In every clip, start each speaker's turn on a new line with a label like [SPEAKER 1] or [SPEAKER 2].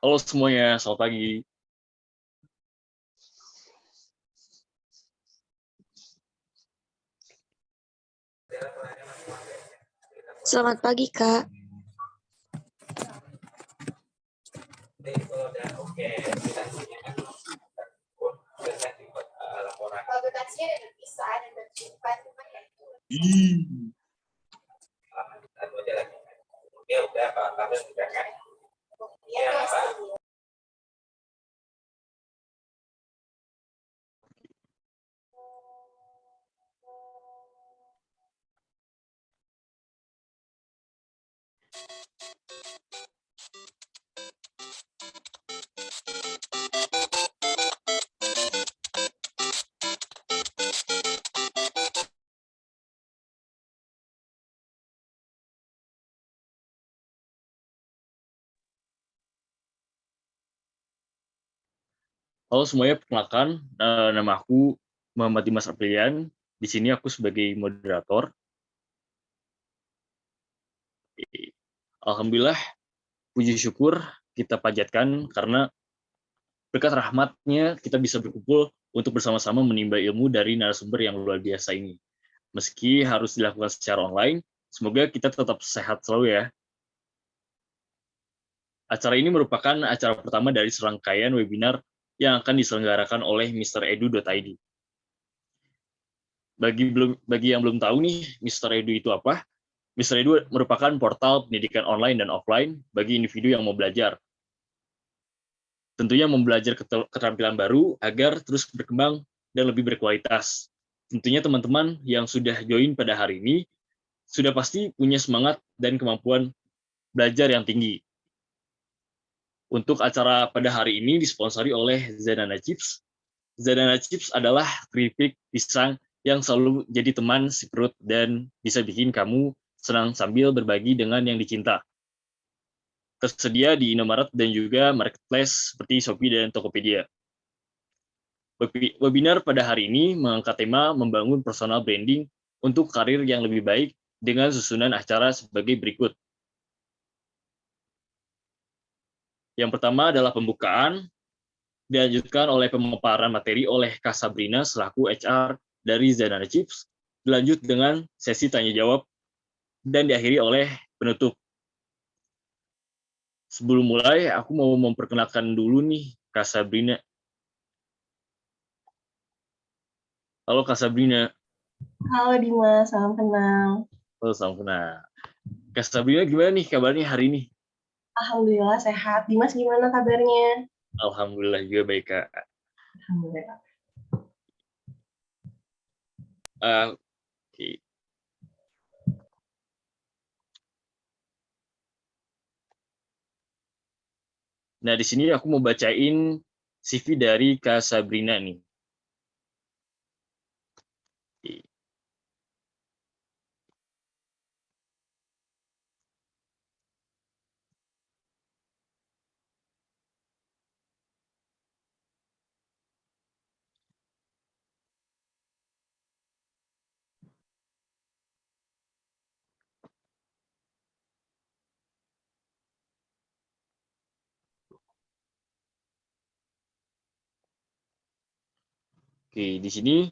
[SPEAKER 1] Halo semuanya, selamat pagi.
[SPEAKER 2] Selamat pagi, Kak.
[SPEAKER 1] Halo semuanya, perkenalkan, nama aku Muhammad Dimas Aprilian. Di sini aku sebagai moderator. Alhamdulillah, puji syukur kita panjatkan karena berkat rahmatnya kita bisa berkumpul untuk bersama-sama menimba ilmu dari narasumber yang luar biasa ini. Meski harus dilakukan secara online, semoga kita tetap sehat selalu ya. Acara ini merupakan acara pertama dari serangkaian webinar yang akan diselenggarakan oleh Mr.Edu.id. Bagi yang belum tahu nih, Mr. Edu itu apa? Mr. Edu merupakan portal pendidikan online dan offline bagi individu yang mau belajar. Tentunya mau belajar keterampilan baru agar terus berkembang dan lebih berkualitas. Tentunya teman-teman yang sudah join pada hari ini sudah pasti punya semangat dan kemampuan belajar yang tinggi. Untuk acara pada hari ini disponsori oleh Zanana Chips. Zanana Chips adalah keripik pisang yang selalu jadi teman si perut dan bisa bikin kamu senang sambil berbagi dengan yang dicinta. Tersedia di Indomaret dan juga marketplace seperti Shopee dan Tokopedia. Webinar pada hari ini mengangkat tema membangun personal branding untuk karir yang lebih baik dengan susunan acara sebagai berikut. Yang pertama adalah pembukaan, dilanjutkan oleh pemaparan materi oleh Kak Sabrina selaku HR dari Zanana Chips, dilanjut dengan sesi tanya jawab, dan diakhiri oleh penutup. Sebelum mulai, aku mau memperkenalkan dulu nih Kak Sabrina. Halo Kak Sabrina.
[SPEAKER 3] Halo Dimas, salam kenal.
[SPEAKER 1] Halo, salam kenal. Kak Sabrina gimana nih kabarnya hari ini?
[SPEAKER 3] Alhamdulillah sehat. Dimas gimana kabarnya?
[SPEAKER 1] Alhamdulillah juga baik Kak.
[SPEAKER 3] Alhamdulillah.
[SPEAKER 1] Oke. Nah, di sini aku mau bacain CV dari Kak Sabrina nih. Oke, di sini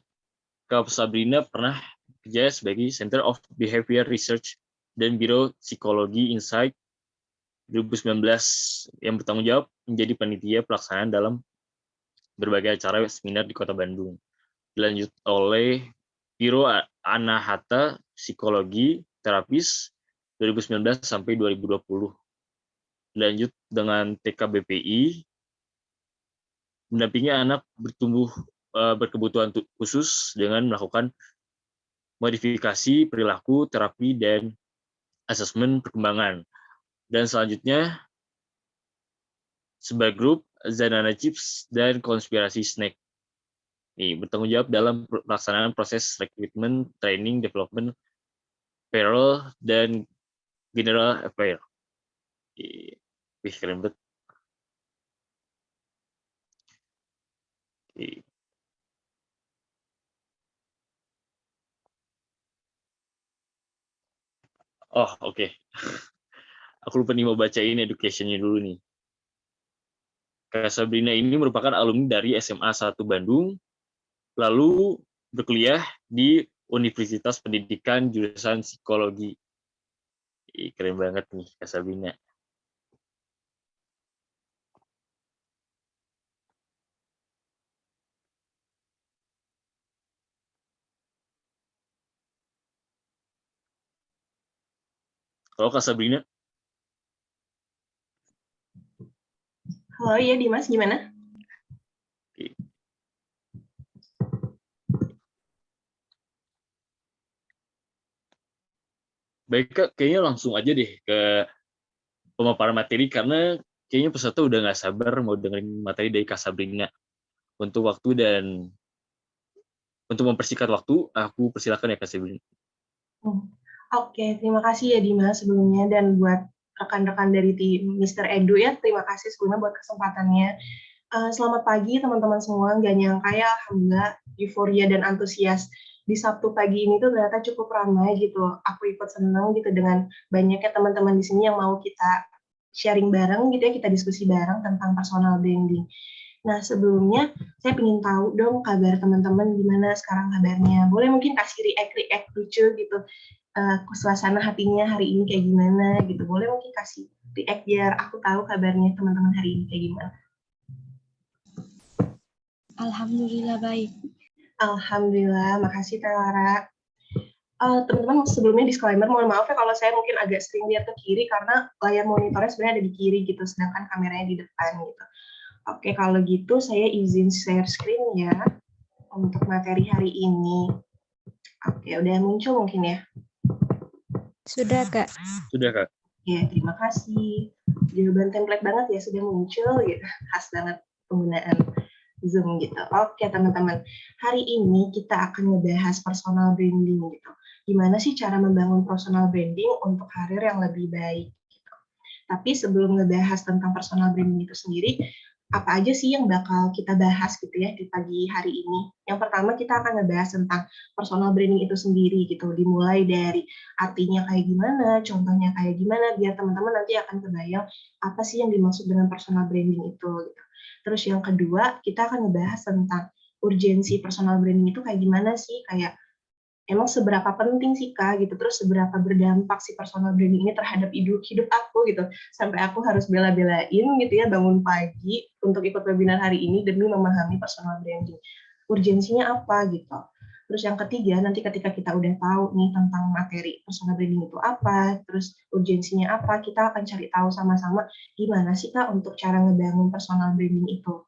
[SPEAKER 1] Kak Sabrina pernah kerja sebagai Center of Behavior Research dan Biro Psikologi Insight 2019 yang bertanggung jawab menjadi panitia pelaksanaan dalam berbagai acara seminar di Kota Bandung. Dilanjut oleh Biro Anahata Psikologi Terapis 2019 sampai 2020. Lanjut dengan TKBPI, mendampingi anak berkebutuhan khusus dengan melakukan modifikasi perilaku, terapi, dan asesmen perkembangan. Dan selanjutnya, sebagai grup Zanana Chips dan Konspirasi Snack. Nih, bertanggung jawab dalam pelaksanaan proses rekrutmen, training, development, payroll, dan general affair. Wih, keren banget. Oh, oke. Aku lupa nih mau bacain education-nya dulu nih. Kak Sabrina ini merupakan alumni dari SMA 1 Bandung, lalu berkuliah di Universitas Pendidikan jurusan Psikologi. Keren banget nih Kak Sabrina. Kalau Kak Sabrina?
[SPEAKER 3] Halo, iya Dimas, gimana?
[SPEAKER 1] Baik Kak, kayaknya langsung aja deh ke pemaparan materi, karena kayaknya peserta udah nggak sabar mau dengerin materi dari Kak Sabrina. Untuk waktu dan untuk mempersingkat waktu, aku persilakan ya Kak Sabrina.
[SPEAKER 3] Oke, terima kasih ya Dimas sebelumnya, dan buat rekan-rekan dari tim Mr. Edu ya, terima kasih sebelumnya buat kesempatannya. Selamat pagi teman-teman semua, nggak nyangka ya, alhamdulillah euforia dan antusias di Sabtu pagi ini tuh ternyata cukup ramai gitu. Aku ikut senang gitu dengan banyaknya teman-teman di sini yang mau kita sharing bareng gitu ya, kita diskusi bareng tentang personal branding. Nah, sebelumnya saya ingin tahu dong kabar teman-teman, gimana sekarang kabarnya. Boleh mungkin kasih react lucu gitu, suasana hatinya hari ini kayak gimana gitu. Boleh mungkin kasih react biar aku tahu kabarnya teman-teman hari ini kayak gimana.
[SPEAKER 2] Alhamdulillah baik.
[SPEAKER 3] Alhamdulillah, makasih Lara. Teman-teman, sebelumnya disclaimer, mohon maaf ya kalau saya mungkin agak sering lihat ke kiri karena layar monitornya sebenarnya ada di kiri gitu, sedangkan kameranya di depan gitu. Oke, kalau gitu saya izin share screen ya untuk materi hari ini. Oke, udah muncul mungkin ya?
[SPEAKER 2] Sudah, Kak.
[SPEAKER 1] Sudah Kak.
[SPEAKER 3] Ya, terima kasih. Jawaban template banget ya, sudah muncul gitu. Khas banget penggunaan Zoom gitu. Oke teman-teman, hari ini kita akan ngebahas personal branding gitu. Gimana sih cara membangun personal branding untuk karir yang lebih baik gitu. Tapi sebelum ngebahas tentang personal branding itu sendiri, apa aja sih yang bakal kita bahas gitu ya di pagi hari ini. Yang pertama kita akan ngebahas tentang personal branding itu sendiri gitu. Dimulai dari artinya kayak gimana, contohnya kayak gimana, biar teman-teman nanti akan kebayang apa sih yang dimaksud dengan personal branding itu gitu. Terus yang kedua, kita akan ngebahas tentang urgensi personal branding itu kayak gimana sih, kayak emang seberapa penting sih Kak gitu, terus seberapa berdampak si personal branding ini terhadap hidup aku gitu, sampai aku harus bela-belain gitu ya bangun pagi untuk ikut webinar hari ini demi memahami personal branding. Urgensinya apa gitu. Terus yang ketiga, nanti ketika kita udah tahu nih tentang materi personal branding itu apa, terus urgensinya apa, kita akan cari tahu sama-sama gimana sih Kak untuk cara ngebangun personal branding itu.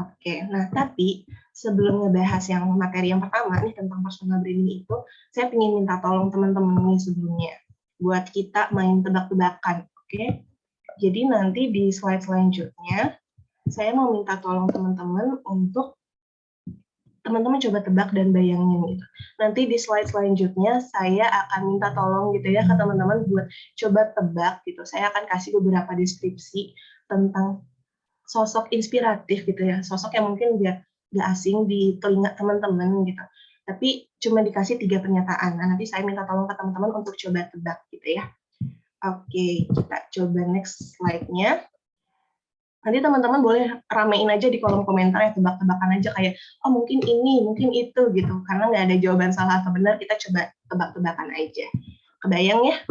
[SPEAKER 3] Oke, nah tapi sebelum ngebahas yang materi yang pertama nih tentang personal branding itu, saya ingin minta tolong teman-teman nih sebelumnya buat kita main tebak-tebakan, oke? Jadi nanti di slide selanjutnya saya mau minta tolong teman-teman untuk teman-teman coba tebak dan bayangin gitu. Nanti di slide selanjutnya saya akan minta tolong gitu ya ke teman-teman buat coba tebak gitu. Saya akan kasih beberapa deskripsi tentang sosok inspiratif gitu ya, sosok yang mungkin nggak asing di telinga teman-teman gitu, tapi cuma dikasih 3 pernyataan. Nah, nanti saya minta tolong ke teman-teman untuk coba tebak gitu ya. Oke, kita coba next slide-nya. Nanti teman-teman boleh ramein aja di kolom komentar ya, tebak-tebakan aja kayak, oh mungkin ini, mungkin itu gitu, karena nggak ada jawaban salah atau benar, kita coba tebak-tebakan aja. Kebayang ya?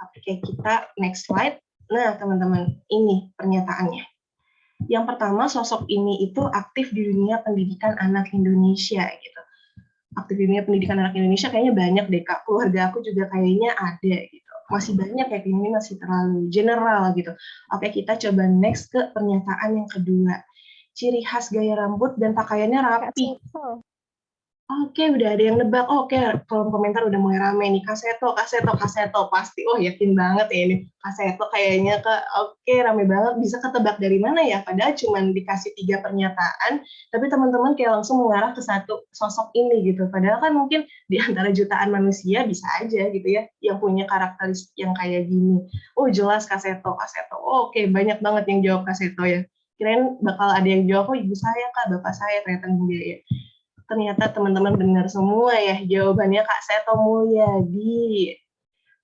[SPEAKER 3] Oke, kita next slide. Nah, teman-teman, ini pernyataannya. Yang pertama, sosok ini itu aktif di dunia pendidikan anak Indonesia gitu. Aktif di dunia pendidikan anak Indonesia kayaknya banyak deh Kak. Keluarga aku juga kayaknya ada gitu. Masih banyak kayak ini, masih terlalu general gitu. Oke, kita coba next ke pernyataan yang kedua. Ciri khas gaya rambut dan pakaiannya rapi. Oke, udah ada yang nebak. Oke, kolom komentar udah mulai rame nih. Kaseto, pasti. Oh, yakin banget ya ini. Kaseto kayaknya oke, rame banget. Bisa ketebak dari mana ya? Padahal cuma dikasih 3 pernyataan, tapi teman-teman kayak langsung mengarah ke satu sosok ini gitu. Padahal kan mungkin di antara jutaan manusia bisa aja gitu ya, yang punya karakteristik yang kayak gini. Oh, jelas Kaseto. Oh, oke, banyak banget yang jawab Kaseto ya. Kirain bakal ada yang jawab, oh ibu saya Kak, bapak saya, ternyata enggak ya. Ternyata teman-teman benar semua ya jawabannya Kak Seto Mulyadi.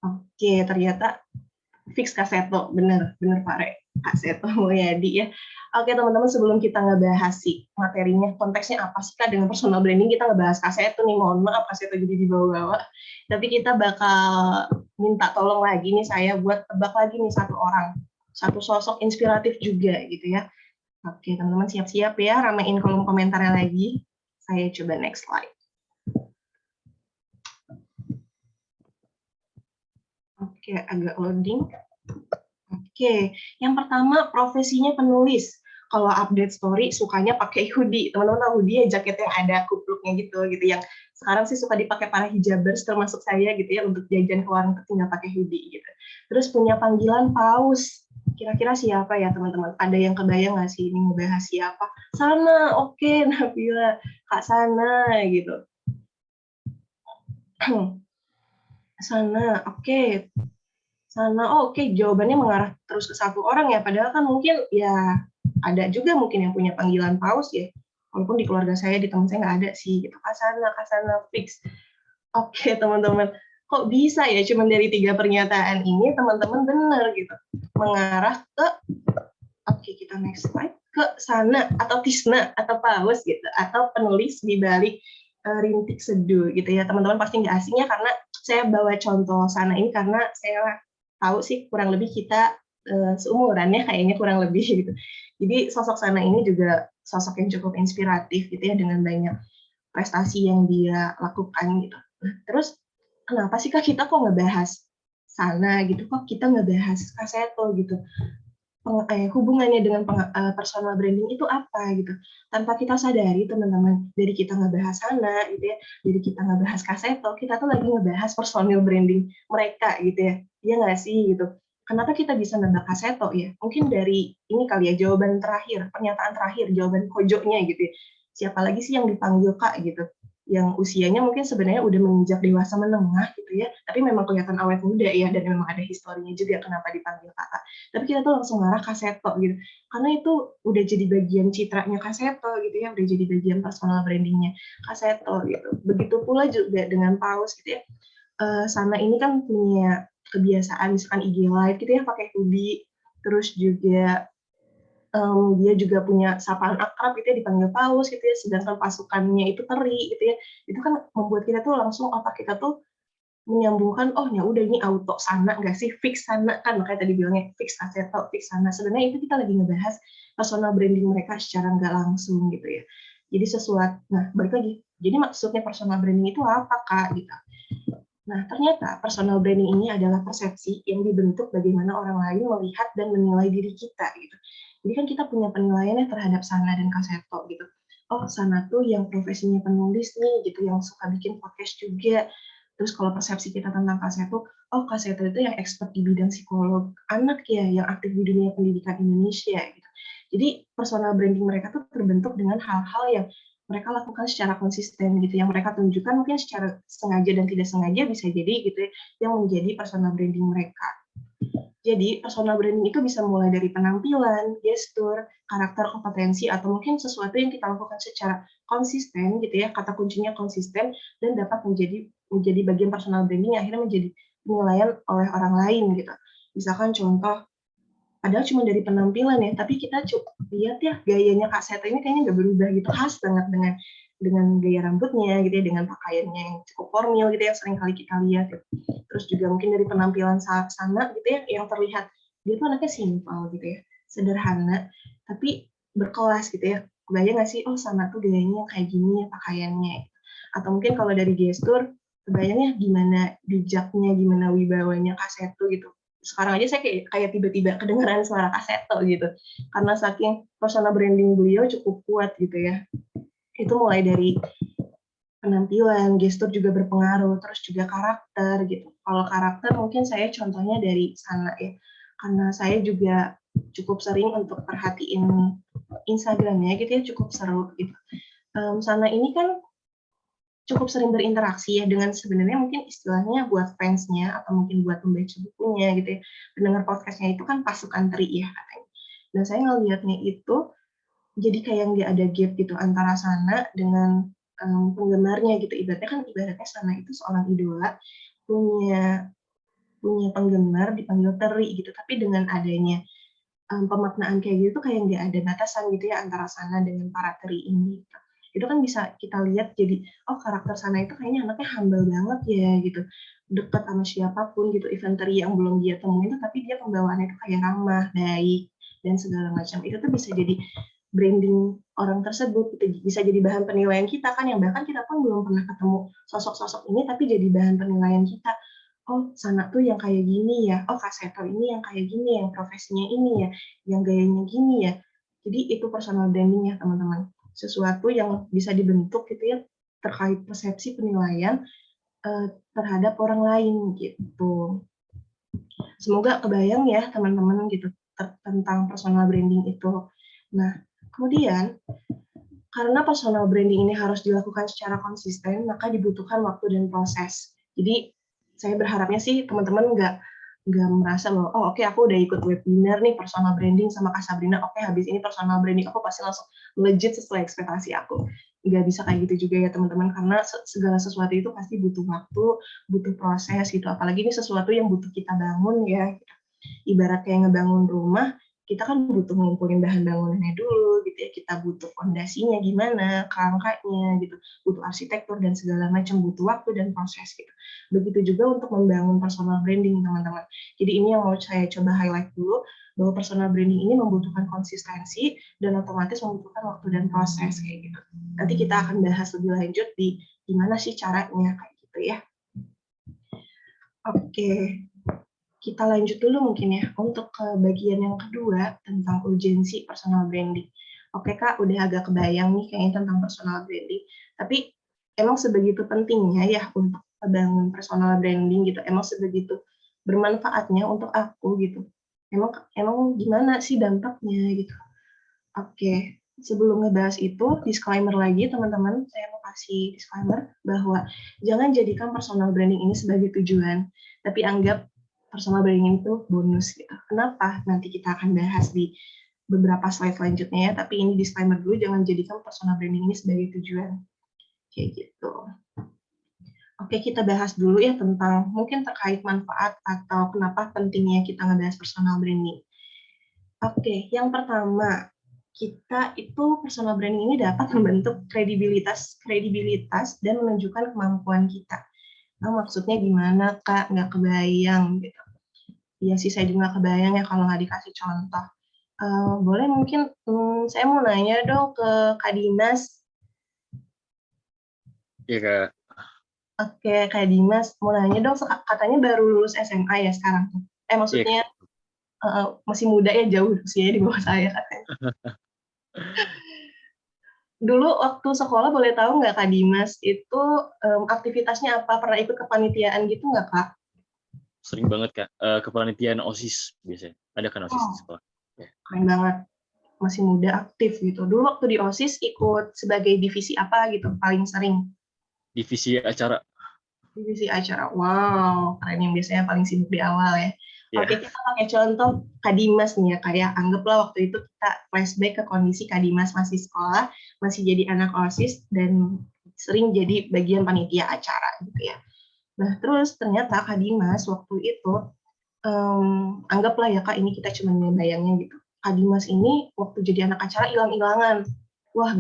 [SPEAKER 3] Oke, ternyata fix Kak Seto, benar Pak Re. Kak Seto Mulyadi ya. Oke teman-teman, sebelum kita ngebahas sih materinya, konteksnya apa sih Kak dengan personal branding, kita ngebahas Kak Seto nih, mohon maaf Kak Seto jadi dibawa-bawa. Tapi kita bakal minta tolong lagi nih saya buat tebak lagi nih satu orang, satu sosok inspiratif juga gitu ya. Oke teman-teman siap-siap ya, ramein kolom komentarnya lagi. Saya coba next slide. Oke, agak loading. Oke, yang pertama profesinya penulis. Kalau update story sukanya pakai hoodie. Teman-teman tahu hoodie ya, jaket yang ada kupluknya gitu yang sekarang sih suka dipakai para hijabers termasuk saya gitu ya, untuk jajan ke warung tinggal pakai hoodie gitu. Terus punya panggilan paus. Kira-kira siapa ya teman-teman? Ada yang kebayang nggak sih ini ngebahas siapa? Sana, oke, Nabila, Kak Sana gitu. Sana, oke. Sana, oh, oke, jawabannya mengarah terus ke satu orang ya, padahal kan mungkin ya ada juga mungkin yang punya panggilan paus ya, walaupun di keluarga saya, di teman saya nggak ada sih, gitu. Kasana, fix. Oke, teman-teman, kok bisa ya cuma dari 3 pernyataan ini, teman-teman benar gitu, mengarah ke, oke, kita next slide, ke Sana, atau Tisna, atau paus gitu, atau penulis di balik Rintik Seduh gitu ya, teman-teman pasti nggak asing ya, karena saya bawa contoh Sana ini karena saya tahu sih kurang lebih kita seumurannya kayaknya kurang lebih gitu. Jadi sosok Sana ini juga sosok yang cukup inspiratif gitu ya, dengan banyak prestasi yang dia lakukan gitu. Nah, terus kenapa sih Kak kita kok ngebahas Sana gitu, kok kita ngebahas Kak Seto gitu, hubungannya dengan personal branding itu apa gitu. Tanpa kita sadari teman-teman, dari kita ngebahas Sana gitu ya, dari kita ngebahas Kak Seto, kita tuh lagi ngebahas personal branding mereka gitu ya. Iya nggak sih gitu. Kenapa kita bisa nebak Kak Seto ya? Mungkin dari ini kali ya, jawaban terakhir, pernyataan terakhir, jawaban pojoknya gitu ya. Siapa lagi sih yang dipanggil Kak gitu, yang usianya mungkin sebenarnya udah menginjak dewasa menengah gitu ya, tapi memang kelihatan awet muda ya, dan memang ada historinya juga kenapa dipanggil kakak. Tapi kita tuh langsung marah Kak Seto gitu, karena itu udah jadi bagian citranya Kak Seto gitu ya, udah jadi bagian personal brandingnya Kak Seto gitu. Begitu pula juga dengan Paus gitu ya. Sana ini kan punya kebiasaan misalkan IG live gitu ya, pakai hoodie, terus juga dia juga punya sapaan akrab gitu ya, dipanggil Paus gitu ya, sedangkan pasukannya itu teri gitu ya. Itu kan membuat kita tuh langsung otak kita tuh menyambungkan, oh ya udah ini auto Sana nggak sih, fix Sana kan, makanya tadi bilangnya fix Kak Seto, fix Sana. Sebenarnya itu kita lagi ngebahas personal branding mereka secara nggak langsung gitu ya. Jadi sesuatu, nah balik lagi, jadi maksudnya personal branding itu apa Kak gitu. Nah, ternyata personal branding ini adalah persepsi yang dibentuk bagaimana orang lain melihat dan menilai diri kita gitu. Jadi kan kita punya penilaiannya terhadap Sana dan Kak Seto gitu. Oh, Sana tuh yang profesinya penulis nih gitu, yang suka bikin podcast juga. Terus kalau persepsi kita tentang Kak Seto, oh Kak Seto itu yang expert di bidang psikolog anak ya, yang aktif di dunia pendidikan Indonesia gitu. Jadi personal branding mereka tuh terbentuk dengan hal-hal yang mereka lakukan secara konsisten gitu, yang mereka tunjukkan mungkin secara sengaja dan tidak sengaja bisa jadi gitu ya, yang menjadi personal branding mereka. Jadi personal branding itu bisa mulai dari penampilan, gestur, karakter, kompetensi, atau mungkin sesuatu yang kita lakukan secara konsisten gitu ya, kata kuncinya konsisten, dan dapat menjadi bagian personal branding yang akhirnya menjadi penilaian oleh orang lain gitu. Misalkan contoh, padahal cuma dari penampilan ya, tapi kita lihat ya gayanya Kak Seto ini kayaknya nggak berubah gitu, khas banget dengan gaya rambutnya gitu ya, dengan pakaiannya yang cukup formal gitu ya, sering kali kita lihat gitu. Terus juga mungkin dari penampilan Sana gitu ya, yang terlihat dia tuh anaknya simpel gitu ya, sederhana tapi berkelas gitu ya. Kebayang nggak sih, oh Sana tuh gayanya kayak gini ya pakaiannya. Atau mungkin kalau dari gestur, kebayangnya gimana bijaknya, gimana wibawanya Kak Seto gitu. Sekarang aja saya kayak tiba-tiba kedengeran suara Kak Seto gitu, karena saking personal branding beliau cukup kuat gitu ya. Itu mulai dari penampilan, gestur juga berpengaruh, terus juga karakter gitu. Kalau karakter mungkin saya contohnya dari Sana ya, karena saya juga cukup sering untuk perhatiin Instagramnya gitu ya, cukup seru gitu. Sana ini kan cukup sering berinteraksi ya dengan sebenarnya mungkin istilahnya buat fansnya atau mungkin buat membaca bukunya gitu ya, pendengar podcastnya itu kan pasukan teri ya katanya. Dan saya ngelihatnya itu jadi kayak nggak ada gap gitu antara Sana dengan penggemarnya gitu. Ibaratnya Sana itu seorang idola, punya punya penggemar dipanggil teri gitu. Tapi dengan adanya pemaknaan kayak gitu kayak nggak ada batasan gitu ya antara Sana dengan para teri ini. Itu kan bisa kita lihat jadi, oh karakter Sana itu kayaknya anaknya humble banget ya gitu, dekat sama siapapun gitu, even teri yang belum dia temuin tuh, tapi dia pembawaannya itu kayak ramah, baik, dan segala macam. Itu tuh bisa jadi branding orang tersebut, gitu. Bisa jadi bahan penilaian kita kan, yang bahkan kita pun belum pernah ketemu sosok-sosok ini, tapi jadi bahan penilaian kita. Oh, Sana tuh yang kayak gini ya, oh Kak Seto ini yang kayak gini, yang profesinya ini ya, yang gayanya gini ya. Jadi itu personal branding ya teman-teman. Sesuatu yang bisa dibentuk gitu ya, terkait persepsi penilaian terhadap orang lain gitu. Semoga kebayang ya teman-teman gitu tentang personal branding itu. Nah, kemudian karena personal branding ini harus dilakukan secara konsisten, maka dibutuhkan waktu dan proses. Jadi saya berharapnya sih teman-teman nggak merasa bahwa oh oke, aku udah ikut webinar nih personal branding sama Kak Sabrina, oke habis ini personal branding aku pasti langsung legit sesuai ekspektasi aku. Nggak bisa kayak gitu juga ya teman-teman, karena segala sesuatu itu pasti butuh waktu, butuh proses gitu. Apalagi ini sesuatu yang butuh kita bangun ya. Ibarat kayak ngebangun rumah, kita kan butuh ngumpulin bahan bangunannya dulu gitu ya, kita butuh fondasinya gimana, kerangkanya gitu, butuh arsitektur dan segala macam, butuh waktu dan proses gitu. Begitu juga untuk membangun personal branding teman-teman. Jadi ini yang mau saya coba highlight dulu, bahwa personal branding ini membutuhkan konsistensi dan otomatis membutuhkan waktu dan proses kayak gitu. Nanti kita akan bahas lebih lanjut di gimana sih caranya kayak gitu ya. Oke. Kita lanjut dulu mungkin ya, untuk ke bagian yang kedua tentang urgensi personal branding. Oke Kak, udah agak kebayang nih kayaknya tentang personal branding, tapi emang sebegitu pentingnya ya untuk membangun personal branding gitu, emang sebegitu bermanfaatnya untuk aku gitu. Emang gimana sih dampaknya gitu. Oke, sebelum ngebahas itu, disclaimer lagi teman-teman, saya mau kasih disclaimer bahwa jangan jadikan personal branding ini sebagai tujuan, tapi anggap personal branding itu bonus gitu. Kenapa? Nanti kita akan bahas di beberapa slide selanjutnya ya, tapi ini disclaimer dulu, jangan jadikan personal branding ini sebagai tujuan. Kayak gitu. Oke, kita bahas dulu ya tentang mungkin terkait manfaat atau kenapa pentingnya kita ngebahas personal branding. Oke, yang pertama, kita itu personal branding ini dapat membentuk kredibilitas dan menunjukkan kemampuan kita. Nah, maksudnya gimana, Kak? Nggak kebayang gitu. Iya sih, saya juga nggak kebayang ya kalau nggak dikasih contoh. Boleh mungkin saya mau nanya dong ke Kak Dimas.
[SPEAKER 1] Iya, Kak.
[SPEAKER 3] Oke, Kak Dimas, mau nanya dong, katanya baru lulus SMA ya sekarang. Maksudnya masih muda ya, jauh usianya di bawah saya katanya. Dulu waktu sekolah boleh tahu nggak Kak Dimas, itu aktivitasnya apa? Pernah ikut kepanitiaan gitu nggak Kak?
[SPEAKER 1] Sering banget, Kak. Kepanitiaan OSIS biasanya. Ada kan OSIS di sekolah? Ya.
[SPEAKER 3] Keren banget. Masih muda, aktif gitu. Dulu waktu di OSIS ikut sebagai divisi apa gitu paling sering?
[SPEAKER 1] Divisi acara.
[SPEAKER 3] Divisi acara. Wow, keren, yang biasanya paling sibuk di awal ya.
[SPEAKER 1] Ya.
[SPEAKER 3] Oke, kita pakai contoh Kak Dimas nih ya, kayak anggaplah waktu itu kita flashback ke kondisi Kak Dimas masih sekolah, masih jadi anak OSIS, dan sering jadi bagian panitia acara gitu ya. Nah, terus ternyata Kak Dimas waktu itu, anggaplah ya Kak, ini kita cuma bayangnya gitu. Kak Dimas ini waktu jadi anak acara hilang-hilangan. Wah,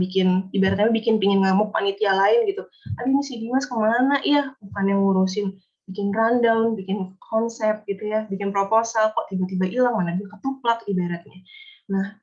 [SPEAKER 3] ibaratnya bikin pingin ngamuk panitia lain gitu. Aduh, ini si Dimas kemana? Iya, bukan yang ngurusin bikin rundown, bikin konsep gitu ya, bikin proposal, kok tiba-tiba hilang, mana dia ketuplak ibaratnya. Nah,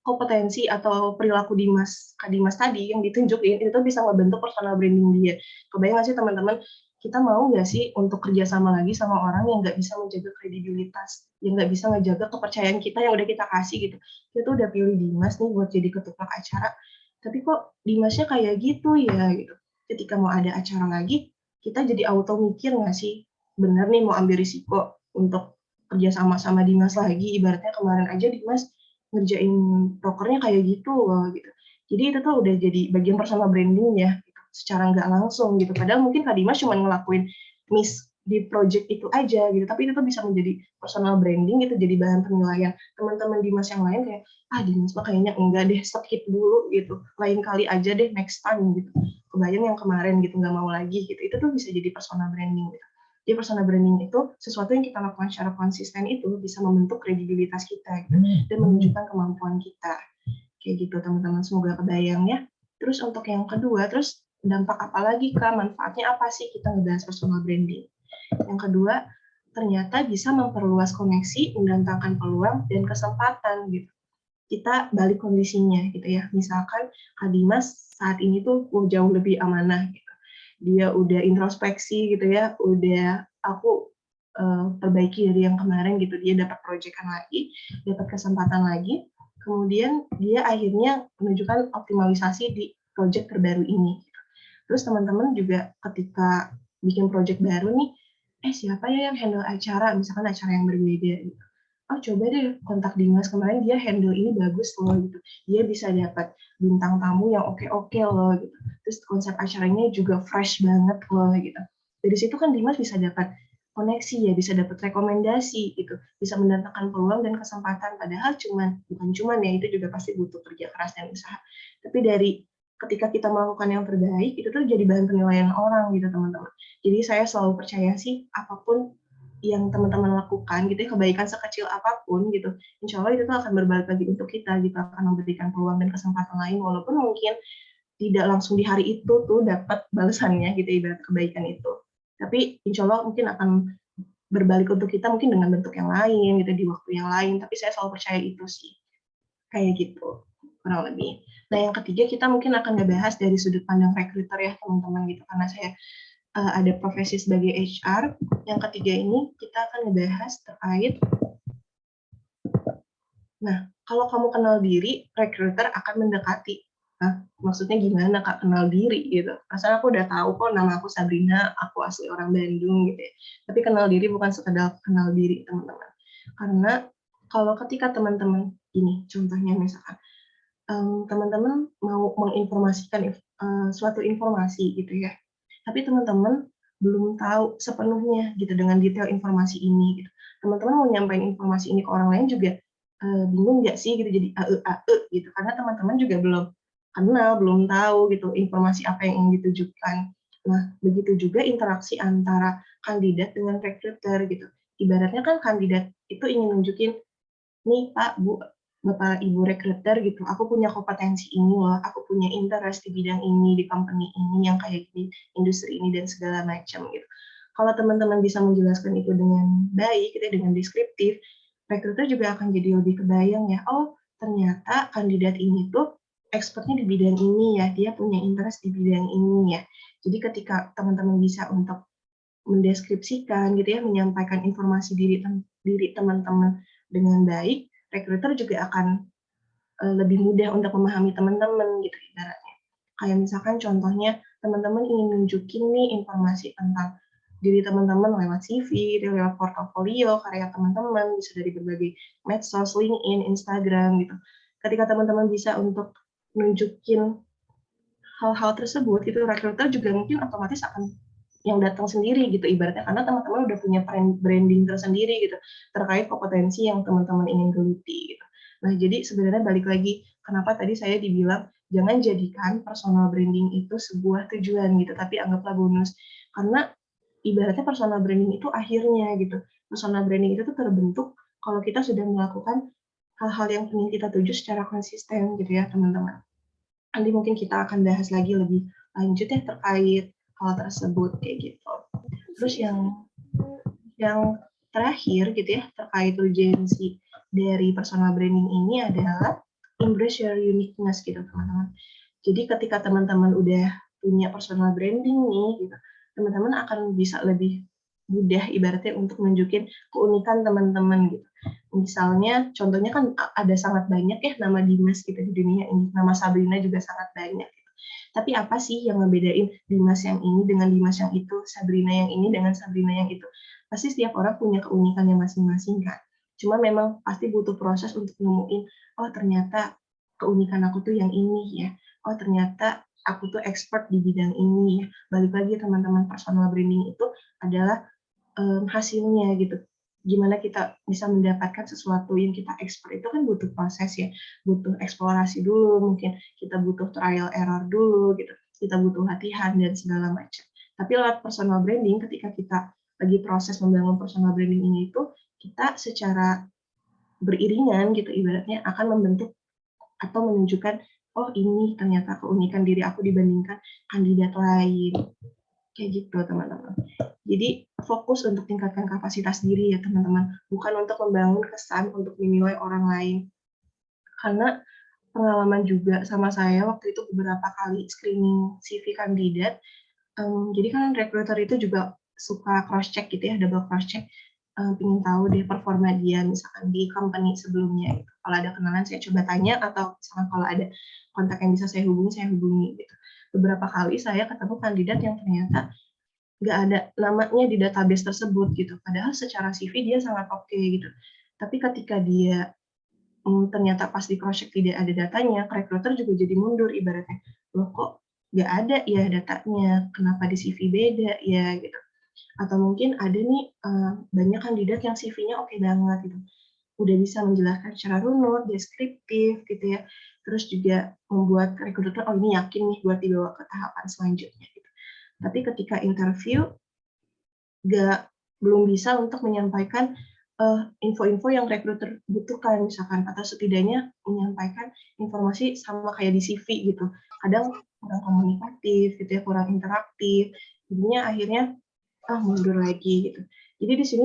[SPEAKER 3] kompetensi atau perilaku Kak Dimas tadi yang ditunjukin itu bisa membentuk personal branding dia. Kebayang nggak sih teman-teman, kita mau nggak sih untuk kerjasama lagi sama orang yang nggak bisa menjaga kredibilitas, yang nggak bisa ngejaga kepercayaan kita yang udah kita kasih gitu. Kita udah pilih Dimas nih buat jadi ketuplak acara, tapi kok Dimasnya kayak gitu ya gitu. Ketika mau ada acara lagi, kita jadi auto mikir nggak sih, bener nih mau ambil risiko untuk kerjasama sama Dimas lagi, ibaratnya kemarin aja Dimas ngerjain prokernya kayak gitu loh gitu. Jadi itu tuh udah jadi bagian personal branding ya, gitu, secara nggak langsung gitu. Padahal mungkin Kak Dimas cuma ngelakuin miss di project itu aja gitu, tapi itu tuh bisa menjadi personal branding gitu, jadi bahan penilaian teman-teman Dimas yang lain kayak, Dimas mah kayaknya enggak deh, skip dulu gitu, lain kali aja deh, next time gitu. Kebayang yang kemarin gitu nggak mau lagi gitu, itu tuh bisa jadi personal branding gitu. Jadi personal branding itu sesuatu yang kita lakukan secara konsisten itu bisa membentuk kredibilitas kita gitu, dan menunjukkan kemampuan kita. Kayak gitu teman-teman, semoga kebayang ya. Terus untuk yang kedua, terus dampak apa lagi Kak? Manfaatnya apa sih kita ngebahas personal branding? Yang kedua, ternyata bisa memperluas koneksi, mendatangkan peluang dan kesempatan gitu. Kita balik kondisinya gitu ya. Misalkan Kak Dimas saat ini tuh jauh lebih amanah gitu. Dia udah introspeksi gitu ya, udah aku perbaiki dari yang kemarin gitu. Dia dapat proyekan lagi, dapat kesempatan lagi. Kemudian dia akhirnya menunjukkan optimalisasi di proyek terbaru ini. Terus teman-teman juga ketika bikin proyek baru nih, siapa ya yang handle acara, misalkan acara yang berbeda gitu. Oh coba deh kontak Dimas, kemarin dia handle ini bagus loh gitu. Dia bisa dapat bintang tamu yang oke-oke loh gitu. Terus konsep acaranya juga fresh banget loh gitu. Dari situ kan Dimas bisa dapat koneksi ya, bisa dapat rekomendasi gitu, bisa mendatangkan peluang dan kesempatan. Padahal bukan cuman ya, itu juga pasti butuh kerja keras dan usaha. Tapi dari ketika kita melakukan yang terbaik, itu tuh jadi bahan penilaian orang gitu teman-teman. Jadi saya selalu percaya sih, apapun yang teman-teman lakukan gitu ya, kebaikan sekecil apapun gitu, insya Allah itu tuh akan berbalik lagi untuk kita gitu, akan memberikan peluang dan kesempatan lain, walaupun mungkin tidak langsung di hari itu tuh dapat balasannya gitu, ibarat kebaikan itu. Tapi insya Allah mungkin akan berbalik untuk kita mungkin dengan bentuk yang lain gitu, di waktu yang lain, tapi saya selalu percaya itu sih. Kayak gitu, kurang lebih. Nah, yang ketiga kita mungkin akan ngebahas dari sudut pandang recruiter ya, teman-teman gitu, karena saya ada profesi sebagai HR. Yang ketiga ini kita akan ngebahas terkait, nah, kalau kamu kenal diri, recruiter akan mendekati. Nah, maksudnya gimana Kak kenal diri gitu? Asal aku udah tahu kok nama aku Sabrina, aku asli orang Bandung gitu ya. Tapi kenal diri bukan sekedar kenal diri, teman-teman. Karena kalau ketika teman-teman ini, contohnya misalkan, teman-teman mau menginformasikan suatu informasi gitu ya, tapi teman-teman belum tahu sepenuhnya gitu dengan detail informasi ini gitu. Teman-teman mau nyampaikan informasi ini ke orang lain juga bingung nggak sih gitu, jadi ae gitu, karena teman-teman juga belum kenal, belum tahu gitu informasi apa yang ingin ditujukan. Nah, begitu juga interaksi antara kandidat dengan recruiter gitu. Ibaratnya kan kandidat itu ingin nunjukin, nih Pak, Bu, Bapak Ibu recruiter gitu, aku punya kompetensi ini loh, aku punya interest di bidang ini, di company ini, yang kayak gini, industri ini, dan segala macam gitu. Kalau teman-teman bisa menjelaskan itu dengan baik, gitu, dengan deskriptif, recruiter juga akan jadi lebih kebayang ya, oh ternyata kandidat ini tuh expertnya di bidang ini ya, dia punya interest di bidang ini ya. Jadi ketika teman-teman bisa untuk mendeskripsikan gitu ya, menyampaikan informasi diri teman-teman dengan baik, recruiter juga akan lebih mudah untuk memahami teman-teman gitu ibaratnya. Kayak misalkan contohnya teman-teman ingin nunjukin nih informasi tentang diri teman-teman lewat CV, lewat portofolio, karya teman-teman, bisa dari berbagai medsos, LinkedIn, Instagram gitu. Ketika teman-teman bisa untuk nunjukin hal-hal tersebut, itu recruiter juga mungkin otomatis akan yang datang sendiri gitu ibaratnya, karena teman-teman udah punya branding tersendiri gitu terkait kompetensi yang teman-teman ingin geluti gitu. Nah, jadi sebenarnya balik lagi kenapa tadi saya dibilang jangan jadikan personal branding itu sebuah tujuan gitu, tapi anggaplah bonus. Karena ibaratnya personal branding itu akhirnya gitu. Personal branding itu tuh terbentuk kalau kita sudah melakukan hal-hal yang ingin kita tuju secara konsisten gitu ya, teman-teman. Nanti mungkin kita akan bahas lagi lebih lanjut ya terkait hal tersebut kayak gitu. Terus yang terakhir gitu ya terkait urgensi dari personal branding ini adalah embrace your uniqueness gitu teman-teman. Jadi ketika teman-teman udah punya personal branding nih gitu, teman-teman akan bisa lebih mudah ibaratnya untuk nunjukin keunikan teman-teman gitu. Misalnya contohnya kan ada sangat banyak ya nama Dimas gitu di dunia ini, nama Sabrina juga sangat banyak gitu. Tapi apa sih yang ngebedain Dimas yang ini dengan Dimas yang itu, Sabrina yang ini dengan Sabrina yang itu? Pasti setiap orang punya keunikannya masing-masing kan. Cuma memang pasti butuh proses untuk nemuin, oh ternyata keunikan aku tuh yang ini ya. Oh ternyata aku tuh expert di bidang ini ya. Balik lagi teman-teman, personal branding itu adalah hasilnya gitu. Gimana kita bisa mendapatkan sesuatu yang kita expert itu kan butuh proses ya, butuh eksplorasi dulu, mungkin kita butuh trial error dulu gitu, kita butuh latihan dan segala macam. Tapi lewat personal branding ketika kita lagi proses membangun personal branding ini itu, kita secara beriringan gitu ibaratnya akan membentuk atau menunjukkan, oh ini ternyata keunikan diri aku dibandingkan kandidat lain. Kayak gitu teman-teman. Jadi fokus untuk tingkatkan kapasitas diri ya teman-teman, bukan untuk membangun kesan untuk dinilai orang lain. Karena pengalaman juga sama saya waktu itu beberapa kali screening CV kandidat, jadi kan recruiter itu juga suka cross check gitu ya, double cross check, pengen tahu deh performa dia misalkan di company sebelumnya gitu. Kalau ada kenalan saya coba tanya atau misalkan kalau ada kontak yang bisa saya hubungi gitu. Beberapa kali saya ketemu kandidat yang ternyata nggak ada namanya di database tersebut gitu, padahal secara CV dia sangat oke gitu. Tapi ketika dia ternyata pas di cross check tidak ada datanya, recruiter juga jadi mundur ibaratnya. Loh kok nggak ada ya datanya, kenapa di CV beda ya gitu. Atau mungkin ada nih banyak kandidat yang CV-nya oke banget gitu. Udah bisa menjelaskan secara runut, deskriptif gitu ya. Terus juga membuat recruiter oh ini yakin nih buat dibawa ke tahapan selanjutnya gitu. Tapi ketika interview belum bisa untuk menyampaikan info-info yang recruiter butuhkan misalkan, atau setidaknya menyampaikan informasi sama kayak di CV gitu. Kadang kurang komunikatif gitu ya, kurang interaktif, jadinya akhirnya mundur lagi gitu. Jadi di sini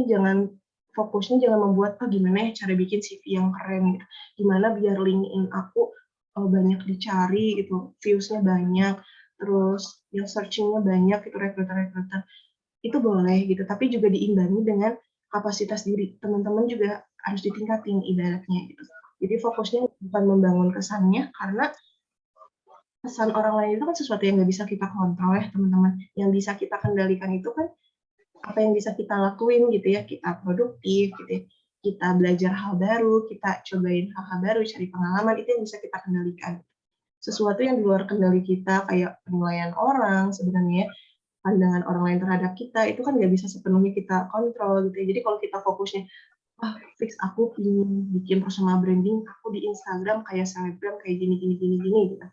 [SPEAKER 3] fokusnya jangan membuat gimana ya cara bikin CV yang keren gitu. Gimana biar LinkedIn aku banyak dicari gitu, views-nya banyak, terus yang searching-nya banyak itu recruiter-recruiter. Itu boleh gitu, tapi juga diimbangi dengan kapasitas diri. Teman-teman juga harus ditingkatin ibaratnya gitu. Jadi fokusnya bukan membangun kesannya, karena kesan orang lain itu kan sesuatu yang nggak bisa kita kontrol ya teman-teman. Yang bisa kita kendalikan itu kan apa yang bisa kita lakuin gitu ya, kita produktif gitu ya, kita belajar hal baru, kita cobain hal-hal baru, cari pengalaman, itu yang bisa kita kendalikan. Sesuatu yang di luar kendali kita kayak penilaian orang sebenarnya, pandangan orang lain terhadap kita itu kan nggak bisa sepenuhnya kita kontrol gitu ya. Jadi kalau kita fokusnya fix aku ingin bikin personal branding aku di Instagram kayak selebgram kayak gini gitu,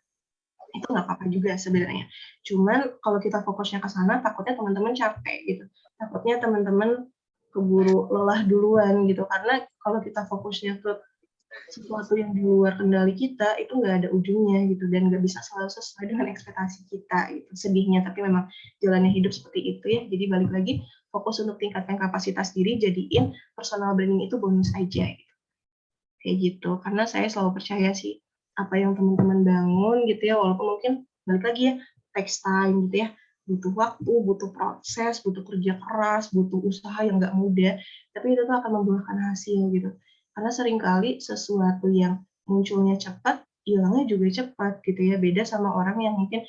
[SPEAKER 3] itu nggak apa-apa juga sebenarnya. Cuman kalau kita fokusnya ke sana takutnya teman-teman capek gitu, takutnya teman-teman keburu lelah duluan gitu, karena kalau kita fokusnya ke sesuatu yang di luar kendali kita itu nggak ada ujungnya gitu, dan nggak bisa selalu sesuai dengan ekspektasi kita gitu. Sedihnya, tapi memang jalannya hidup seperti itu ya. Jadi balik lagi fokus untuk tingkatkan kapasitas diri, jadiin personal branding itu bonus aja gitu. Kayak gitu. Karena saya selalu percaya sih apa yang teman-teman bangun gitu ya, walaupun mungkin balik lagi ya takes time gitu ya, butuh waktu, butuh proses, butuh kerja keras, butuh usaha yang nggak mudah, tapi itu tuh akan membuahkan hasil gitu. Karena seringkali sesuatu yang munculnya cepat, hilangnya juga cepat gitu ya. Beda sama orang yang mungkin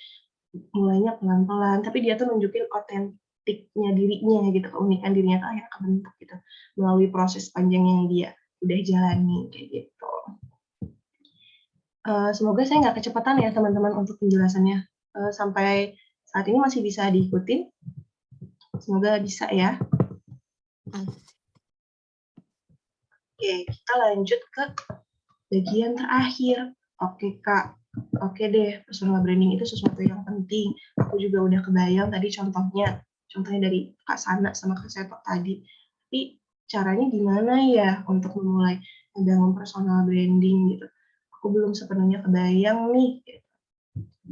[SPEAKER 3] mulainya pelan-pelan, tapi dia tuh nunjukin otentiknya dirinya gitu, keunikan dirinya tuh akhirnya kebentuk gitu, melalui proses panjang yang dia udah jalani kayak gitu. Semoga saya nggak kecepatan ya teman-teman untuk penjelasannya. Sampai saat ini masih bisa diikuti. Semoga bisa ya. Oke, kita lanjut ke bagian terakhir. Oke Kak, oke deh, personal branding itu sesuatu yang penting. Aku juga udah kebayang tadi contohnya dari Kak Sana sama Kak Seto tadi. Tapi caranya gimana ya untuk memulai membangun personal branding gitu? Aku belum sepenuhnya kebayang nih.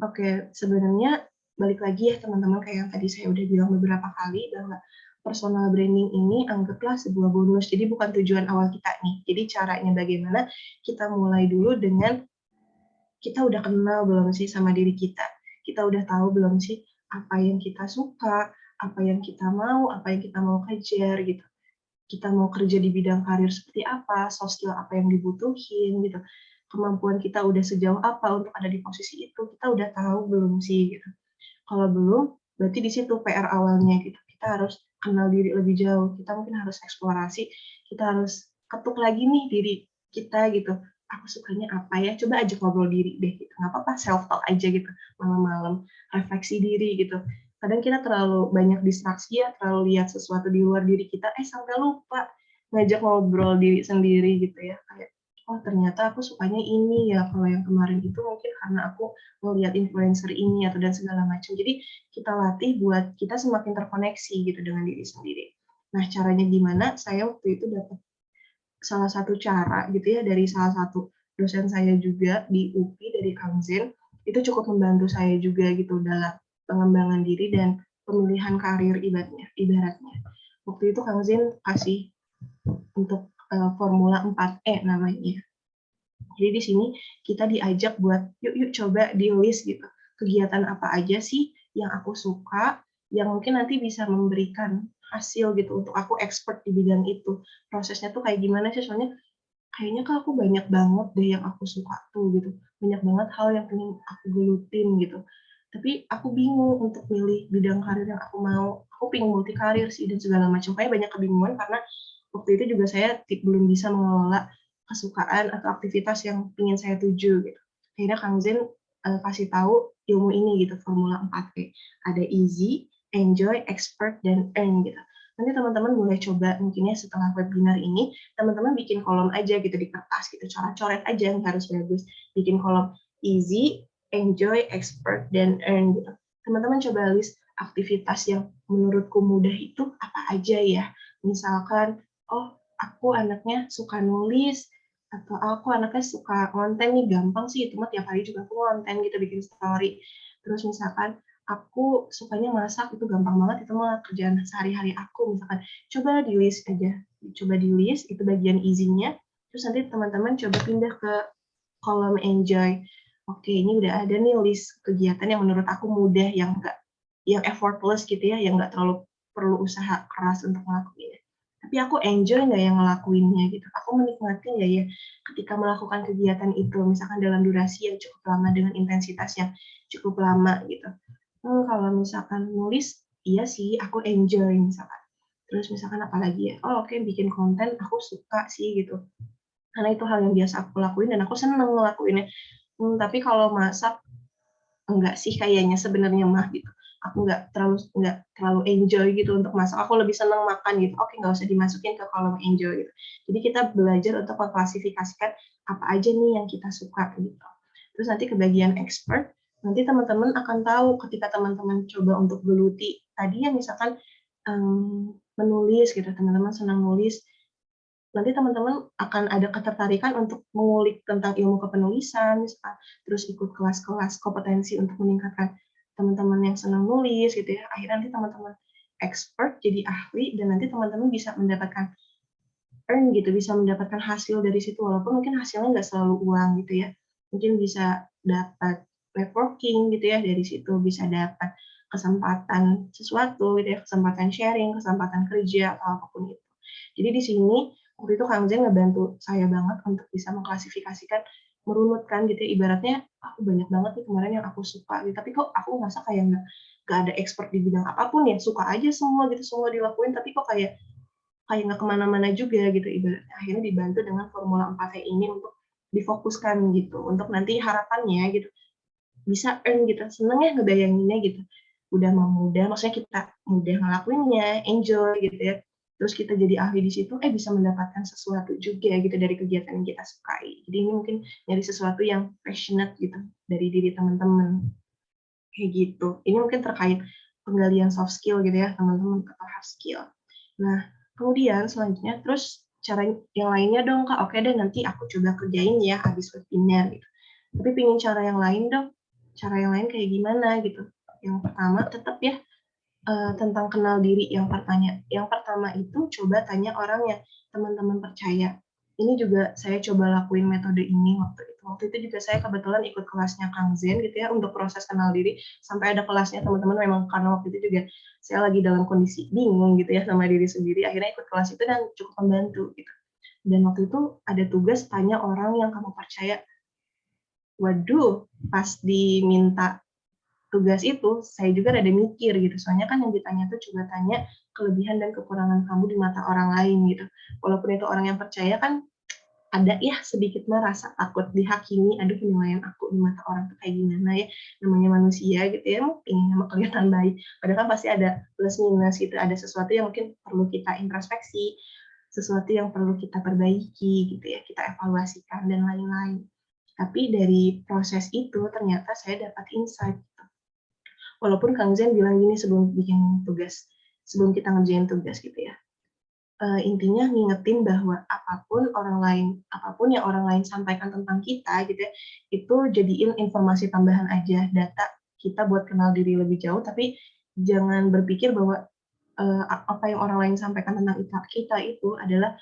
[SPEAKER 3] Oke, sebenarnya balik lagi ya teman-teman, kayak yang tadi saya udah bilang beberapa kali, bahwa personal branding ini anggaplah sebuah bonus, jadi bukan tujuan awal kita nih. Jadi caranya bagaimana, kita mulai dulu dengan kita udah kenal belum sih sama diri kita, kita udah tahu belum sih apa yang kita suka, apa yang kita mau kejar gitu. Kita mau kerja di bidang karir seperti apa, soft skill apa yang dibutuhin gitu, kemampuan kita udah sejauh apa untuk ada di posisi itu, kita udah tahu belum sih gitu. Kalau belum, berarti di situ PR awalnya gitu. Kita harus kenal diri lebih jauh, kita mungkin harus eksplorasi, kita harus ketuk lagi nih diri kita gitu. Aku sukanya apa ya? Coba ajak ngobrol diri deh gitu. Nggak apa-apa self talk aja gitu, malam-malam refleksi diri gitu. Kadang kita terlalu banyak distraksi ya, terlalu lihat sesuatu di luar diri kita, sampai lupa ngajak ngobrol diri sendiri gitu ya. Kayak, oh ternyata aku sukanya ini ya, kalau yang kemarin itu mungkin karena aku melihat influencer ini atau dan segala macam. Jadi kita latih buat kita semakin terkoneksi gitu dengan diri sendiri. Nah, caranya gimana? Saya waktu itu dapat salah satu cara gitu ya dari salah satu dosen saya juga di UPI dari Kang Zen, itu cukup membantu saya juga gitu dalam pengembangan diri dan pemilihan karir ibaratnya. Waktu itu Kang Zen kasih untuk formula 4E namanya. Jadi di sini kita diajak buat yuk coba di list gitu. Kegiatan apa aja sih yang aku suka, yang mungkin nanti bisa memberikan hasil gitu untuk aku expert di bidang itu. Prosesnya tuh kayak gimana sih? Soalnya kayaknya kan aku banyak banget deh yang aku suka tuh gitu. Banyak banget hal yang pengen aku gelutin gitu. Tapi aku bingung untuk milih bidang karir yang aku mau. Aku pengen multi karir sih dan segala macam. Kayak banyak kebingungan karena waktu itu juga saya belum bisa mengelola kesukaan atau aktivitas yang ingin saya tuju gitu. Akhirnya Kang Zen kasih tahu ilmu ini gitu, formula 4E. Ada easy, enjoy, expert, dan earn gitu. Nanti teman-teman boleh coba mungkinnya setelah webinar ini, teman-teman bikin kolom aja gitu di kertas gitu, coret-coret aja yang harus bagus. Bikin kolom easy, enjoy, expert, dan earn gitu. Teman-teman coba list aktivitas yang menurutku mudah itu apa aja ya. Misalkan, oh aku anaknya suka nulis, atau aku anaknya suka konten nih, gampang sih, itu mah tiap hari juga aku konten gitu, bikin story. Terus misalkan aku sukanya masak, itu gampang banget, itu mah kerjaan sehari-hari aku, misalkan coba di list aja, coba di list, itu bagian easy-nya, terus nanti teman-teman coba pindah ke kolom enjoy. Oke, ini udah ada nih list kegiatan yang menurut aku mudah, yang effortless gitu ya, yang nggak terlalu perlu usaha keras untuk ngelakuinnya. Tapi aku enjoy nggak yang ngelakuinnya gitu. Aku menikmati nggak ya ketika melakukan kegiatan itu, misalkan dalam durasi yang cukup lama dengan intensitas yang cukup lama gitu. Kalau misalkan nulis, iya sih aku enjoy misalkan. Terus misalkan apa lagi ya? Oh oke, bikin konten aku suka sih gitu. Karena itu hal yang biasa aku lakuin dan aku seneng ngelakuinnya. Tapi kalau masak enggak sih kayaknya sebenarnya mah gitu. Aku nggak terlalu enjoy gitu untuk masak. Aku lebih senang makan gitu. Oke, nggak usah dimasukin ke kolom enjoy gitu. Jadi kita belajar untuk mengklasifikasikan apa aja nih yang kita suka gitu. Terus nanti ke bagian expert, nanti teman-teman akan tahu ketika teman-teman coba untuk geluti tadi ya misalkan menulis gitu, teman-teman senang nulis, nanti teman-teman akan ada ketertarikan untuk mengulik tentang ilmu kepenulisan, misalkan, terus ikut kelas-kelas kompetensi untuk meningkatkan teman-teman yang senang nulis gitu ya. Akhirnya nanti teman-teman expert jadi ahli dan nanti teman-teman bisa mendapatkan earn gitu, bisa mendapatkan hasil dari situ walaupun mungkin hasilnya nggak selalu uang gitu ya. Mungkin bisa dapat networking gitu ya dari situ, bisa dapat kesempatan sesuatu gitu ya, kesempatan sharing, kesempatan kerja atau apapun itu. Jadi di sini waktu itu Kang Zen ngebantu saya banget untuk bisa mengklasifikasikan, merunutkan gitu ya, ibaratnya aku banyak banget nih kemarin yang aku suka gitu, tapi kok aku ngerasa kayak nggak ada expert di bidang apapun ya, suka aja semua gitu, semua dilakuin, tapi kok kayak kayak nggak kemana-mana juga gitu ibaratnya. Akhirnya dibantu dengan formula 4T ini untuk difokuskan gitu, untuk nanti harapannya gitu bisa earn gitu, seneng ya ngebayanginnya gitu. Udah mau mudah, maksudnya kita mudah ngelakuinnya, enjoy gitu ya. Terus kita jadi ahli di situ, bisa mendapatkan sesuatu juga gitu dari kegiatan yang kita sukai. Jadi ini mungkin nyari sesuatu yang passionate gitu dari diri teman-teman. Kayak gitu. Ini mungkin terkait penggalian soft skill gitu ya, teman-teman, atau hard skill. Nah, kemudian selanjutnya terus cara yang lainnya dong Kak, oke deh nanti aku coba kerjain ya habis webinar gitu. Tapi pengen cara yang lain dong, cara yang lain kayak gimana gitu. Yang pertama tetap ya tentang kenal diri yang pertama itu coba tanya orang yang teman-teman percaya. Ini juga saya coba lakuin metode ini waktu itu. Waktu itu juga saya kebetulan ikut kelasnya Kang Zen gitu ya untuk proses kenal diri. Sampai ada kelasnya teman-teman memang karena waktu itu juga saya lagi dalam kondisi bingung gitu ya sama diri sendiri. Akhirnya ikut kelas itu dan cukup membantu gitu. Dan waktu itu ada tugas tanya orang yang kamu percaya. Waduh, pas diminta tugas itu, saya juga rada mikir gitu, soalnya kan yang ditanya tuh coba tanya kelebihan dan kekurangan kamu di mata orang lain gitu. Walaupun itu orang yang percaya kan ada ya sedikit mah rasa takut dihakimi, aduh penilaian aku di mata orang tuh kayak gimana ya, namanya manusia gitu ya, pengennya mah kelihatan baik. Padahal kan pasti ada plus minus gitu, ada sesuatu yang mungkin perlu kita introspeksi, sesuatu yang perlu kita perbaiki gitu ya, kita evaluasikan dan lain-lain. Tapi dari proses itu ternyata saya dapat insight. Walaupun Kang Zen bilang gini sebelum bikin tugas, sebelum kita ngerjain tugas gitu ya. intinya ngingetin bahwa apapun yang orang lain sampaikan tentang kita gitu ya, itu jadiin informasi tambahan aja, data kita buat kenal diri lebih jauh, tapi jangan berpikir bahwa apa yang orang lain sampaikan tentang kita itu adalah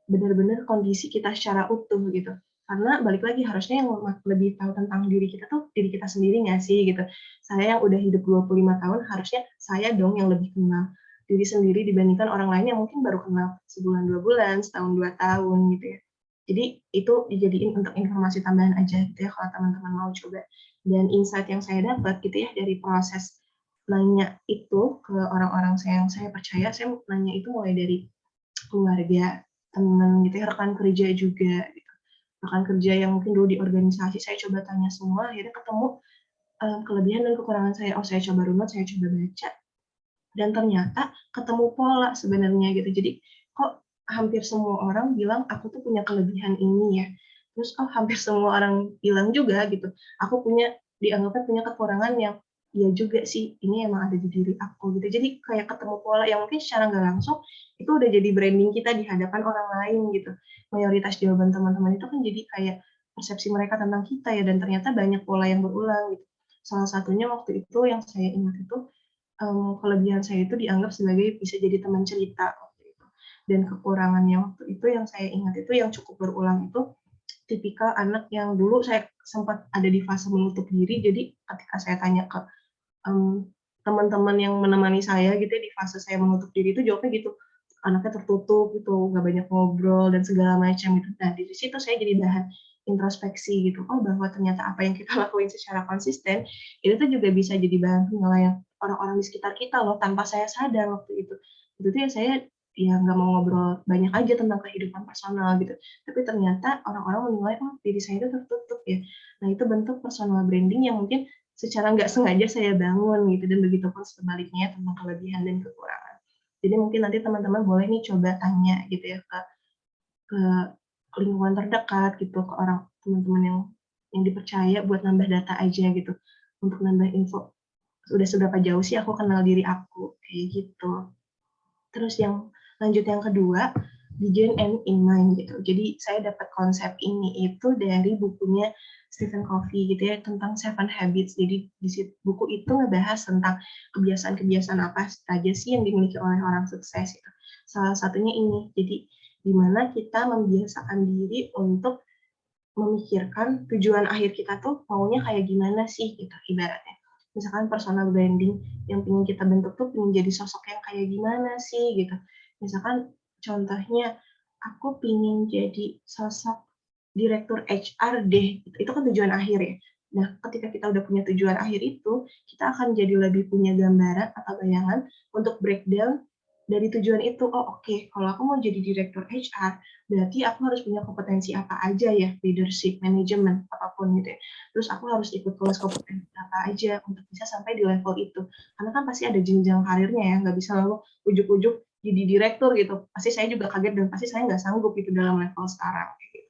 [SPEAKER 3] benar-benar kondisi kita secara utuh gitu. Karena balik lagi harusnya yang lebih tahu tentang diri kita tuh diri kita sendiri nggak sih gitu. Saya yang udah hidup 25 tahun harusnya saya dong yang lebih kenal diri sendiri dibandingkan orang lain yang mungkin baru kenal sebulan 2 bulan, setahun 2 tahun gitu ya. Jadi itu dijadiin untuk informasi tambahan aja gitu ya kalau teman-teman mau coba. Dan insight yang saya dapat gitu ya dari proses nanya itu ke orang-orang yang saya percaya, saya nanya itu mulai dari keluarga, teman gitu ya, rekan kerja juga gitu. Rekan kerja yang mungkin dulu di organisasi saya coba tanya semua, akhirnya ketemu kelebihan dan kekurangan saya. Oh, saya coba runut, saya coba baca, dan ternyata ketemu pola sebenarnya gitu. Jadi kok hampir semua orang bilang aku tuh punya kelebihan ini ya. Terus oh hampir semua orang bilang juga gitu. Aku dianggapnya punya kekurangan yang iya juga sih, ini emang ada di diri aku gitu. Jadi kayak ketemu pola yang mungkin secara nggak langsung itu udah jadi branding kita di hadapan orang lain gitu. Mayoritas jawaban teman-teman itu kan jadi kayak persepsi mereka tentang kita ya, dan ternyata banyak pola yang berulang gitu. Salah satunya waktu itu yang saya ingat itu kelebihan saya itu dianggap sebagai bisa jadi teman cerita waktu itu. Dan kekurangannya waktu itu yang saya ingat itu yang cukup berulang itu tipikal anak yang dulu saya sempat ada di fase menutup diri. Jadi ketika saya tanya ke teman-teman yang menemani saya gitu ya di fase saya menutup diri itu jawabnya gitu, anaknya tertutup gitu, nggak banyak ngobrol dan segala macam gitu. Nah di situ saya jadi bahan introspeksi gitu, oh bahwa ternyata apa yang kita lakuin secara konsisten itu tuh juga bisa jadi bahan penilaian orang-orang di sekitar kita loh tanpa saya sadar waktu itu. Itu tuh ya saya ya nggak mau ngobrol banyak aja tentang kehidupan personal gitu. Tapi ternyata orang-orang menilai oh diri saya itu tertutup ya. Nah itu bentuk personal branding yang mungkin secara nggak sengaja saya bangun gitu, dan begitu pun sebaliknya tentang kelebihan dan kekurangan. Jadi mungkin nanti teman-teman boleh nih coba tanya gitu ya ke lingkungan terdekat gitu, ke orang teman-teman yang dipercaya buat nambah data aja gitu, untuk nambah info, udah seberapa jauh sih aku kenal diri aku, kayak gitu. Terus yang kedua, begin and in mind gitu. Jadi saya dapat konsep ini itu dari bukunya Stephen Covey gitu ya, tentang Seven Habits. Jadi di buku itu ngebahas tentang kebiasaan-kebiasaan apa saja sih yang dimiliki oleh orang sukses gitu. Salah satunya ini. Jadi gimana kita membiasakan diri untuk memikirkan tujuan akhir kita tuh maunya kayak gimana sih gitu ibaratnya. Misalkan personal branding yang pengen kita bentuk tuh pengen jadi sosok yang kayak gimana sih gitu. Misalkan contohnya aku pengen jadi sosok direktur HR deh, itu kan tujuan akhir ya. Nah, ketika kita udah punya tujuan akhir itu, kita akan jadi lebih punya gambaran atau bayangan untuk breakdown dari tujuan itu. Oh oke, kalau aku mau jadi direktur HR, berarti aku harus punya kompetensi apa aja ya, leadership, manajemen, apapun gitu ya. Terus aku harus ikut kelas kompetensi apa aja untuk bisa sampai di level itu. Karena kan pasti ada jenjang karirnya ya, nggak bisa lalu ujuk-ujuk jadi direktur gitu. Pasti saya juga kaget dan pasti saya nggak sanggup gitu dalam level sekarang. Gitu.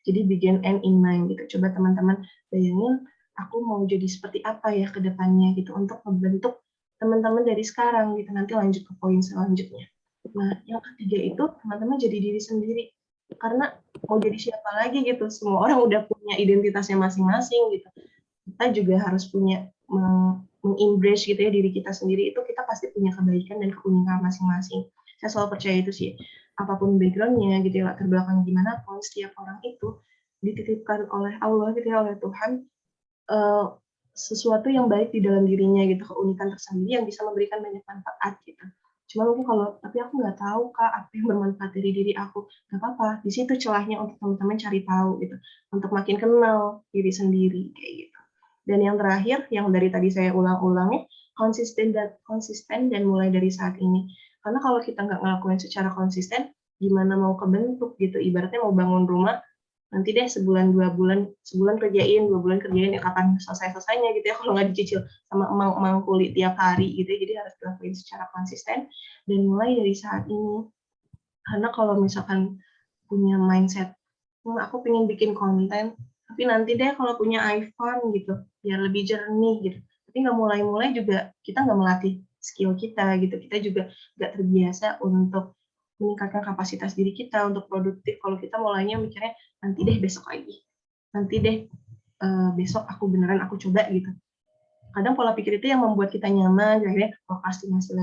[SPEAKER 3] Jadi begin and in mind gitu. Coba teman-teman bayangin, aku mau jadi seperti apa ya ke depannya gitu untuk membentuk teman-teman dari sekarang gitu. Nanti lanjut ke poin selanjutnya. Nah, yang ketiga itu teman-teman jadi diri sendiri. Karena mau jadi siapa lagi gitu. Semua orang udah punya identitasnya masing-masing gitu. Kita juga harus punya meng-embrace gitu ya diri kita sendiri, itu kita pasti punya kebaikan dan keunikan masing-masing. Saya selalu percaya itu sih. Apapun background-nya gitu ya, latar belakang gimana pun, setiap orang itu dititipkan oleh Allah gitu ya, oleh Tuhan, sesuatu yang baik di dalam dirinya gitu, keunikan tersendiri yang bisa memberikan banyak manfaat gitu. Cuma mungkin tapi aku nggak tahu Kak apa yang bermanfaat dari diri aku, nggak apa-apa, di situ celahnya untuk teman-teman cari tahu gitu, untuk makin kenal diri sendiri kayak gitu. Dan yang terakhir, yang dari tadi saya ulang-ulangi, konsisten dan mulai dari saat ini. Karena kalau kita nggak ngelakuin secara konsisten, gimana mau kebentuk gitu, ibaratnya mau bangun rumah, nanti deh sebulan kerjain, 2 bulan kerjain, ya kapan selesai-selesainya gitu ya kalau nggak dicicil sama emang kulit tiap hari gitu ya. Jadi harus dilakuin secara konsisten dan mulai dari saat ini. Karena kalau misalkan punya mindset, aku pengen bikin konten, tapi nanti deh kalau punya iPhone gitu, biar lebih jernih gitu. Tapi nggak mulai-mulai juga kita nggak melatih skill kita gitu. Kita juga nggak terbiasa untuk meningkatkan kapasitas diri kita untuk produktif. Kalau kita mulainya mikirnya nanti deh besok lagi, nanti deh besok aku beneran aku coba gitu. Kadang pola pikir itu yang membuat kita nyaman, akhirnya prokrastinasi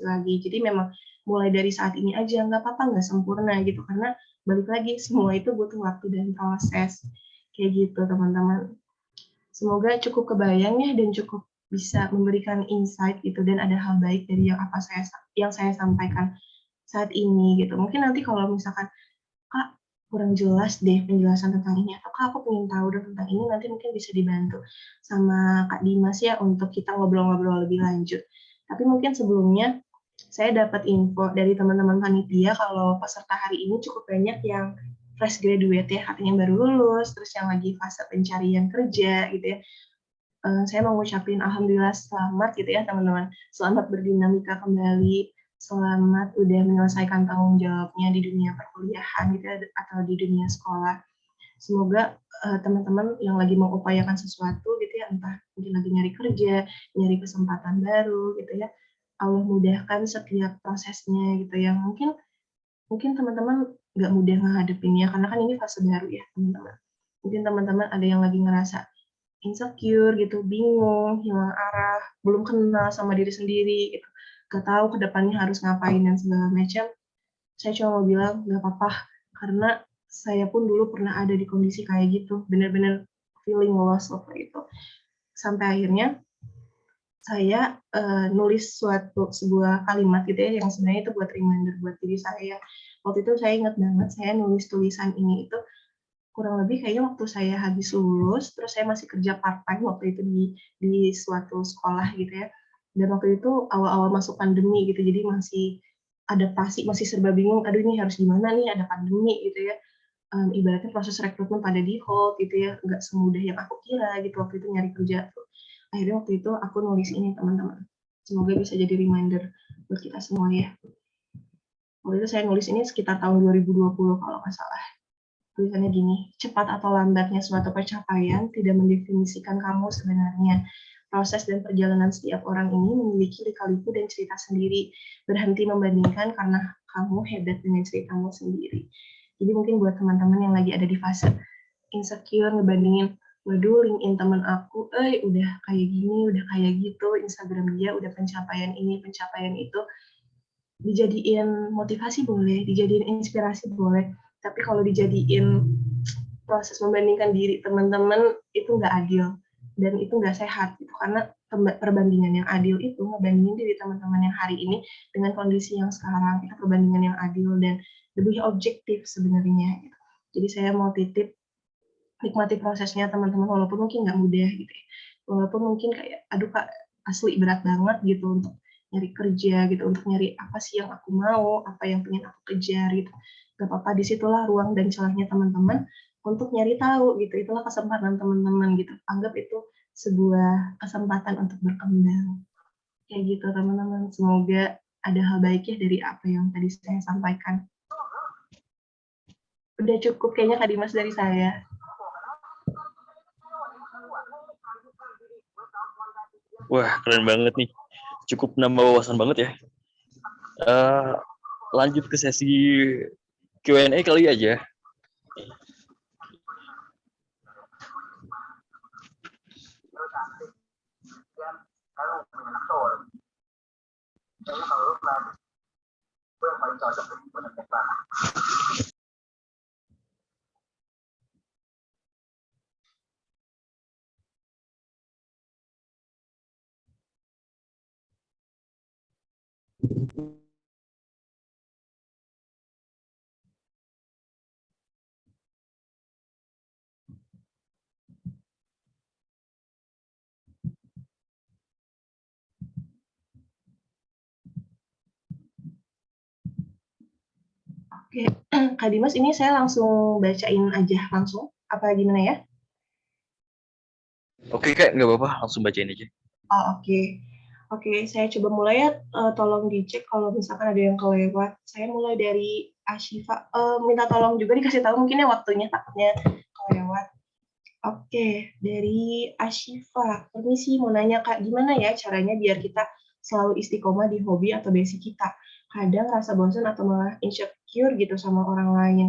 [SPEAKER 3] lagi. Jadi memang mulai dari saat ini aja, nggak apa-apa, nggak sempurna gitu. Karena balik lagi, semua itu butuh waktu dan proses. Kayak gitu, teman-teman. Semoga cukup kebayang ya dan cukup bisa memberikan insight gitu dan ada hal baik dari yang saya sampaikan saat ini gitu. Mungkin nanti kalau misalkan Kak kurang jelas deh penjelasan tentang ini atau Kak aku pengen tahu dong tentang ini, nanti mungkin bisa dibantu sama Kak Dimas ya untuk kita ngobrol-ngobrol lebih lanjut. Tapi mungkin sebelumnya saya dapat info dari teman-teman panitia kalau peserta hari ini cukup banyak yang fresh graduate ya, artinya yang baru lulus, terus yang lagi fase pencarian kerja gitu ya. Saya mau ngucapin alhamdulillah selamat gitu ya teman-teman. Selamat berdinamika kembali, selamat udah menyelesaikan tanggung jawabnya di dunia perkuliahan gitu ya, atau di dunia sekolah. Semoga teman-teman yang lagi mengupayakan sesuatu gitu ya, entah mungkin lagi nyari kerja, nyari kesempatan baru gitu ya, Allah mudahkan setiap prosesnya gitu ya. Mungkin teman-teman nggak mudah menghadapinya karena kan ini fase baru ya teman-teman. Mungkin teman-teman ada yang lagi ngerasa insecure gitu, bingung, hilang arah, belum kenal sama diri sendiri gitu, gak tahu kedepannya harus ngapain dan segala macam. Saya cuma mau bilang gak apa-apa, karena saya pun dulu pernah ada di kondisi kayak gitu, benar-benar feeling lost waktu itu. Sampai akhirnya saya nulis sebuah kalimat gitu ya, yang sebenarnya itu buat reminder buat diri saya. Waktu itu saya ingat banget, saya nulis tulisan ini itu kurang lebih kayaknya waktu saya habis lulus, terus saya masih kerja part-time waktu itu di suatu sekolah gitu ya. Dan waktu itu awal-awal masuk pandemi gitu, jadi masih adaptasi, masih serba bingung, aduh ini harus gimana nih, ada pandemi gitu ya. Ibaratnya proses rekrutmen pada di hold gitu ya, nggak semudah yang aku kira gitu waktu itu nyari kerja tuh. Akhirnya waktu itu aku nulis ini teman-teman. Semoga bisa jadi reminder buat kita semua ya. Waktu itu saya nulis ini sekitar tahun 2020 kalau nggak salah. Tulisannya gini, cepat atau lambatnya suatu pencapaian tidak mendefinisikan kamu sebenarnya. Proses dan perjalanan setiap orang ini memiliki lika-liku dan cerita sendiri. Berhenti membandingkan karena kamu hebat dengan ceritamu sendiri. Jadi mungkin buat teman-teman yang lagi ada di fase insecure, ngebandingin, waduh LinkedIn teman aku, udah kayak gini, udah kayak gitu, Instagram dia udah pencapaian ini, pencapaian itu, dijadiin motivasi boleh, dijadiin inspirasi boleh, tapi kalau dijadiin proses membandingkan diri teman-teman itu nggak adil dan itu nggak sehat gitu, karena perbandingan yang adil itu ngebandingin diri teman-teman yang hari ini dengan kondisi yang sekarang, itu perbandingan yang adil dan lebih objektif sebenarnya gitu. Jadi saya mau titip nikmati prosesnya teman-teman, walaupun mungkin nggak mudah gitu ya, walaupun mungkin kayak aduh Kak asli berat banget gitu untuk nyari kerja gitu, untuk nyari apa sih yang aku mau, apa yang pengen aku kejar gitu. Gak apa-apa, disitulah ruang dan celahnya teman-teman untuk nyari tahu gitu, itulah kesempatan teman-teman gitu. Anggap itu sebuah kesempatan untuk berkembang. Kayak gitu teman-teman, semoga ada hal baiknya dari apa yang tadi saya sampaikan. Udah cukup kayaknya Kak Dimas dari saya.
[SPEAKER 1] Wah, keren banget nih. Cukup nambah wawasan banget ya. Lanjut ke sesi Q&A kali aja.
[SPEAKER 3] Oke, Kak Dimas, ini saya langsung bacain aja langsung, apa gimana ya?
[SPEAKER 1] Oke Kak, nggak apa-apa, langsung bacain aja.
[SPEAKER 3] Oh, oke. Oke, saya coba mulai ya, tolong dicek kalau misalkan ada yang kelewat. Saya mulai dari Ashifa, minta tolong juga dikasih tahu mungkin ya waktunya, takutnya kelewat. Oke, dari Ashifa, permisi mau nanya Kak, gimana ya caranya biar kita selalu istiqomah di hobi atau basic kita? kadang rasa bosan atau malah insecure gitu sama orang lain.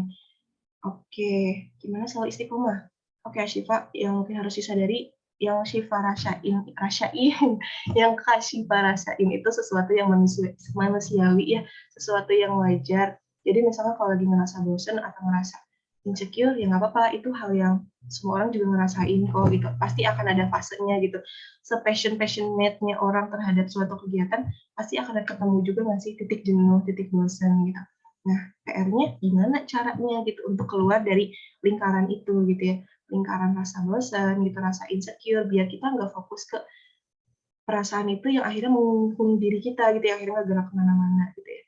[SPEAKER 3] Oke, gimana selalu istiqomah? Oke, Syifa, yang mungkin harus disadari, yang Syifa rasain, yang Kak Syifa rasain itu sesuatu yang manusiawi ya, sesuatu yang wajar. Jadi misalnya kalau lagi ngerasa bosan atau ngerasa insecure, ya nggak apa-apa, itu hal yang semua orang juga ngerasain kok gitu. Pasti akan ada fasenya gitu. Passionate-nya orang terhadap suatu kegiatan, pasti akan ada ketemu juga nggak sih titik jenuh, titik bosan gitu. Nah, PR-nya gimana caranya gitu untuk keluar dari lingkaran itu gitu ya, lingkaran rasa bosan gitu, rasa insecure, biar kita nggak fokus ke perasaan itu yang akhirnya mengungkung diri kita gitu ya, akhirnya nggak gerak kemana-mana gitu ya.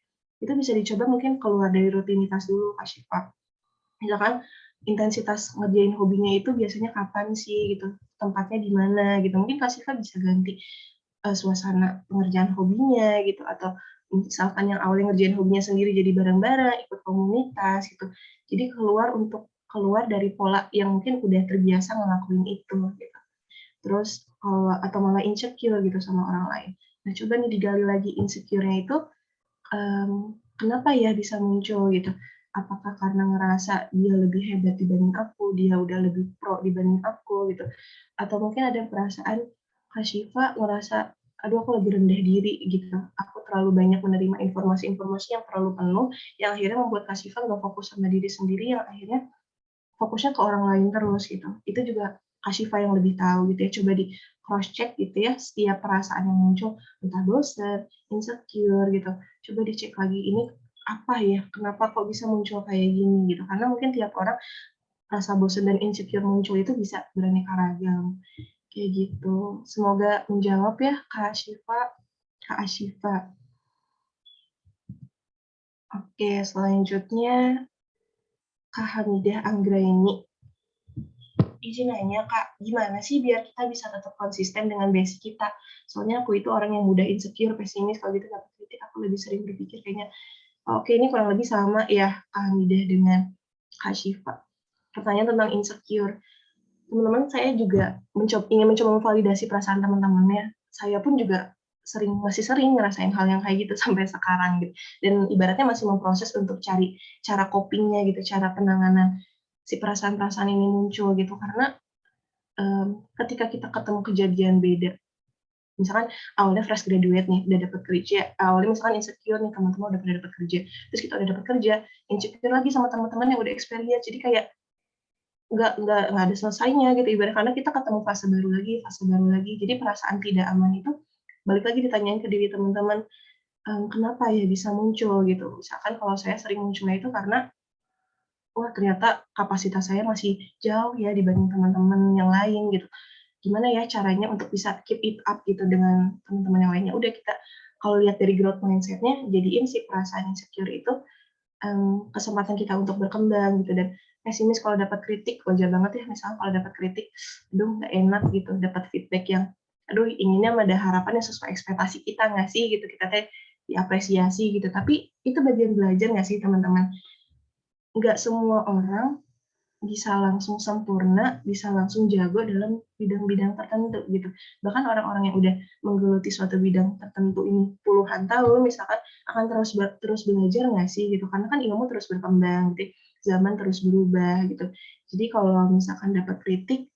[SPEAKER 3] Itu bisa dicoba mungkin keluar dari rutinitas dulu, Kak Syifa. Misalkan intensitas ngerjain hobinya itu biasanya kapan sih gitu, tempatnya di mana gitu. Mungkin Kak Syifa bisa ganti suasana pengerjaan hobinya gitu, atau misalkan yang awalnya ngerjain hobinya sendiri jadi bareng-bareng, ikut komunitas gitu. Jadi keluar dari pola yang mungkin udah terbiasa ngelakuin itu gitu. Terus atau malah insecure gitu sama orang lain. Nah, coba nih digali lagi insecure-nya itu, kenapa ya bisa muncul gitu? Apakah karena ngerasa dia lebih hebat dibanding aku, dia udah lebih pro dibanding aku gitu, atau mungkin ada perasaan Kak Syifa ngerasa, aduh aku lagi rendah diri gitu, aku terlalu banyak menerima informasi-informasi yang terlalu penuh, yang akhirnya membuat Kak Syifa nggak fokus sama diri sendiri, yang akhirnya fokusnya ke orang lain terus gitu. Itu juga Kak Syifa yang lebih tahu gitu ya. Coba di cross check gitu ya setiap perasaan yang muncul, entah bosan, insecure gitu. Coba dicek lagi ini apa ya? Kenapa kok bisa muncul kayak gini gitu. Karena mungkin tiap orang rasa bosan dan insecure muncul itu bisa beraneka ragam. Kayak gitu. Semoga menjawab ya Kak Syifa. Kak Asyifa. Oke, selanjutnya Kak Hamidah Anggraini. Izin nanya Kak, gimana sih biar kita bisa tetap konsisten dengan basic kita? Soalnya aku itu orang yang mudah insecure, pesimis, kalau gitu dapat kritik aku lebih sering berpikir kayaknya, oke ini kurang lebih sama ya Kak Hamidah dengan Kak Syifa. Pertanyaan tentang insecure. Teman-teman saya juga ingin mencoba memvalidasi perasaan teman-temannya. Saya pun juga masih sering ngerasain hal yang kayak gitu sampai sekarang gitu. Dan ibaratnya masih memproses untuk cari cara copingnya gitu, cara penanganan si perasaan-perasaan ini muncul gitu. Karena ketika kita ketemu kejadian beda, misalkan awalnya fresh graduate nih, udah dapat kerja, awalnya misalkan insecure nih, teman-teman udah pada dapat kerja, terus kita udah dapat kerja, insecure lagi sama teman-teman yang udah experience, jadi kayak nggak ada selesainya gitu, ibarat karena kita ketemu fase baru lagi, jadi perasaan tidak aman itu balik lagi ditanyain ke diri teman-teman, kenapa ya bisa muncul gitu. Misalkan kalau saya sering munculnya itu karena wah ternyata kapasitas saya masih jauh ya dibanding teman-teman yang lain gitu. Gimana ya caranya untuk bisa keep it up gitu dengan teman-teman yang lainnya. Udah kita kalau lihat dari growth mindset-nya, jadiin si perasaan insecure itu kesempatan kita untuk berkembang gitu, dan pesimis kalau dapat kritik wajar banget ya, misalnya kalau dapat kritik, aduh nggak enak gitu, dapat feedback yang aduh inginnya ada harapan yang sesuai ekspektasi kita nggak sih gitu, kita teh diapresiasi gitu, tapi itu bagian belajar nggak sih teman-teman? Nggak semua orang bisa langsung sempurna, bisa langsung jago dalam bidang-bidang tertentu gitu. Bahkan orang-orang yang udah menggeluti suatu bidang tertentu ini puluhan tahun misalkan akan terus belajar nggak sih gitu. Karena kan ilmu terus berkembang gitu. Zaman terus berubah gitu. Jadi kalau misalkan dapat kritik,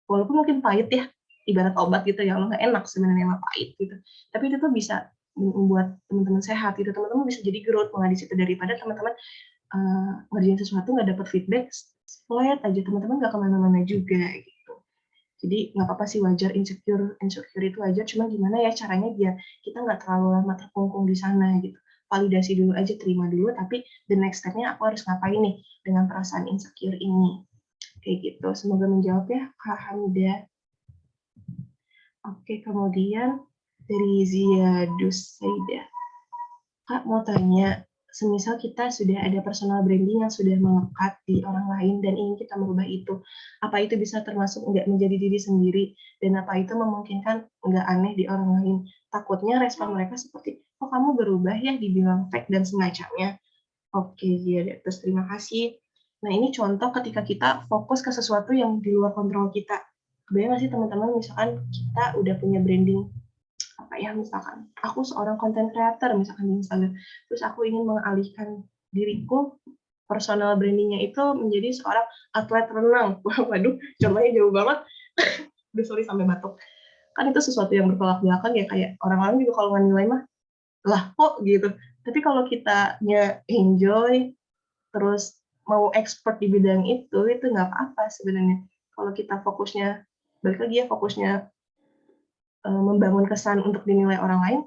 [SPEAKER 3] walaupun mungkin pahit ya, ibarat obat gitu ya, Allah nggak enak sebenarnya emang pahit gitu. Tapi itu tuh bisa membuat teman-teman sehat gitu. Teman-teman bisa jadi growth malah di situ daripada teman-teman ngerjain sesuatu nggak dapat feedback, flat aja, teman-teman nggak kemana-mana juga gitu. Jadi nggak apa-apa sih, wajar insecure itu wajar, cuma gimana ya caranya biar kita nggak terlalu lama terkungkung di sana gitu. Validasi dulu aja, terima dulu, tapi the next step-nya aku harus ngapain nih dengan perasaan insecure ini. Kayak gitu. Semoga menjawab ya Kak Hamida. Oke, kemudian dari Ziadus Saida. Kak mau tanya, semisal kita sudah ada personal branding yang sudah melekat di orang lain dan ingin kita merubah itu, apa itu bisa termasuk nggak menjadi diri sendiri, dan apa itu memungkinkan nggak aneh di orang lain? Takutnya respon mereka seperti, oh kamu berubah ya, dibilang fake dan semacamnya. Oke, iya, terus terima kasih. Nah ini contoh ketika kita fokus ke sesuatu yang di luar kontrol kita. Kebayang nggak sih teman-teman, misalkan kita udah punya branding apa ya, misalkan aku seorang content creator misalkan di Instagram, terus aku ingin mengalihkan diriku, personal branding-nya itu menjadi seorang atlet renang. Waduh, contohnya jauh banget. Udah sorry sampai batuk. Kan itu sesuatu yang bertolak belakang ya, kayak orang-orang juga kalau nilai mah, lah kok gitu. Tapi kalau kitanya enjoy, terus mau expert di bidang itu nggak apa-apa sebenarnya. Kalau kita fokusnya, balik lagi ya, fokusnya membangun kesan untuk dinilai orang lain,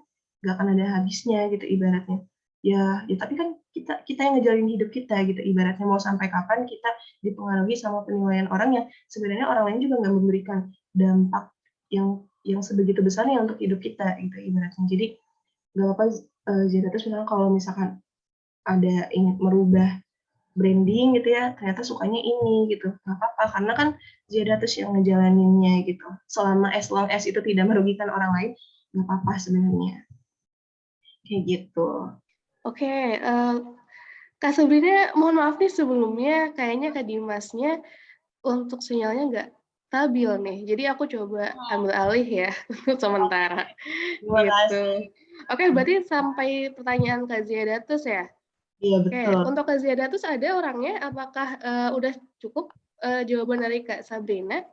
[SPEAKER 3] nggak akan ada habisnya gitu ibaratnya. Ya tapi kan kita yang ngejalanin hidup kita gitu, ibaratnya mau sampai kapan kita dipengaruhi sama penilaian orang yang sebenarnya orang lain juga nggak memberikan dampak yang sebegitu besarnya untuk hidup kita gitu ibaratnya. Jadi nggak apa-apa, Zena terus misalnya kalau misalkan ada ingin merubah branding gitu ya, ternyata sukanya ini gitu, nggak apa-apa karena kan Zeda terus yang ngejalaninnya gitu. Selama as long as itu tidak merugikan orang lain, nggak apa-apa sebenarnya. Kayak gitu.
[SPEAKER 4] Oke, Kak Sabrina, mohon maaf nih sebelumnya, kayaknya Kak Dimasnya untuk sinyalnya nggak stabil nih. Jadi aku coba ambil alih ya untuk sementara.
[SPEAKER 3] Terima
[SPEAKER 4] Gitu.
[SPEAKER 3] kasih.
[SPEAKER 4] Oke, berarti sampai pertanyaan Kak Ziadatus ya.
[SPEAKER 3] Iya
[SPEAKER 4] Oke,
[SPEAKER 3] betul.
[SPEAKER 4] untuk Kak Ziadatus ada orangnya? Apakah udah cukup jawaban dari Kak Sabrina?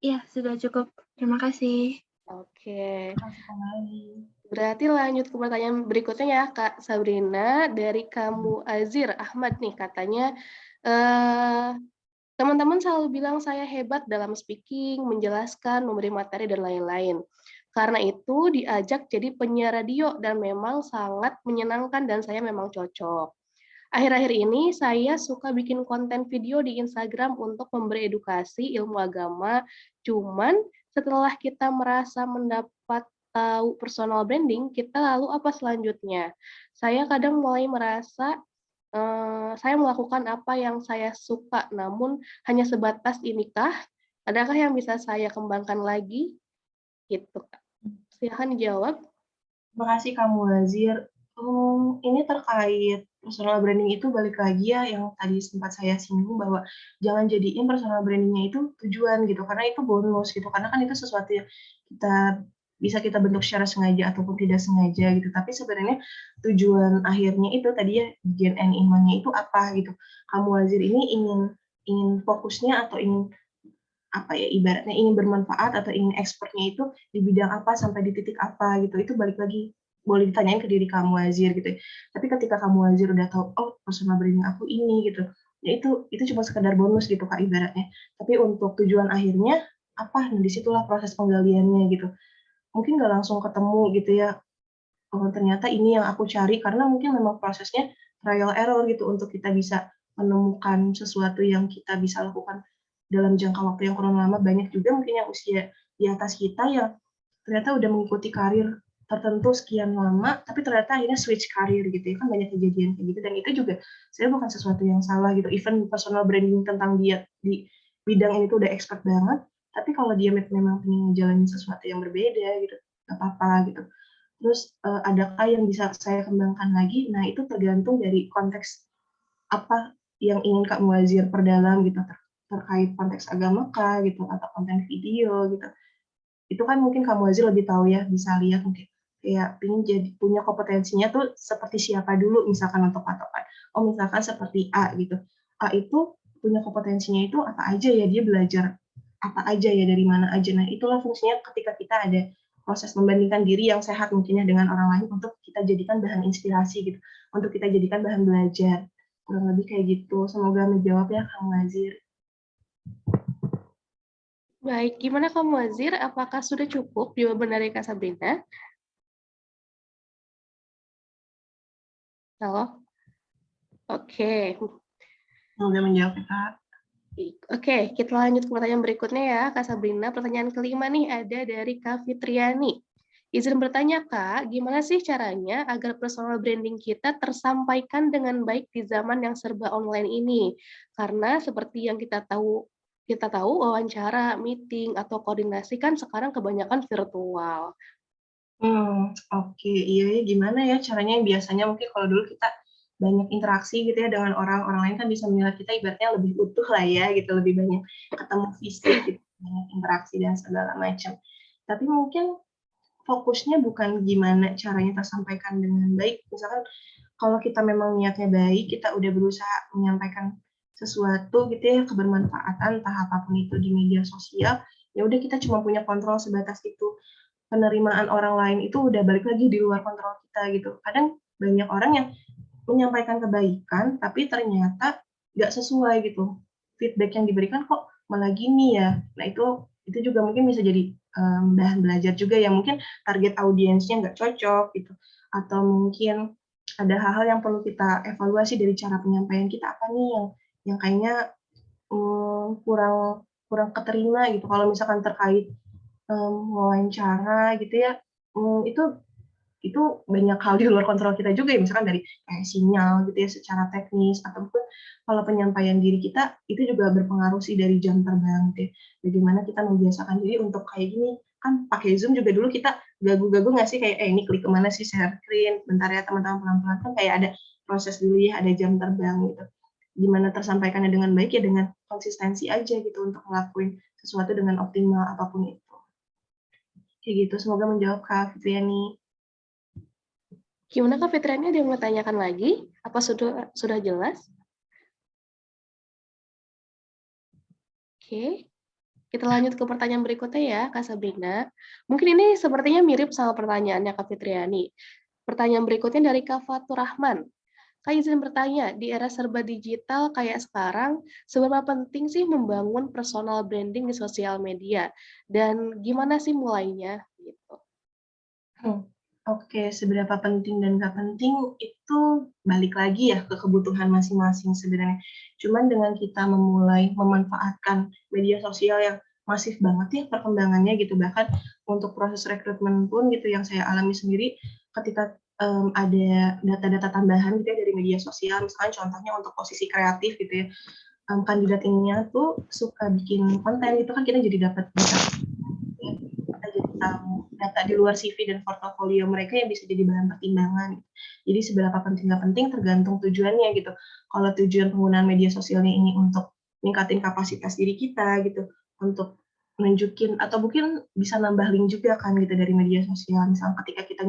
[SPEAKER 2] Ya, sudah cukup. Terima kasih.
[SPEAKER 4] Oke.
[SPEAKER 3] Terima kasih kembali.
[SPEAKER 4] Berarti lanjut ke pertanyaan berikutnya ya, Kak Sabrina. Dari kamu Azir Ahmad nih, katanya, teman-teman selalu bilang saya hebat dalam speaking, menjelaskan, memberi materi, dan lain-lain. Karena itu diajak jadi penyiar radio dan memang sangat menyenangkan dan saya memang cocok. Akhir-akhir ini saya suka bikin konten video di Instagram untuk memberi edukasi ilmu agama. Cuman setelah kita merasa mendapat tahu personal branding, kita lalu apa selanjutnya? Saya kadang mulai merasa saya melakukan apa yang saya suka, namun hanya sebatas inikah? Adakah yang bisa saya kembangkan lagi? Gitu, Kak. Silahkan dijawab.
[SPEAKER 3] Terima kasih kamu Wazir. Ini terkait personal branding itu balik lagi ya yang tadi sempat saya singgung bahwa jangan jadiin personal brandingnya itu tujuan gitu karena itu bonus gitu karena kan itu sesuatu yang kita bentuk secara sengaja ataupun tidak sengaja gitu tapi sebenarnya tujuan akhirnya itu tadi ya Gen and imannya itu apa gitu. Kamu Wazir ini ingin fokusnya atau ingin apa ya ibaratnya ingin bermanfaat atau ingin expertnya itu di bidang apa sampai di titik apa gitu itu balik lagi boleh ditanyain ke diri kamu Wazir gitu tapi ketika kamu Wazir udah tahu oh personal branding aku ini gitu ya itu cuma sekedar bonus gitu kak ibaratnya tapi untuk tujuan akhirnya apa nah disitulah proses penggaliannya gitu mungkin nggak langsung ketemu gitu ya oh ternyata ini yang aku cari karena mungkin memang prosesnya trial error gitu untuk kita bisa menemukan sesuatu yang kita bisa lakukan dalam jangka waktu yang kurang lama banyak juga mungkin yang usia di atas kita yang ternyata udah mengikuti karir tertentu sekian lama tapi ternyata akhirnya switch karir gitu ya kan banyak kejadian kayak gitu dan itu juga saya bukan sesuatu yang salah gitu even personal branding tentang dia di bidang ini tuh udah expert banget tapi kalau dia memang ingin menjalani sesuatu yang berbeda gitu nggak apa-apa gitu terus adakah yang bisa saya kembangkan lagi nah itu tergantung dari konteks apa yang ingin Kak Muazir perdalam gitu terkait konteks agama kah gitu atau konten video gitu itu kan mungkin Kak Muazir lebih tahu ya bisa lihat mungkin kayak ingin jadi punya kompetensinya tuh seperti siapa dulu misalkan untuk patokan oh misalkan seperti A gitu A itu punya kompetensinya itu apa aja ya dia belajar apa aja ya dari mana aja nah itulah fungsinya ketika kita ada proses membandingkan diri yang sehat mungkinnya dengan orang lain untuk kita jadikan bahan inspirasi gitu untuk kita jadikan bahan belajar kurang lebih kayak gitu semoga menjawab ya Kang Nazir.
[SPEAKER 4] Baik, gimana kamu Wazir? Apakah sudah cukup jawaban dari Kak Sabrina? Halo? Oke.
[SPEAKER 3] Semoga menjawab ya Kak.
[SPEAKER 4] Oke, kita lanjut ke pertanyaan berikutnya ya, Kak Sabrina. Pertanyaan kelima nih ada dari Kak Fitriani. Izin bertanya, Kak, gimana sih caranya agar personal branding kita tersampaikan dengan baik di zaman yang serba online ini? Karena seperti yang kita tahu wawancara, meeting, atau koordinasi kan sekarang kebanyakan virtual.
[SPEAKER 3] Oke, iya ya gimana ya caranya yang biasanya mungkin kalau dulu kita banyak interaksi gitu ya dengan orang lain kan bisa menilai kita ibaratnya lebih utuh lah ya gitu, lebih banyak ketemu fisik gitu, banyak interaksi dan segala macam. Tapi mungkin fokusnya bukan gimana caranya tersampaikan dengan baik. Misalkan kalau kita memang niatnya baik, kita udah berusaha menyampaikan sesuatu gitu ya, kebermanfaatan entah apapun itu di media sosial, ya udah kita cuma punya kontrol sebatas itu. Penerimaan orang lain itu udah balik lagi di luar kontrol kita gitu. Kadang banyak orang yang menyampaikan kebaikan, tapi ternyata nggak sesuai gitu. Feedback yang diberikan kok malah gini ya. Nah itu juga mungkin bisa jadi bahan belajar juga ya. Mungkin target audiensnya nggak cocok gitu. Atau mungkin ada hal-hal yang perlu kita evaluasi dari cara penyampaian kita apa nih yang kayaknya kurang kurang keterima gitu. Kalau misalkan terkait wawancara gitu ya, itu banyak hal di luar kontrol kita juga ya, misalkan dari kayak sinyal gitu ya secara teknis, ataupun kalau penyampaian diri kita itu juga berpengaruh sih dari jam terbang gitu ya. Bagaimana kita membiasakan diri untuk kayak gini, kan pakai Zoom juga dulu kita gagu-gagu nggak sih kayak ini klik kemana sih share screen, bentar ya teman-teman pelan-pelan, kan kayak ada proses dulu ya, ada jam terbang gitu. Gimana tersampaikannya dengan baik ya dengan konsistensi aja gitu untuk ngelakuin sesuatu dengan optimal apapun itu. Kayak gitu, semoga menjawab Kak Fitriani.
[SPEAKER 4] Gimana Kak Fitriani, ada yang mau tanyakan lagi? Apa sudah jelas? Oke, kita lanjut ke pertanyaan berikutnya ya, Kak Sabrina. Mungkin ini sepertinya mirip sama pertanyaannya Kak Fitriani. Pertanyaan berikutnya dari Kak Fatur Rahman. Kak izin bertanya, di era serba digital kayak sekarang, seberapa penting sih membangun personal branding di sosial media? Dan gimana sih mulainya? Gitu.
[SPEAKER 3] Oke, seberapa penting dan nggak penting itu balik lagi ya ke kebutuhan masing-masing sebenarnya. Cuman dengan kita memulai memanfaatkan media sosial yang masif banget ya perkembangannya gitu, bahkan untuk proses rekrutmen pun gitu yang saya alami sendiri ketika ada data-data tambahan gitu ya dari media sosial, misalkan contohnya untuk posisi kreatif gitu ya, kandidat ininya tuh suka bikin konten gitu kan kita jadi dapat kita jadi tahu data di luar CV dan portofolio mereka yang bisa jadi bahan pertimbangan. Jadi seberapa penting nggak penting tergantung tujuannya gitu. Kalau tujuan penggunaan media sosialnya ini untuk meningkatin kapasitas diri kita gitu, untuk nunjukin atau mungkin bisa nambah link juga kan gitu dari media sosial. Misalnya ketika kita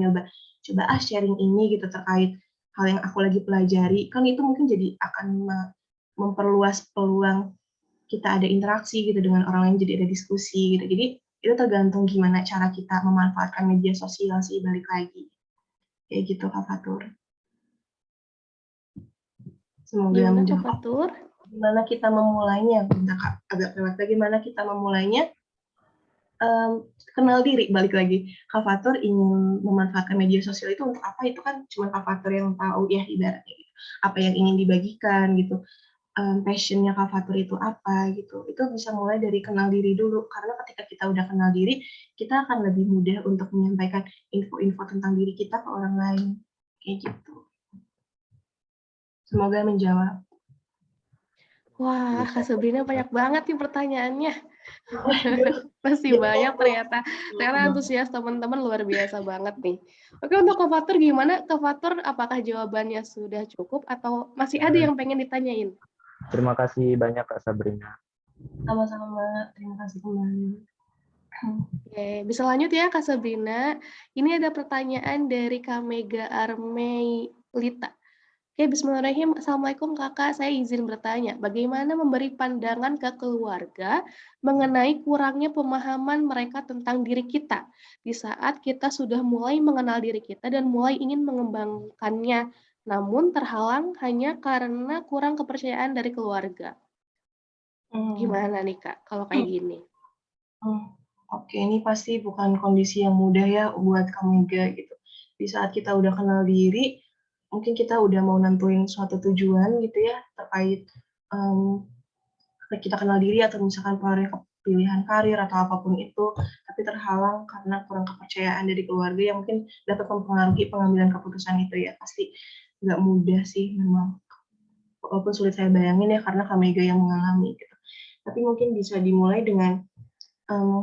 [SPEAKER 3] coba sharing ini gitu terkait hal yang aku lagi pelajari, kan itu mungkin jadi akan memperluas peluang kita ada interaksi gitu dengan orang lain, jadi ada diskusi gitu. Jadi itu tergantung gimana cara kita memanfaatkan media sosial sih, balik lagi. Kayak gitu Kak Fatur. Semoga
[SPEAKER 4] Gimana Kak
[SPEAKER 3] menjawab.
[SPEAKER 4] Fatur?
[SPEAKER 3] Gimana kita memulainya? Bentar Kak, agak lewat. Bagaimana kita memulainya? Kenal diri, balik lagi. Kak Fatur ingin memanfaatkan media sosial itu untuk apa? Itu kan cuma Kak Fatur yang tahu ya ibaratnya gitu. Apa yang ingin dibagikan gitu. Passion-nya Kak Fatur itu apa gitu. Itu bisa mulai dari kenal diri dulu, karena ketika kita udah kenal diri, kita akan lebih mudah untuk menyampaikan info-info tentang diri kita ke orang lain. Kayak gitu. Semoga menjawab.
[SPEAKER 4] Wah, Kak Sabrina banyak banget nih pertanyaannya. Masih banyak ternyata. Ternyata antusias teman-teman luar biasa banget nih. Oke, untuk Kak Fatur gimana? Kak Fatur, apakah jawabannya sudah cukup atau masih ada yang pengen ditanyain?
[SPEAKER 5] Terima kasih banyak Kak Sabrina.
[SPEAKER 3] Sama-sama, terima kasih kembali.
[SPEAKER 4] Oke, bisa lanjut ya Kak Sabrina. Ini ada pertanyaan dari Kak Mega Armei Lita. Oke, bismillahirrahmanirrahim. Assalamualaikum Kakak, saya izin bertanya, bagaimana memberi pandangan ke keluarga mengenai kurangnya pemahaman mereka tentang diri kita di saat kita sudah mulai mengenal diri kita dan mulai ingin mengembangkannya, namun terhalang hanya karena kurang kepercayaan dari keluarga. Gimana nih Kak, kalau kayak gini?
[SPEAKER 3] Oke, ini pasti bukan kondisi yang mudah ya buat Kak Mega gitu. Di saat kita udah kenal diri, mungkin kita udah mau nentuin suatu tujuan gitu ya terkait kita kenal diri atau misalkan pilihan karir atau apapun itu, tapi terhalang karena kurang kepercayaan dari keluarga yang mungkin dapat mempengaruhi pengambilan keputusan itu ya. Pasti nggak mudah sih memang. Walaupun sulit saya bayangin ya karena Kak Mega yang mengalami gitu. Tapi mungkin bisa dimulai dengan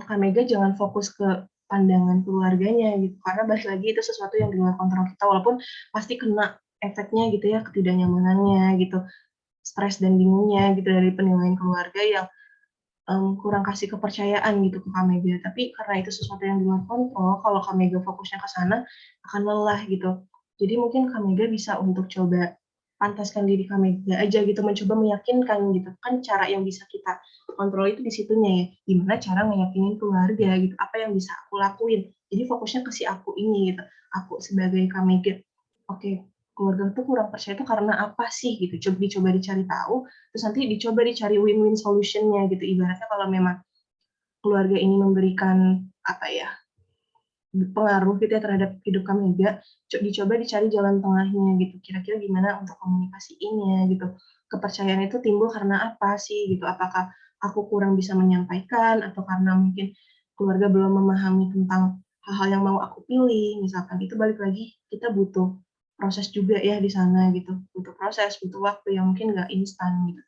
[SPEAKER 3] Kak Mega jangan fokus ke pandangan keluarganya gitu, karena balik lagi itu sesuatu yang di luar kontrol kita, walaupun pasti kena efeknya gitu ya, ketidaknyamanannya gitu, stres dan bingungnya gitu dari penilaian keluarga yang kurang kasih kepercayaan gitu ke Kak Mega. Tapi karena itu sesuatu yang di luar kontrol, kalau Kak Mega fokusnya ke sana akan lelah gitu. Jadi mungkin Kak Mega bisa untuk coba pantaskan diri Kak Mega aja gitu, mencoba meyakinkan gitu. Kan cara yang bisa kita kontrol itu di situnya ya. Gimana cara meyakinin keluarga gitu, apa yang bisa aku lakuin. Jadi fokusnya ke si aku ini gitu. Aku sebagai Kak Mega. Oke, keluarga tuh kurang percaya itu karena apa sih gitu. Dicoba dicari tahu, terus nanti dicoba dicari win-win solution-nya gitu. Ibaratnya kalau memang keluarga ini memberikan apa ya, pengaruh gitu ya terhadap hidup kami juga, dicoba dicari jalan tengahnya gitu. Kira-kira gimana untuk komunikasiinnya gitu. Kepercayaan itu timbul karena apa sih gitu. Apakah aku kurang bisa menyampaikan atau karena mungkin keluarga belum memahami tentang hal-hal yang mau aku pilih, misalkan itu balik lagi kita butuh proses juga ya di sana gitu. Butuh proses, butuh waktu yang mungkin nggak instan gitu.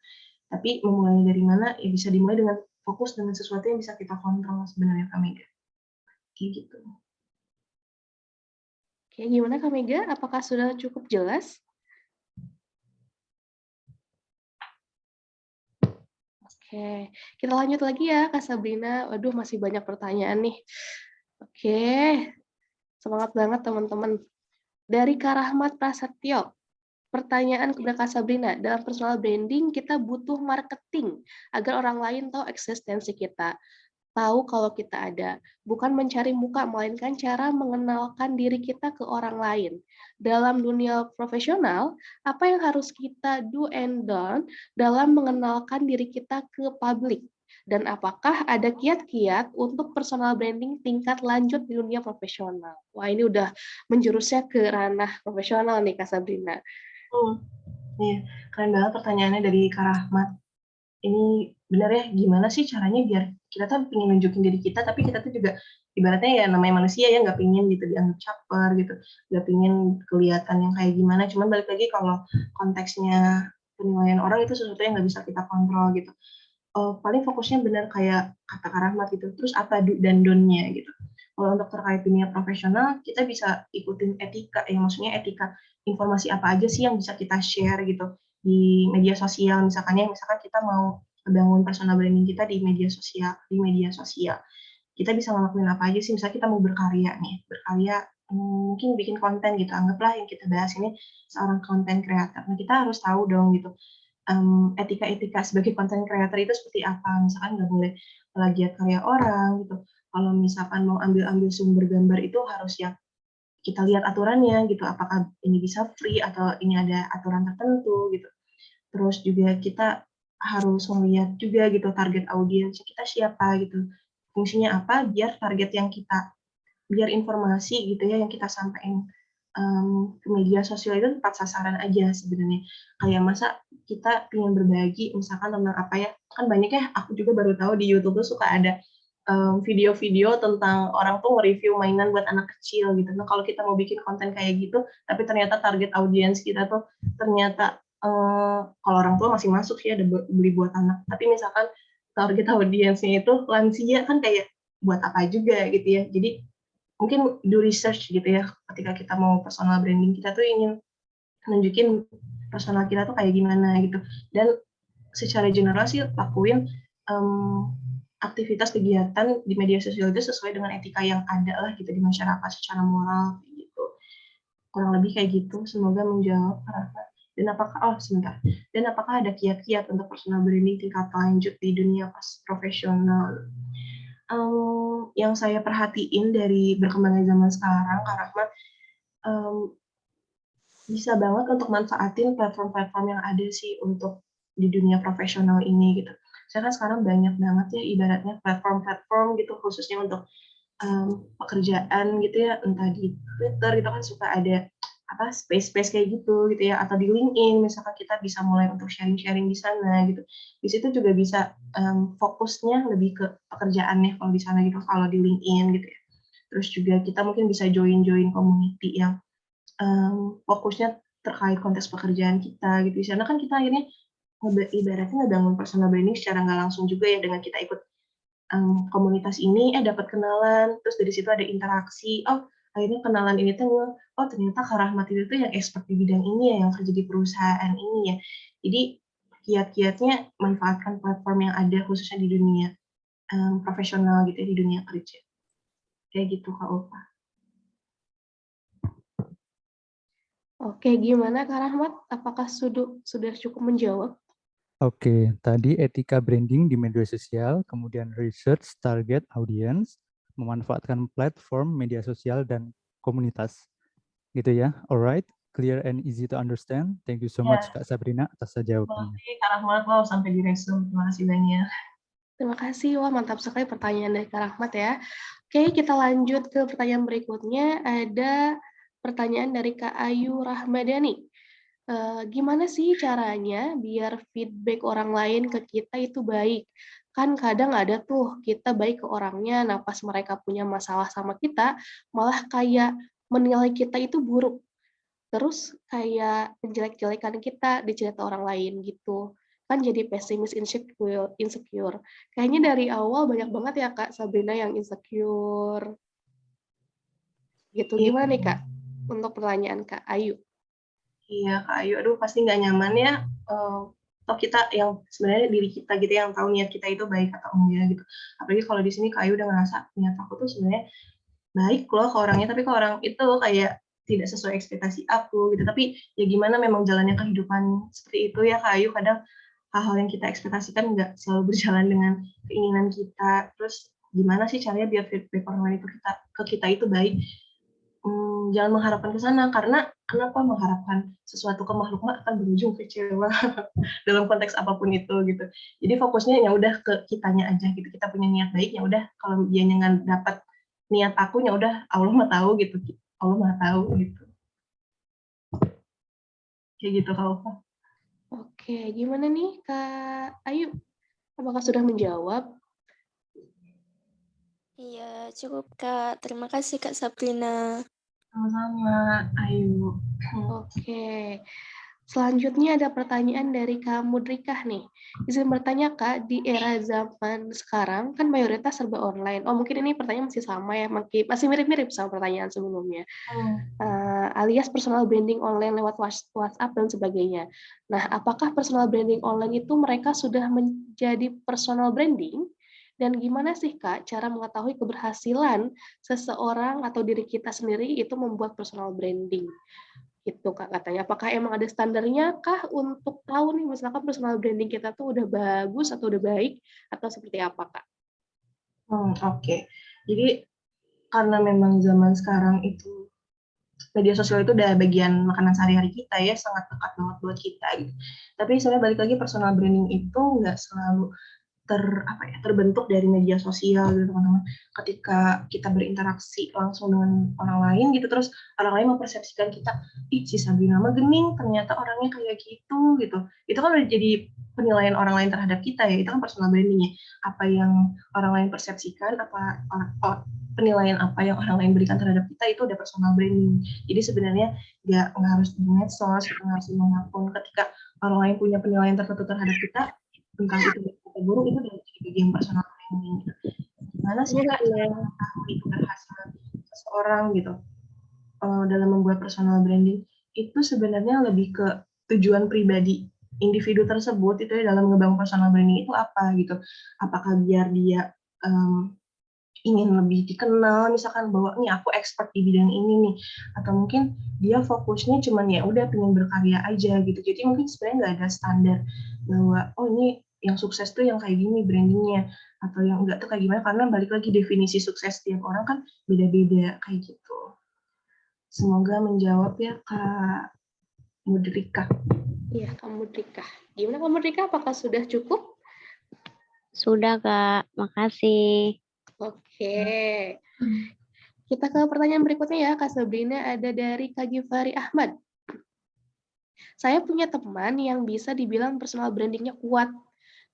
[SPEAKER 3] Tapi memulainya dari mana ya bisa dimulai dengan fokus dengan sesuatu yang bisa kita kontrol sebenarnya Kak Mega. Kayak gitu.
[SPEAKER 4] Oke, gimana Kak Mega? Apakah sudah cukup jelas? Oke, kita lanjut lagi ya Kak Sabrina. Waduh, masih banyak pertanyaan nih. Oke, semangat banget teman-teman. Dari Kak Rahmat Prasetyo, pertanyaan kepada Kak Sabrina, dalam personal branding kita butuh marketing agar orang lain tahu eksistensi kita, tahu kalau kita ada, bukan mencari muka, melainkan cara mengenalkan diri kita ke orang lain. Dalam dunia profesional, apa yang harus kita do and don't dalam mengenalkan diri kita ke publik? Dan apakah ada kiat-kiat untuk personal branding tingkat lanjut di dunia profesional? Wah, ini udah menjurusnya ke ranah profesional nih, Kak Sabrina.
[SPEAKER 3] Iya, keren banget pertanyaannya dari Kak Rahmat. Ini benar ya, gimana sih caranya biar kita tuh pengen nunjukin diri kita, tapi kita tuh juga ibaratnya ya namanya manusia ya nggak pengen gitu dianggap caper gitu, nggak pengen kelihatan yang kayak gimana. Cuman balik lagi kalau konteksnya penilaian orang itu sesuatu yang nggak bisa kita kontrol gitu. Paling fokusnya benar kayak kata Kak Rahmat gitu. Terus apa do dan don't-nya gitu. Kalau untuk terkait dunia profesional, kita bisa ikutin etika ya, maksudnya etika informasi apa aja sih yang bisa kita share gitu di media sosial misalkan ya, misalkan kita mau membangun personal branding kita di media sosial. Kita bisa ngelakuin apa aja sih, misalnya kita mau berkarya nih, mungkin bikin konten gitu, anggaplah yang kita bahas ini seorang konten kreator. Nah, kita harus tahu dong gitu, etika-etika sebagai konten kreator itu seperti apa. Misalkan nggak boleh plagiat karya orang gitu. Kalau misalkan mau ambil sumber gambar itu harus yang kita lihat aturannya gitu, apakah ini bisa free atau ini ada aturan tertentu gitu. Terus juga kita harus melihat juga gitu target audiens kita siapa gitu. Fungsinya apa biar target yang kita biar informasi gitu ya yang kita sampaikan ke media sosial itu tepat sasaran aja sebenarnya. Kayak masa kita ingin berbagi misalkan tentang apa ya, kan banyak ya, aku juga baru tahu di YouTube tuh suka ada video-video tentang orang tuh nge-review mainan buat anak kecil gitu. Nah kalau kita mau bikin konten kayak gitu, tapi ternyata target audiens kita tuh ternyata kalau orang tua masih masuk sih ada beli buat anak. Tapi misalkan target audiensnya itu lansia kan kayak buat apa juga gitu ya. Jadi mungkin do research gitu ya ketika kita mau personal branding, kita tuh ingin nunjukin personal kita tuh kayak gimana gitu. Dan secara general sih lakuin aktivitas kegiatan di media sosial itu sesuai dengan etika yang ada lah gitu di masyarakat secara moral gitu. Kurang lebih kayak gitu. Semoga menjawab Rafa. Dan apakah ada kiat-kiat untuk personal branding tingkat lanjut di dunia profesional? Yang saya perhatiin dari berkembangnya zaman sekarang, Kak Rahmat, bisa banget untuk manfaatin platform-platform yang ada sih untuk di dunia profesional ini gitu. Saya kan sekarang banyak banget ya ibaratnya platform-platform gitu khususnya untuk pekerjaan gitu ya, entah di Twitter gitu kan suka ada apa space kayak gitu ya, atau di LinkedIn misalkan kita bisa mulai untuk sharing-sharing di sana gitu. Di situ juga bisa fokusnya lebih ke pekerjaan ya kalau di sana gitu, kalau di LinkedIn gitu ya. Terus juga kita mungkin bisa join community yang fokusnya terkait konteks pekerjaan kita gitu. Di sana kan kita akhirnya ibaratnya ngebangun personal branding secara nggak langsung juga ya dengan kita ikut komunitas ini, dapat kenalan, terus dari situ ada interaksi. Oh, akhirnya kenalan ini tuh, oh ternyata Kak Rahmat itu tuh yang expert di bidang ini ya, yang kerja di perusahaan ini ya. Jadi sekiat-kiatnya manfaatkan platform yang ada khususnya di dunia profesional gitu ya, di dunia kerja. Kayak gitu Kak Ulfa.
[SPEAKER 4] Oke, gimana Kak Rahmat? Apakah sudah cukup menjawab?
[SPEAKER 6] Oke, tadi etika branding di media sosial, kemudian research target audience, memanfaatkan platform media sosial dan komunitas. Gitu ya. Alright, clear and easy to understand. Thank you so much Kak Sabrina atas jawabannya.
[SPEAKER 3] Oke, Kak Rahmat, wow, sampai di resume. Terima kasih banyak.
[SPEAKER 4] Terima kasih, wah mantap sekali pertanyaan dari Kak Rahmat ya. Oke, kita lanjut ke pertanyaan berikutnya. Ada pertanyaan dari Kak Ayu Rahmadani. Gimana sih caranya biar feedback orang lain ke kita itu baik? Kan kadang ada tuh kita baik ke orangnya, nah pas mereka punya masalah sama kita, malah kayak menilai kita itu buruk. Terus kayak menjelek-jelekan kita di cerita orang lain gitu. Kan jadi pesimis, insecure. Kayaknya dari awal banyak banget ya Kak Sabrina yang insecure. Gitu, gimana nih Kak? Untuk pertanyaan Kak Ayu.
[SPEAKER 3] Iya Kak Ayu, aduh pasti nggak nyaman ya. Atau kita yang sebenarnya diri kita gitu yang tahu niat kita itu baik atau enggak gitu. Apalagi kalau di sini Kak Ayu udah ngerasa niat aku tuh sebenarnya baik loh ke orangnya, tapi ke orang itu kayak tidak sesuai ekspektasi aku gitu. Tapi ya gimana memang jalannya kehidupan seperti itu ya Kak Ayu, kadang hal-hal yang kita ekspektasikan nggak selalu berjalan dengan keinginan kita. Terus gimana sih caranya biar feedback orang lain itu ke kita itu baik? Jangan mengharapkan ke sana, karena kenapa mengharapkan sesuatu ke makhluk akan berujung kecewa dalam konteks apapun itu gitu. Jadi fokusnya ya udah ke kitanya aja gitu. Kita punya niat baik ya udah, kalau dia nggak dapat niat aku ya udah, Allah mah tahu gitu. Allah mah tahu gitu. Kayak gitu kalau
[SPEAKER 4] Oke, gimana nih Kak Ayu? Apakah sudah menjawab?
[SPEAKER 7] Iya, cukup Kak. Terima kasih Kak Sabrina.
[SPEAKER 3] sama-sama. Ayu.
[SPEAKER 4] Oke. Selanjutnya ada pertanyaan dari Kak Mudrikah nih. Izin bertanya Kak, di era zaman sekarang kan mayoritas serba online. Oh mungkin ini pertanyaan masih sama ya, masih mirip-mirip sama pertanyaan sebelumnya. Alias personal branding online lewat WhatsApp dan sebagainya. Nah, apakah personal branding online itu mereka sudah menjadi personal branding? Dan gimana sih Kak cara mengetahui keberhasilan seseorang atau diri kita sendiri itu membuat personal branding? Gitu Kak katanya. Apakah emang ada standarnya kah untuk tahu nih misalkan personal branding kita tuh udah bagus atau udah baik atau seperti apa Kak?
[SPEAKER 3] Oke. Jadi karena memang zaman sekarang itu media sosial itu udah bagian makanan sehari-hari kita ya, sangat dekat banget buat kita gitu. Tapi sebenarnya balik lagi, personal branding itu nggak selalu terbentuk dari media sosial gitu teman-teman. Ketika kita berinteraksi langsung dengan orang lain gitu, terus orang lain mempersepsikan kita, ih si Sabrina mah gening, ternyata orangnya kayak gitu gitu. Itu kan udah jadi penilaian orang lain terhadap kita ya, itu kan personal branding ya. Apa yang orang lain persepsikan, penilaian apa yang orang lain berikan terhadap kita, itu udah personal branding. Jadi sebenarnya nggak harus di medsos, nggak harus dimanapun. Ketika orang lain punya penilaian tertentu terhadap kita, entah itu kata buruk, itu udah jadi bagian personal branding. Gimana sih cara mengetahui keberhasilan seseorang gitu dalam membuat personal branding? Itu sebenarnya lebih ke tujuan pribadi individu tersebut itu ya dalam ngebangun personal branding itu apa gitu. Apakah biar dia ingin lebih dikenal, misalkan bahwa nih aku expert di bidang ini nih, atau mungkin dia fokusnya cuman ya udah pengen berkarya aja gitu. Jadi mungkin sebenarnya nggak ada standar bahwa oh ini yang sukses tuh yang kayak gini brandingnya, atau yang enggak tuh kayak gimana, karena balik lagi definisi sukses tiap orang kan beda-beda kayak gitu. Semoga menjawab ya Kak Mudrika.
[SPEAKER 4] Iya Kak Mudrika. Gimana Kak Mudrika? Apakah sudah cukup?
[SPEAKER 8] Sudah Kak, makasih.
[SPEAKER 4] Oke. Kita ke pertanyaan berikutnya ya Kak Sabrina, ada dari Kak Gifari Ahmad. Saya punya teman yang bisa dibilang personal brandingnya kuat,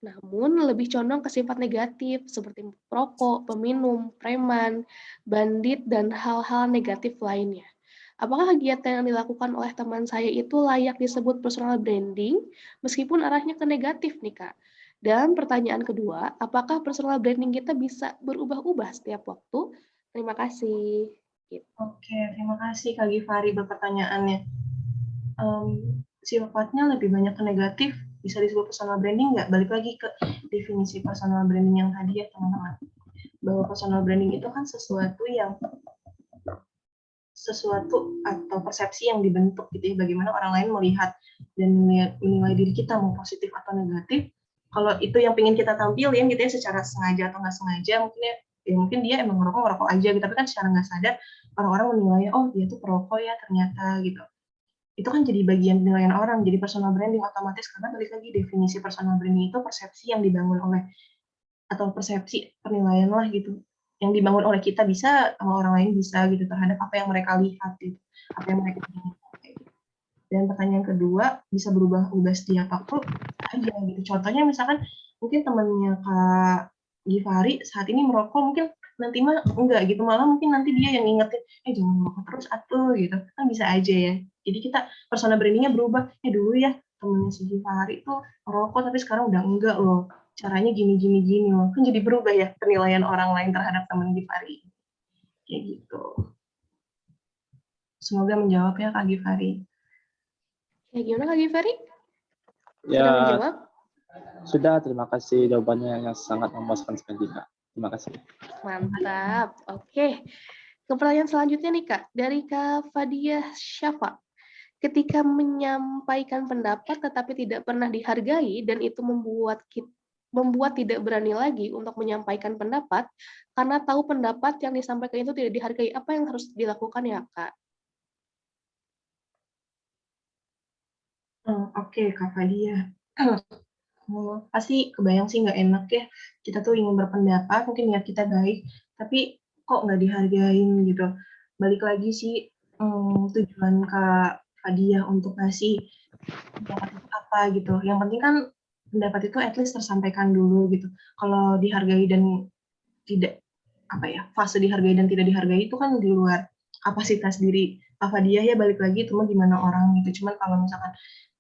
[SPEAKER 4] namun lebih condong ke sifat negatif seperti perokok, peminum, preman, bandit, dan hal-hal negatif lainnya. Apakah kegiatan yang dilakukan oleh teman saya itu layak disebut personal branding meskipun arahnya ke negatif nih Kak? Dan pertanyaan kedua, apakah personal branding kita bisa berubah-ubah setiap waktu? Terima kasih. Gitu.
[SPEAKER 3] Oke, terima kasih Kak Gifari buat pertanyaannya. Sifatnya lebih banyak ke negatif, bisa disebut personal branding nggak? Balik lagi ke definisi personal branding yang tadi ya teman-teman. Bahwa personal branding itu kan sesuatu atau persepsi yang dibentuk gitu ya, bagaimana orang lain melihat dan menilai diri kita mau positif atau negatif. Kalau itu yang pengen kita tampilin gitu ya, secara sengaja atau nggak sengaja, mungkin dia emang ngerokok aja gitu, tapi kan secara nggak sadar orang-orang menilai, oh dia tuh perokok ya ternyata gitu. Itu kan jadi bagian penilaian orang, jadi personal branding otomatis, karena balik lagi definisi personal branding itu persepsi yang dibangun oleh, atau persepsi penilaian lah gitu, yang dibangun oleh kita bisa sama orang lain bisa gitu terhadap apa yang mereka lihat gitu, apa yang mereka inginkan. Dan pertanyaan kedua, bisa berubah setiap waktu aja gitu. Contohnya misalkan mungkin temannya Kak Givari saat ini merokok, mungkin nanti mah enggak gitu, malah mungkin nanti dia yang ingetin, jangan merokok terus atuh gitu, kan bisa aja ya. Jadi kita personal brandingnya berubah, dulu ya temennya si Givari tuh merokok tapi sekarang udah enggak loh, caranya gini loh, kan jadi berubah ya penilaian orang lain terhadap teman Givari kayak gitu. Semoga menjawab ya Kak Givari.
[SPEAKER 4] Ya, gimana Kak Givari?
[SPEAKER 5] Ya,
[SPEAKER 4] Sudah menjawab?
[SPEAKER 5] sudah. Terima kasih jawabannya yang sangat memuaskan sekali, Kak. Terima kasih.
[SPEAKER 4] Mantap. Oke. Ke pertanyaan selanjutnya nih Kak, dari Kak Fadia Syafa. Ketika menyampaikan pendapat tetapi tidak pernah dihargai dan itu membuat tidak berani lagi untuk menyampaikan pendapat karena tahu pendapat yang disampaikan itu tidak dihargai, apa yang harus dilakukan ya Kak?
[SPEAKER 3] Oke, Kak Fadia. Pasti kebayang sih nggak enak ya. Kita tuh ingin berpendapat, mungkin niat kita baik, tapi kok nggak dihargain gitu. Balik lagi sih, tujuan Kak Fadia untuk ngasih pendapat itu apa gitu. Yang penting kan pendapat itu at least tersampaikan dulu gitu. Kalau dihargai dan tidak, fase dihargai dan tidak dihargai itu kan di luar kapasitas diri Kak Fadia ya, balik lagi itu mah gimana orang gitu. Cuman kalau misalkan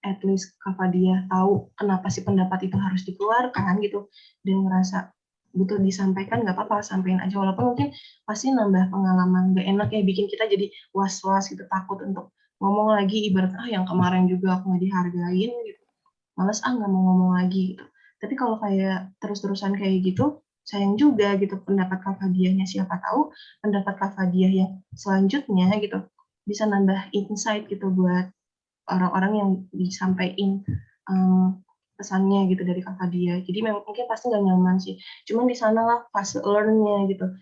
[SPEAKER 3] at least Kak Fadia tahu kenapa sih pendapat itu harus dikeluarkan gitu, dan ngerasa butuh disampaikan, nggak apa-apa, sampaikan aja. Walaupun mungkin pasti nambah pengalaman nggak enak ya, bikin kita jadi was-was gitu, takut untuk ngomong lagi, ibarat yang kemarin juga aku nggak dihargain gitu, males nggak mau ngomong lagi gitu. Tapi kalau kayak terus-terusan kayak gitu, sayang juga gitu pendapat Kak Fadianya. Siapa tahu pendapat Kak Fadia yang selanjutnya gitu bisa nambah insight gitu buat orang-orang yang disampaikan pesannya gitu dari Kak Fadia. Jadi mungkin pasti nggak nyaman sih. Cuman di sanalah fase learn-nya gitu.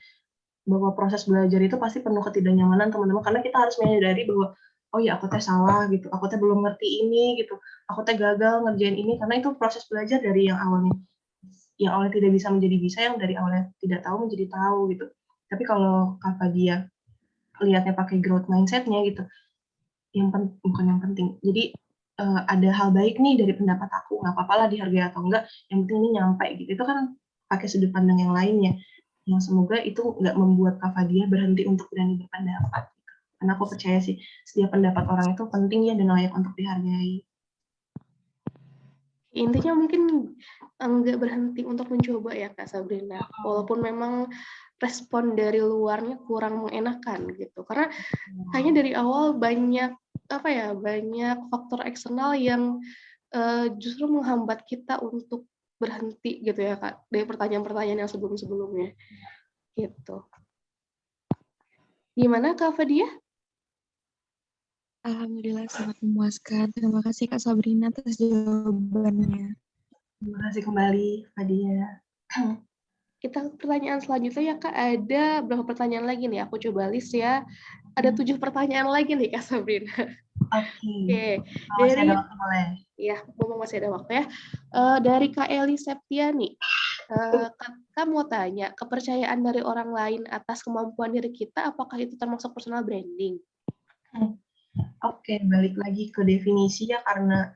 [SPEAKER 3] Bahwa proses belajar itu pasti penuh ketidaknyamanan teman-teman, karena kita harus menyadari bahwa oh ya aku teh salah gitu, aku teh belum ngerti ini gitu, aku teh gagal ngerjain ini, karena itu proses belajar dari yang awalnya tidak bisa menjadi bisa, yang dari awalnya tidak tahu menjadi tahu gitu. Tapi kalau Kak Fadia lihatnya pakai growth mindset-nya gitu, bukan yang penting. Jadi ada hal baik nih dari pendapat aku, nggak apa-apa lah dihargai atau enggak, yang penting ini nyampe gitu. Itu kan pakai sudut pandang yang lainnya. Yang semoga itu nggak membuat Kak Fadia berhenti untuk berani berpendapat. Karena aku percaya sih, setiap pendapat orang itu penting ya dan layak untuk dihargai.
[SPEAKER 4] Intinya mungkin nggak berhenti untuk mencoba ya Kak Sabrina, walaupun memang respon dari luarnya kurang mengenakan gitu, karena kayaknya dari awal banyak faktor eksternal yang justru menghambat kita untuk berhenti gitu ya Kak, dari pertanyaan-pertanyaan yang sebelum-sebelumnya gitu. Gimana Kak Fadia?
[SPEAKER 9] Alhamdulillah sangat memuaskan. Terima kasih Kak Sabrina atas jawabannya.
[SPEAKER 3] Terima kasih kembali Fadia.
[SPEAKER 4] Kita pertanyaan selanjutnya ya Kak, ada berapa pertanyaan lagi nih? Aku coba list ya. Ada 7 pertanyaan lagi nih Kak Sabrina. Oke.
[SPEAKER 3] Masih ada waktu boleh.
[SPEAKER 4] Ya, masih ada waktu ya. Dari Kak Eli Septiani. Kak mau tanya, kepercayaan dari orang lain atas kemampuan diri kita, apakah itu termasuk personal branding?
[SPEAKER 3] Oke, balik lagi ke definisi ya, karena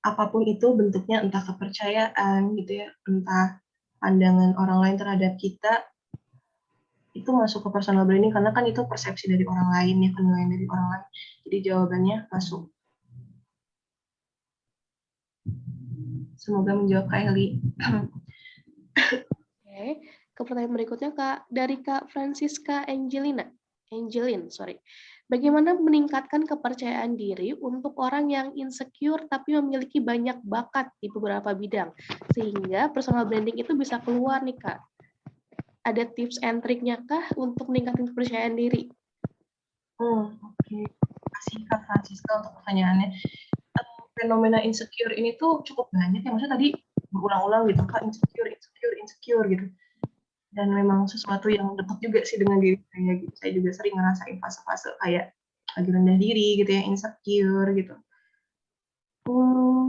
[SPEAKER 3] apapun itu bentuknya, entah kepercayaan gitu ya, entah pandangan orang lain terhadap kita, itu masuk ke personal branding, karena kan itu persepsi dari orang lain ya, penilaian dari orang lain. Jadi jawabannya masuk. Semoga menjawab Kak Eli.
[SPEAKER 4] Oke, ke pertanyaan berikutnya Kak, dari Kak Francisca Angeline, sorry. Bagaimana meningkatkan kepercayaan diri untuk orang yang insecure tapi memiliki banyak bakat di beberapa bidang, sehingga personal branding itu bisa keluar nih Kak. Ada tips and triknya kah untuk meningkatkan kepercayaan diri?
[SPEAKER 3] Oke. Terima kasih Kak Francisca untuk pertanyaannya. Fenomena insecure ini tuh cukup banyak ya, maksudnya tadi berulang-ulang gitu Kak, insecure gitu. Dan memang sesuatu yang dekat juga sih dengan diri saya gitu. Saya juga sering ngerasain fase-fase kayak lagi rendah diri gitu ya, insecure gitu.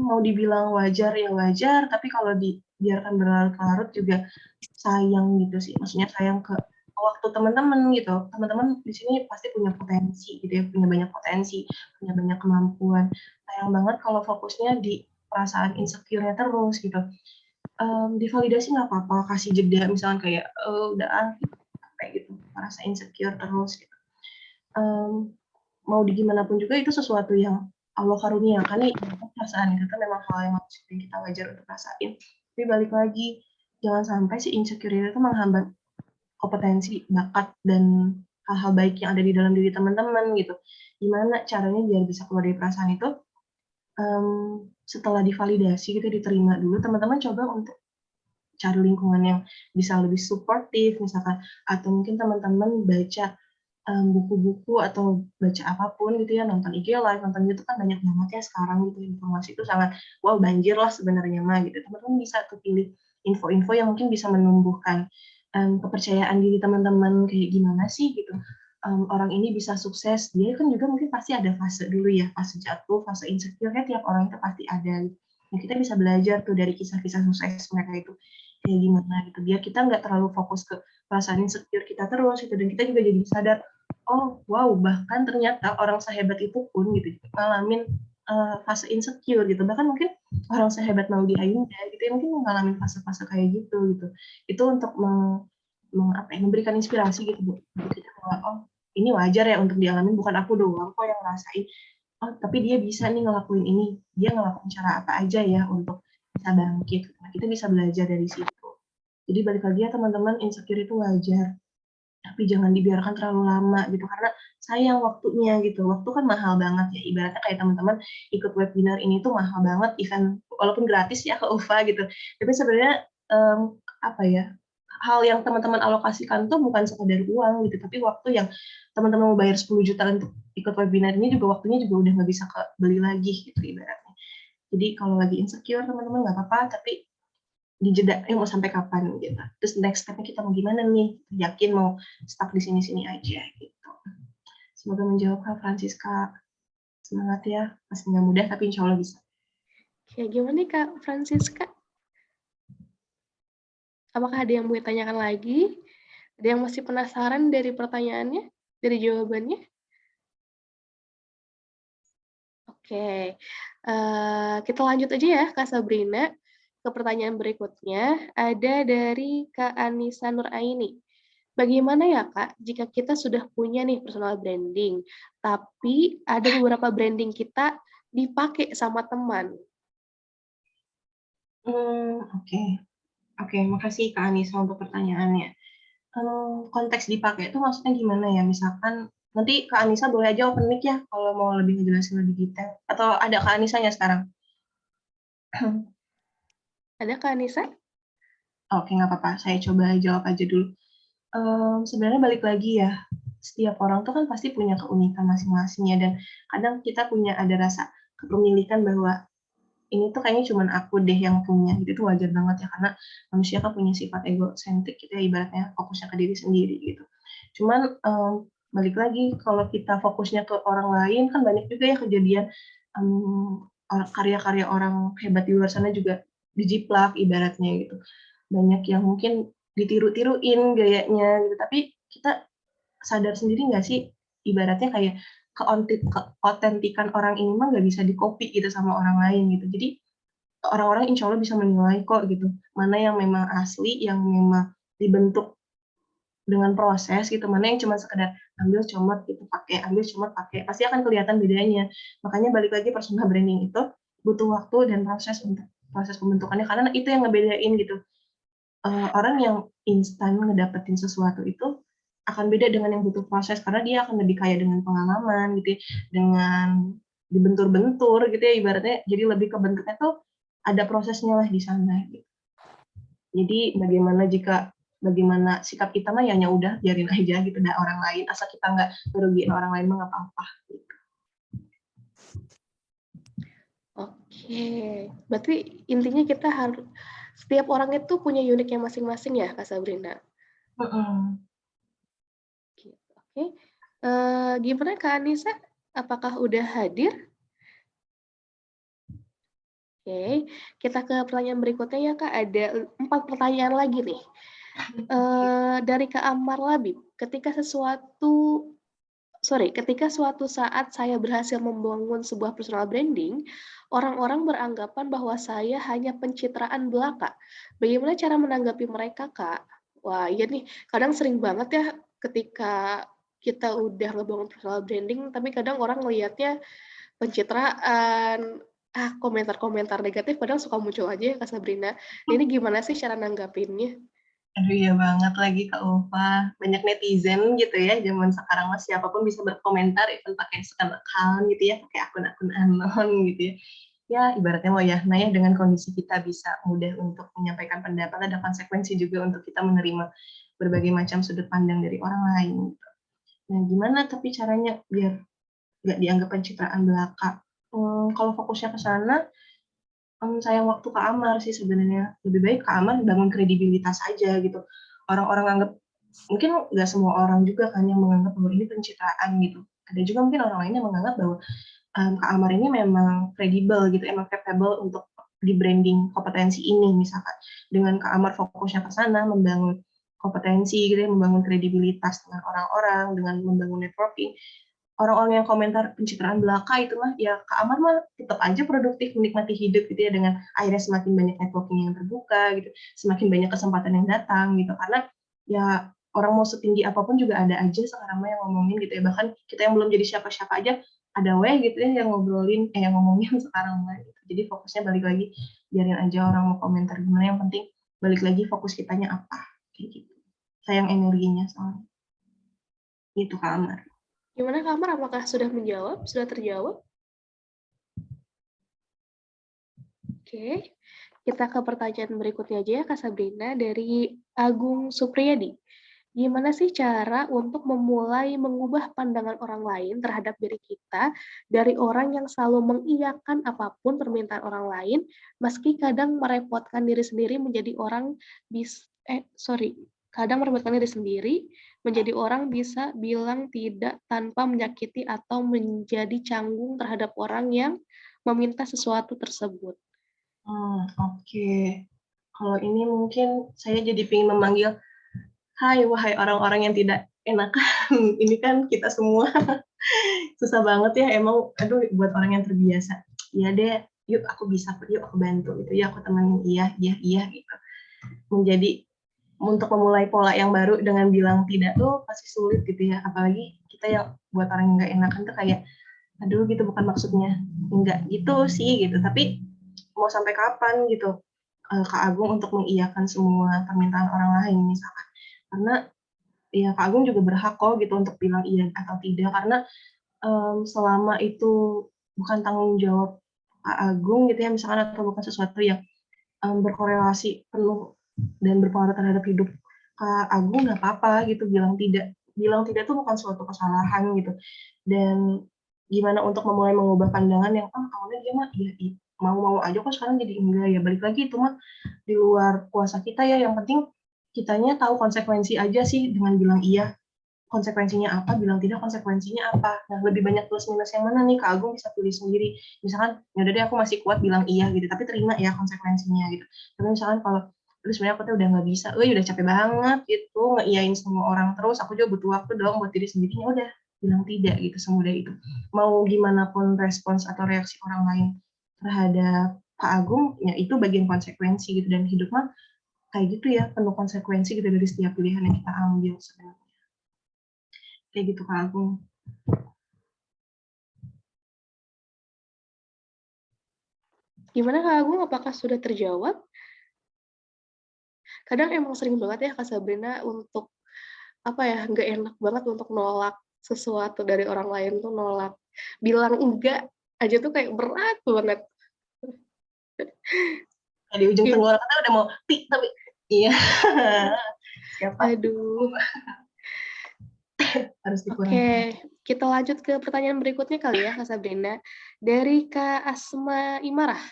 [SPEAKER 3] Mau dibilang wajar ya wajar, tapi kalau dibiarkan berlarut-larut juga sayang gitu sih. Maksudnya sayang ke waktu teman-teman gitu. Teman-teman di sini pasti punya potensi gitu ya, punya banyak potensi, punya banyak kemampuan. Sayang banget kalau fokusnya di perasaan insecure-nya terus gitu. Divalidasi nggak apa-apa, kasih jeda misalnya kayak udah gitu, kayak gitu, merasa insecure terus gitu. Mau gimana pun juga itu sesuatu yang Allah karuniakan nih, perasaan itu kan memang hal yang kita wajar untuk rasain. Tapi balik lagi, jangan sampai si insecure itu menghambat kompetensi, bakat, dan hal-hal baik yang ada di dalam diri teman-teman gitu. Gimana caranya biar bisa keluar dari perasaan itu? Setelah divalidasi gitu, diterima dulu, teman-teman coba untuk cari lingkungan yang bisa lebih suportif misalkan, atau mungkin teman-teman baca buku-buku atau baca apapun gitu ya, nonton IG Live, nonton YouTube kan banyak banget ya sekarang gitu, informasi itu sangat wow, banjir lah sebenarnya mah gitu. Teman-teman bisa tuh pilih info-info yang mungkin bisa menumbuhkan kepercayaan diri teman-teman, kayak gimana sih gitu. Orang ini bisa sukses, dia kan juga mungkin pasti ada fase dulu ya, fase jatuh, fase insecure, kan tiap orang itu pasti ada. Nah, kita bisa belajar tuh dari kisah-kisah sukses mereka itu kayak gimana gitu, biar kita nggak terlalu fokus ke perasaan insecure kita terus gitu, dan kita juga jadi sadar, oh wow, bahkan ternyata orang sehebat itu pun gitu ngalamin fase insecure gitu, bahkan mungkin orang sehebat Maudy Ayunda gitu ya mungkin ngalamin fase-fase kayak gitu. Itu untuk memberikan inspirasi gitu Bu, kita bahwa oh ini wajar ya untuk dialami, bukan aku doang kok yang ngerasain. Oh tapi dia bisa nih ngelakuin ini, dia ngelakuin cara apa aja ya untuk bisa bangkit. Nah, kita bisa belajar dari situ. Jadi balik lagi ya teman-teman, insecure itu wajar, tapi jangan dibiarkan terlalu lama gitu, karena sayang waktunya gitu. Waktu kan mahal banget ya, ibaratnya kayak teman-teman ikut webinar ini tuh mahal banget, event walaupun gratis ya ke UVA gitu. Tapi sebenarnya apa ya, hal yang teman-teman alokasikan tuh bukan sekedar uang gitu, tapi waktu yang teman-teman mau bayar 10 juta untuk ikut webinar ini juga waktunya juga udah nggak bisa beli lagi gitu ibaratnya. Jadi kalau lagi insecure teman-teman nggak apa-apa, tapi dijeda mau sampai kapan gitu. Terus next step-nya kita mau gimana nih? Yakin mau stuck di sini-sini aja gitu. Semoga menjawab Kak Francisca. Semangat ya, masih nggak mudah tapi insya Allah bisa.
[SPEAKER 4] Oke, gimana nih Kak Francisca? Apakah ada yang mau ditanyakan lagi? Ada yang masih penasaran dari pertanyaannya, dari jawabannya? Oke, kita lanjut aja ya Kak Sabrina. Ke pertanyaan berikutnya, ada dari Kak Anissa Nuraini. Bagaimana ya Kak, jika kita sudah punya nih personal branding, tapi ada beberapa branding kita dipakai sama teman?
[SPEAKER 3] Oke, makasih Kak Anissa untuk pertanyaannya. Konteks dipakai itu maksudnya gimana ya? Misalkan nanti Kak Anissa boleh aja open mic ya kalau mau lebih ngejelasin lebih detail. Atau ada Kak Anissanya sekarang?
[SPEAKER 4] Ada Kak Anissa?
[SPEAKER 3] Oke, nggak apa-apa. Saya coba jawab aja dulu. Sebenarnya balik lagi ya, setiap orang tuh kan pasti punya keunikan masing-masingnya, dan kadang kita punya ada rasa kepemilikan bahwa ini tuh kayaknya cuman aku deh yang punya, gitu tuh wajar banget ya, karena manusia kan punya sifat egosentrik gitu ya, ibaratnya fokusnya ke diri sendiri gitu. Cuman balik lagi kalau kita fokusnya ke orang lain, kan banyak juga ya kejadian karya-karya orang hebat di luar sana juga dijiplak ibaratnya gitu. Banyak yang mungkin ditiru-tiruin gayanya gitu, tapi kita sadar sendiri nggak sih, ibaratnya kayak keotentikan orang ini mah nggak bisa di-copy gitu sama orang lain gitu. Jadi orang-orang insya Allah bisa menilai kok gitu, mana yang memang asli, yang memang dibentuk dengan proses gitu, mana yang cuma sekedar ambil comot gitu pakai, ambil comot pakai, pasti akan kelihatan bedanya. Makanya balik lagi personal branding itu butuh waktu dan proses untuk proses pembentukannya, karena itu yang ngebedain gitu. Orang yang instan ngedapetin sesuatu itu akan beda dengan yang butuh proses, karena dia akan lebih kaya dengan pengalaman gitu ya, dengan dibentur-bentur gitu ya ibaratnya, jadi lebih ke bentuknya tuh ada prosesnya lah di sana gitu. Jadi bagaimana sikap kita mah ya udah biarin aja gitu, ada orang lain, asal kita nggak ngerugiin orang lain mah nggak apa-apa gitu.
[SPEAKER 4] Oke, berarti intinya kita harus setiap orang itu punya uniknya masing-masing ya, Kak Sabrina. Gitu. Oke, gimana Kak Anissa? Apakah udah hadir? Oke, kita ke pertanyaan berikutnya ya Kak. Ada 4 pertanyaan lagi nih. Dari Kak Ammar Labib, ketika suatu saat saya berhasil membangun sebuah personal branding, orang-orang beranggapan bahwa saya hanya pencitraan belaka. Bagaimana cara menanggapi mereka, Kak? Wah, iya nih, kadang sering banget ya ketika kita udah ngebangun personal branding, tapi kadang orang ngelihatnya pencitraan, komentar-komentar negatif kadang suka muncul aja ya, Kak Sabrina. Ini gimana sih cara nanggapinnya?
[SPEAKER 3] Aduh iya banget lagi Kak Ulfa, banyak netizen gitu ya, zaman sekarang mah siapapun bisa berkomentar, even pakai second account gitu ya, pakai akun-akun anon gitu ya. Ya ibaratnya mau ya, nah ya dengan kondisi kita bisa mudah untuk menyampaikan pendapat, ada konsekuensi juga untuk kita menerima berbagai macam sudut pandang dari orang lain. Gitu. Nah gimana tapi caranya biar nggak dianggap pencitraan belaka? Kalau fokusnya ke sana, sayang waktu Kak Amar sih sebenarnya. Lebih baik Kak Amar bangun kredibilitas aja gitu. Orang-orang anggap, mungkin nggak semua orang juga kan yang menganggap bahwa ini pencitraan gitu. Ada juga mungkin orang lain yang menganggap bahwa Kak Amar ini memang kredibel gitu, emang capable untuk di branding kompetensi ini misalkan. Dengan Kak Amar fokusnya ke sana, membangun kompetensi gitu ya, membangun kredibilitas dengan orang-orang, dengan membangun networking. Orang-orang yang komentar pencitraan belaka itu mah ya Kak Amar mah tetap aja produktif menikmati hidup gitu ya, dengan akhirnya semakin banyak networking yang terbuka gitu, semakin banyak kesempatan yang datang gitu, karena ya orang mau setinggi apapun juga ada aja sekarang mah yang ngomongin gitu ya, bahkan kita yang belum jadi siapa-siapa aja ada gitu ya yang yang ngomongin sekarang mah gitu. Jadi fokusnya balik lagi, biarin aja orang mau komentar gimana, yang penting balik lagi fokus kitanya apa kayak gitu. Sayang energinya soalnya. Gitu Kak Amar.
[SPEAKER 4] Gimana Kak Amar, apakah sudah menjawab? Sudah terjawab? Oke, kita ke pertanyaan berikutnya aja ya Kak Sabrina, dari Agung Supriyadi. Gimana sih cara untuk memulai mengubah pandangan orang lain terhadap diri kita dari orang yang selalu mengiyakan apapun permintaan orang lain, meski kadang merepotkan diri sendiri kadang merepotkan diri sendiri menjadi orang bisa bilang tidak tanpa menyakiti atau menjadi canggung terhadap orang yang meminta sesuatu tersebut.
[SPEAKER 3] Oke. Kalau ini mungkin saya jadi pengen memanggil, hai wahai orang-orang yang tidak enakan. Ini kan kita semua susah banget ya emang, aduh buat orang yang terbiasa. Iya deh, yuk aku bisa, yuk aku bantu gitu ya, aku temenin, iya gitu. Menjadi untuk memulai pola yang baru dengan bilang tidak tuh pasti sulit gitu ya, apalagi kita yang buat orang yang nggak enakan tuh kayak, aduh gitu bukan maksudnya, enggak gitu sih gitu, tapi mau sampai kapan gitu Kak Agung untuk mengiyakan semua permintaan orang lain misalkan, karena ya Kak Agung juga berhak kok gitu untuk bilang iya atau tidak, karena selama itu bukan tanggung jawab Kak Agung gitu ya misalkan, atau bukan sesuatu yang berkorelasi penuh dan berpengaruh terhadap hidup Kak Agung, nggak apa-apa gitu bilang tidak. Bilang tidak itu bukan suatu kesalahan gitu. Dan gimana untuk memulai mengubah pandangan yang awalnya dia mah iya mau-mau aja kok sekarang jadi enggak, ya balik lagi itu mah di luar kuasa kita ya, yang penting kitanya tahu konsekuensi aja sih dengan bilang iya. Konsekuensinya apa, bilang tidak konsekuensinya apa. Nah, lebih banyak plus minus yang mana nih Kak Agung bisa pilih sendiri. Misalkan ya udah deh aku masih kuat bilang iya gitu, tapi terima ya konsekuensinya gitu. Tapi misalkan kalau terus sebenarnya aku tuh udah nggak bisa, udah capek banget gitu ngeiyain semua orang terus, aku juga butuh waktu dong buat diri sendiri, ya udah bilang tidak gitu, semudah itu. Mau gimana pun respons atau reaksi orang lain terhadap Kak Agung, ya itu bagian konsekuensi gitu, dan hidup mah kayak gitu ya, penuh konsekuensi gitu dari setiap pilihan yang kita ambil sebenarnya. Kayak gitu Kak Agung.
[SPEAKER 4] Gimana Kak Agung, apakah sudah terjawab? Kadang emang sering banget ya Kak Sabrina untuk apa ya, nggak enak banget untuk nolak sesuatu dari orang lain tuh nolak. Bilang enggak aja tuh kayak berat banget.
[SPEAKER 3] Di ujung
[SPEAKER 4] Gim
[SPEAKER 3] tenggorokan udah mau tapi iya. Siapa?
[SPEAKER 4] Aduh.
[SPEAKER 3] Harus dikurangi.
[SPEAKER 4] Oke, kita lanjut ke pertanyaan berikutnya kali ya, Kak Sabrina. Dari Kak Asma Imarah.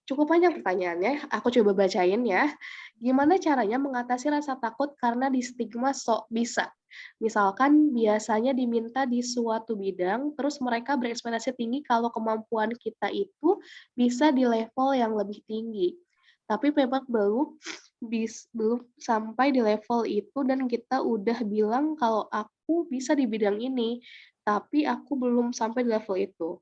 [SPEAKER 4] Cukup panjang pertanyaannya, aku coba bacain ya. Gimana caranya mengatasi rasa takut karena di stigma sok bisa? Misalkan biasanya diminta di suatu bidang, terus mereka berekspektasi tinggi kalau kemampuan kita itu bisa di level yang lebih tinggi. Tapi memang belum sampai di level itu dan kita udah bilang kalau aku bisa di bidang ini, tapi aku belum sampai di level itu.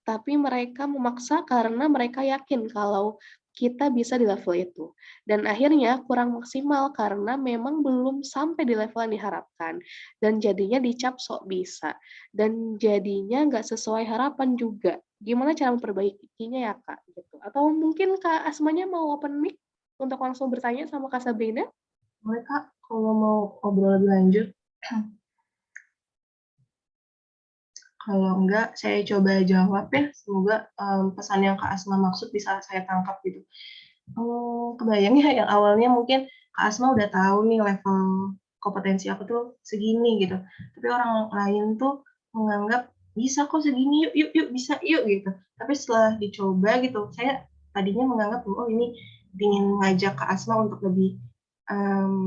[SPEAKER 4] Tapi mereka memaksa karena mereka yakin kalau kita bisa di level itu. Dan akhirnya kurang maksimal karena memang belum sampai di level yang diharapkan. Dan jadinya dicap sok bisa. Dan jadinya nggak sesuai harapan juga. Gimana cara memperbaikinya ya, Kak? Gitu. Atau mungkin Kak Asmanya mau open mic untuk langsung bertanya sama Kak Sabrina?
[SPEAKER 3] Boleh Kak, kalau mau ngobrol lebih lanjut. Kalau enggak, saya coba jawab ya. Semoga pesan yang Kak Asma maksud bisa saya tangkap gitu. Kebayang ya, yang awalnya mungkin Kak Asma udah tahu nih level kompetensi aku tuh segini gitu. Tapi orang lain tuh menganggap bisa kok segini, yuk bisa yuk gitu. Tapi setelah dicoba gitu, saya tadinya menganggap oh ini ingin ngajak Kak Asma untuk lebih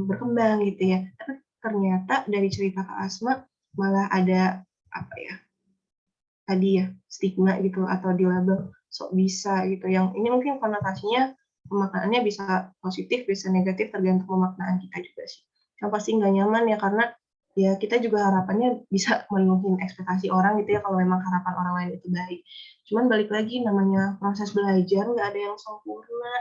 [SPEAKER 3] berkembang gitu ya. Tapi ternyata dari cerita Kak Asma malah ada apa ya? Tadi ya, stigma gitu atau di label sok bisa gitu, yang ini mungkin konotasinya pemaknaannya bisa positif, bisa negatif tergantung pemaknaan kita juga sih. Yang pasti nggak nyaman ya, karena ya kita juga harapannya bisa menuhin ekspektasi orang gitu ya, kalau memang harapan orang lain itu baik. Cuman balik lagi, namanya proses belajar nggak ada yang sempurna.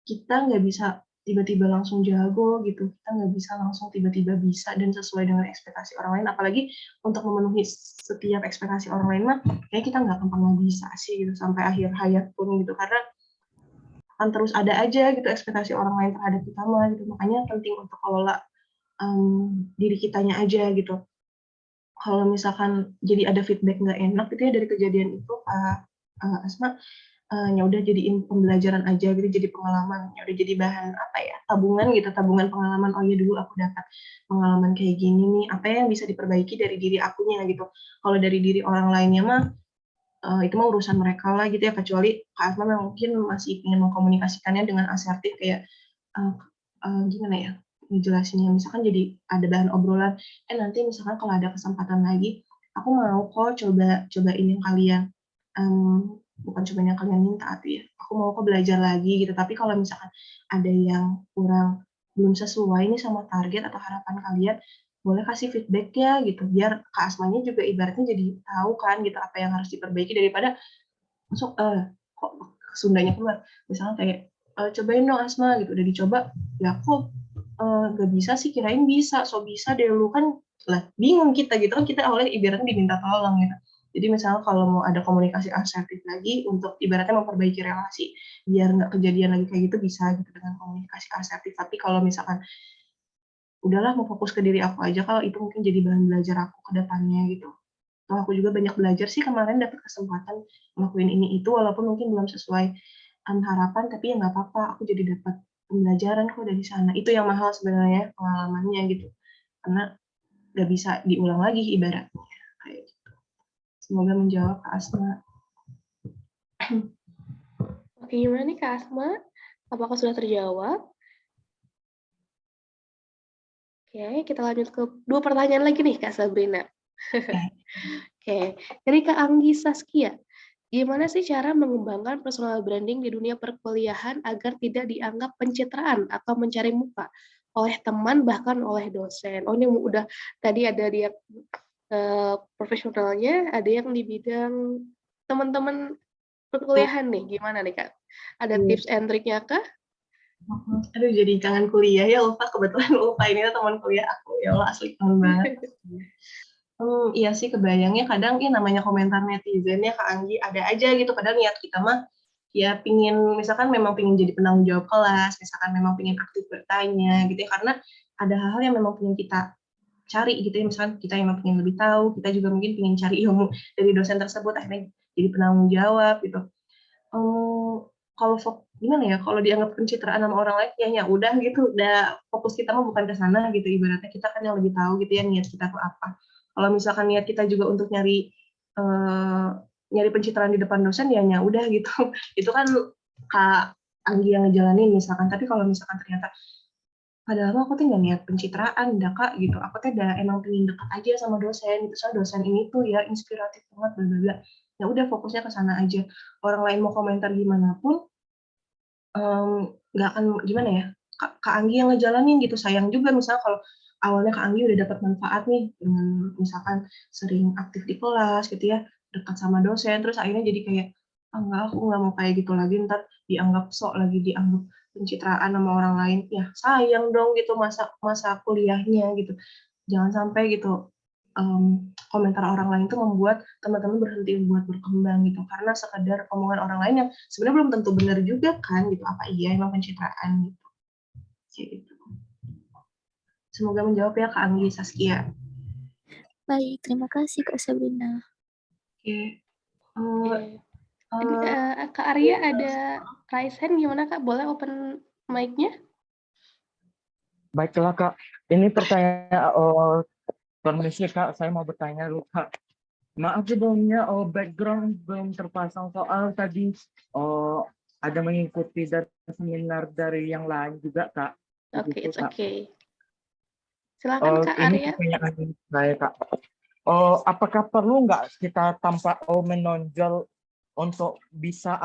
[SPEAKER 3] Kita nggak bisa tiba-tiba langsung jago gitu, kita nggak bisa langsung tiba-tiba bisa dan sesuai dengan ekspektasi orang lain, apalagi untuk memenuhi setiap ekspektasi orang lain mah kayak kita nggak gampang bisa sih gitu sampai akhir hayat pun gitu, karena akan terus ada aja gitu ekspektasi orang lain terhadap kita mah gitu. Makanya penting untuk kelola diri kitanya aja gitu. Kalau misalkan jadi ada feedback nggak enak gitu ya dari kejadian itu, Asma, ya udah jadiin pembelajaran aja gitu, jadi pengalaman, ya udah jadi bahan apa ya, tabungan gitu, tabungan pengalaman. Oh iya dulu aku dapat pengalaman kayak gini nih, apa yang bisa diperbaiki dari diri akunya gitu. Kalau dari diri orang lainnya mah itu mah urusan mereka lah gitu ya, kecuali Kak Asma mungkin masih ingin mengkomunikasikannya dengan asertif kayak gimana ya ngejelasinnya, misalkan jadi ada bahan obrolan, nanti misalkan kalau ada kesempatan lagi aku mau kok cobain yang kalian bukan cuma yang kalian minta tuh ya, aku mau kok belajar lagi gitu. Tapi kalau misalkan ada yang kurang, belum sesuai nih sama target atau harapan kalian, boleh kasih feedback ya gitu, biar Kak Asmanya juga ibaratnya jadi tahu kan gitu apa yang harus diperbaiki, daripada masuk kok Sundanya keluar, misalnya kayak cobain dong Asma gitu, udah dicoba ya kok nggak bisa sih, kirain bisa, so bisa deh lu kan, lah bingung kita gitu kan, kita awalnya ibaratnya diminta tolong gitu. Jadi misalnya kalau mau ada komunikasi asertif lagi untuk ibaratnya memperbaiki relasi biar nggak kejadian lagi kayak gitu, bisa gitu dengan komunikasi asertif. Tapi kalau misalkan udahlah mau fokus ke diri aku aja, kalau itu mungkin jadi bahan belajar aku ke depannya gitu. Aku juga banyak belajar sih kemarin, dapat kesempatan ngelakuin ini itu walaupun mungkin belum sesuai harapan, tapi ya nggak apa-apa, aku jadi dapat pembelajaran kok dari sana. Itu yang mahal sebenarnya pengalamannya gitu, karena nggak bisa diulang lagi ibaratnya kayak gitu. Semoga menjawab Kak Asma.
[SPEAKER 4] Oke, gimana nih Kak Asma? Apakah sudah terjawab? Oke, kita lanjut ke 2 pertanyaan lagi nih Kak Sabrina. Oke, dari Kak Anggi Saskia. Gimana sih cara mengembangkan personal branding di dunia perkuliahan agar tidak dianggap pencitraan atau mencari muka oleh teman bahkan oleh dosen? Oh, ini udah tadi ada dia profesionalnya, ada yang di bidang teman-teman perkuliahan nih. Gimana nih Kak? Ada tips and triknya kah?
[SPEAKER 3] Aduh, jadi kangen kuliah ya, lupa kebetulan lupa ini teman kuliah aku, ya Allah asli kangen banget. Iya sih, kebayangnya kadang namanya komentar netizen ya Kak Anggi, ada aja gitu, padahal niat kita mah ya pingin, misalkan memang pingin jadi penanggung jawab kelas, misalkan memang pingin aktif bertanya gitu ya, karena ada hal-hal yang memang pingin kita cari gitu ya, misalkan kita yang pengen lebih tahu, kita juga mungkin pengen cari ilmu dari dosen tersebut, akhirnya jadi penanggung jawab gitu. Kalau gimana ya, kalau dianggap pencitraan sama orang lain, ya udah gitu, udah fokus kita mah bukan ke sana gitu, ibaratnya kita kan yang lebih tahu gitu ya niat kita tuh apa. Kalau misalkan niat kita juga untuk nyari pencitraan di depan dosen, ya udah gitu. Itu kan Kak Anggi yang ngejalanin misalkan, tapi kalau misalkan ternyata padahal aku tuh nggak niat pencitraan, dah Kak gitu. Aku tuh udah emang pengen dekat aja sama dosen gitu. Soalnya dosen ini tuh ya inspiratif banget, bla bla bla. Ya udah fokusnya ke sana aja. Orang lain mau komentar gimana pun, nggak akan gimana ya. Kak Anggi yang ngejalanin gitu. Sayang juga misalnya kalau awalnya Kak Anggi udah dapat manfaat nih dengan misalkan sering aktif di kelas gitu ya, dekat sama dosen, terus akhirnya jadi kayak, enggak, aku nggak mau kayak gitu lagi, ntar dianggap sok lagi, dianggap pencitraan sama orang lain, ya sayang dong gitu masa kuliahnya gitu. Jangan sampai gitu komentar orang lain itu membuat teman-teman berhenti buat berkembang gitu, karena sekedar omongan orang lain yang sebenarnya belum tentu benar juga kan gitu, apa iya emang pencitraan gitu. Kayak gitu. Semoga menjawab ya Kak Anggi, Saskia.
[SPEAKER 7] Baik, terima kasih Kak Sabrina.
[SPEAKER 3] Oke.
[SPEAKER 4] Kak Arya ada raise hand, gimana Kak? Boleh open mic-nya?
[SPEAKER 10] Baiklah Kak, ini pertanyaan, permisi Kak, saya mau bertanya dulu Kak. Maaf sebelumnya, background belum terpasang soal tadi ada mengikuti dari seminar dari yang lain juga Kak.
[SPEAKER 4] Oke,
[SPEAKER 10] Begitu,
[SPEAKER 4] it's
[SPEAKER 10] Kak.
[SPEAKER 4] okay. Silakan Kak
[SPEAKER 10] Ini
[SPEAKER 4] Arya.
[SPEAKER 10] pertanyaan saya Kak. Apakah perlu nggak kita tampak menonjol untuk bisa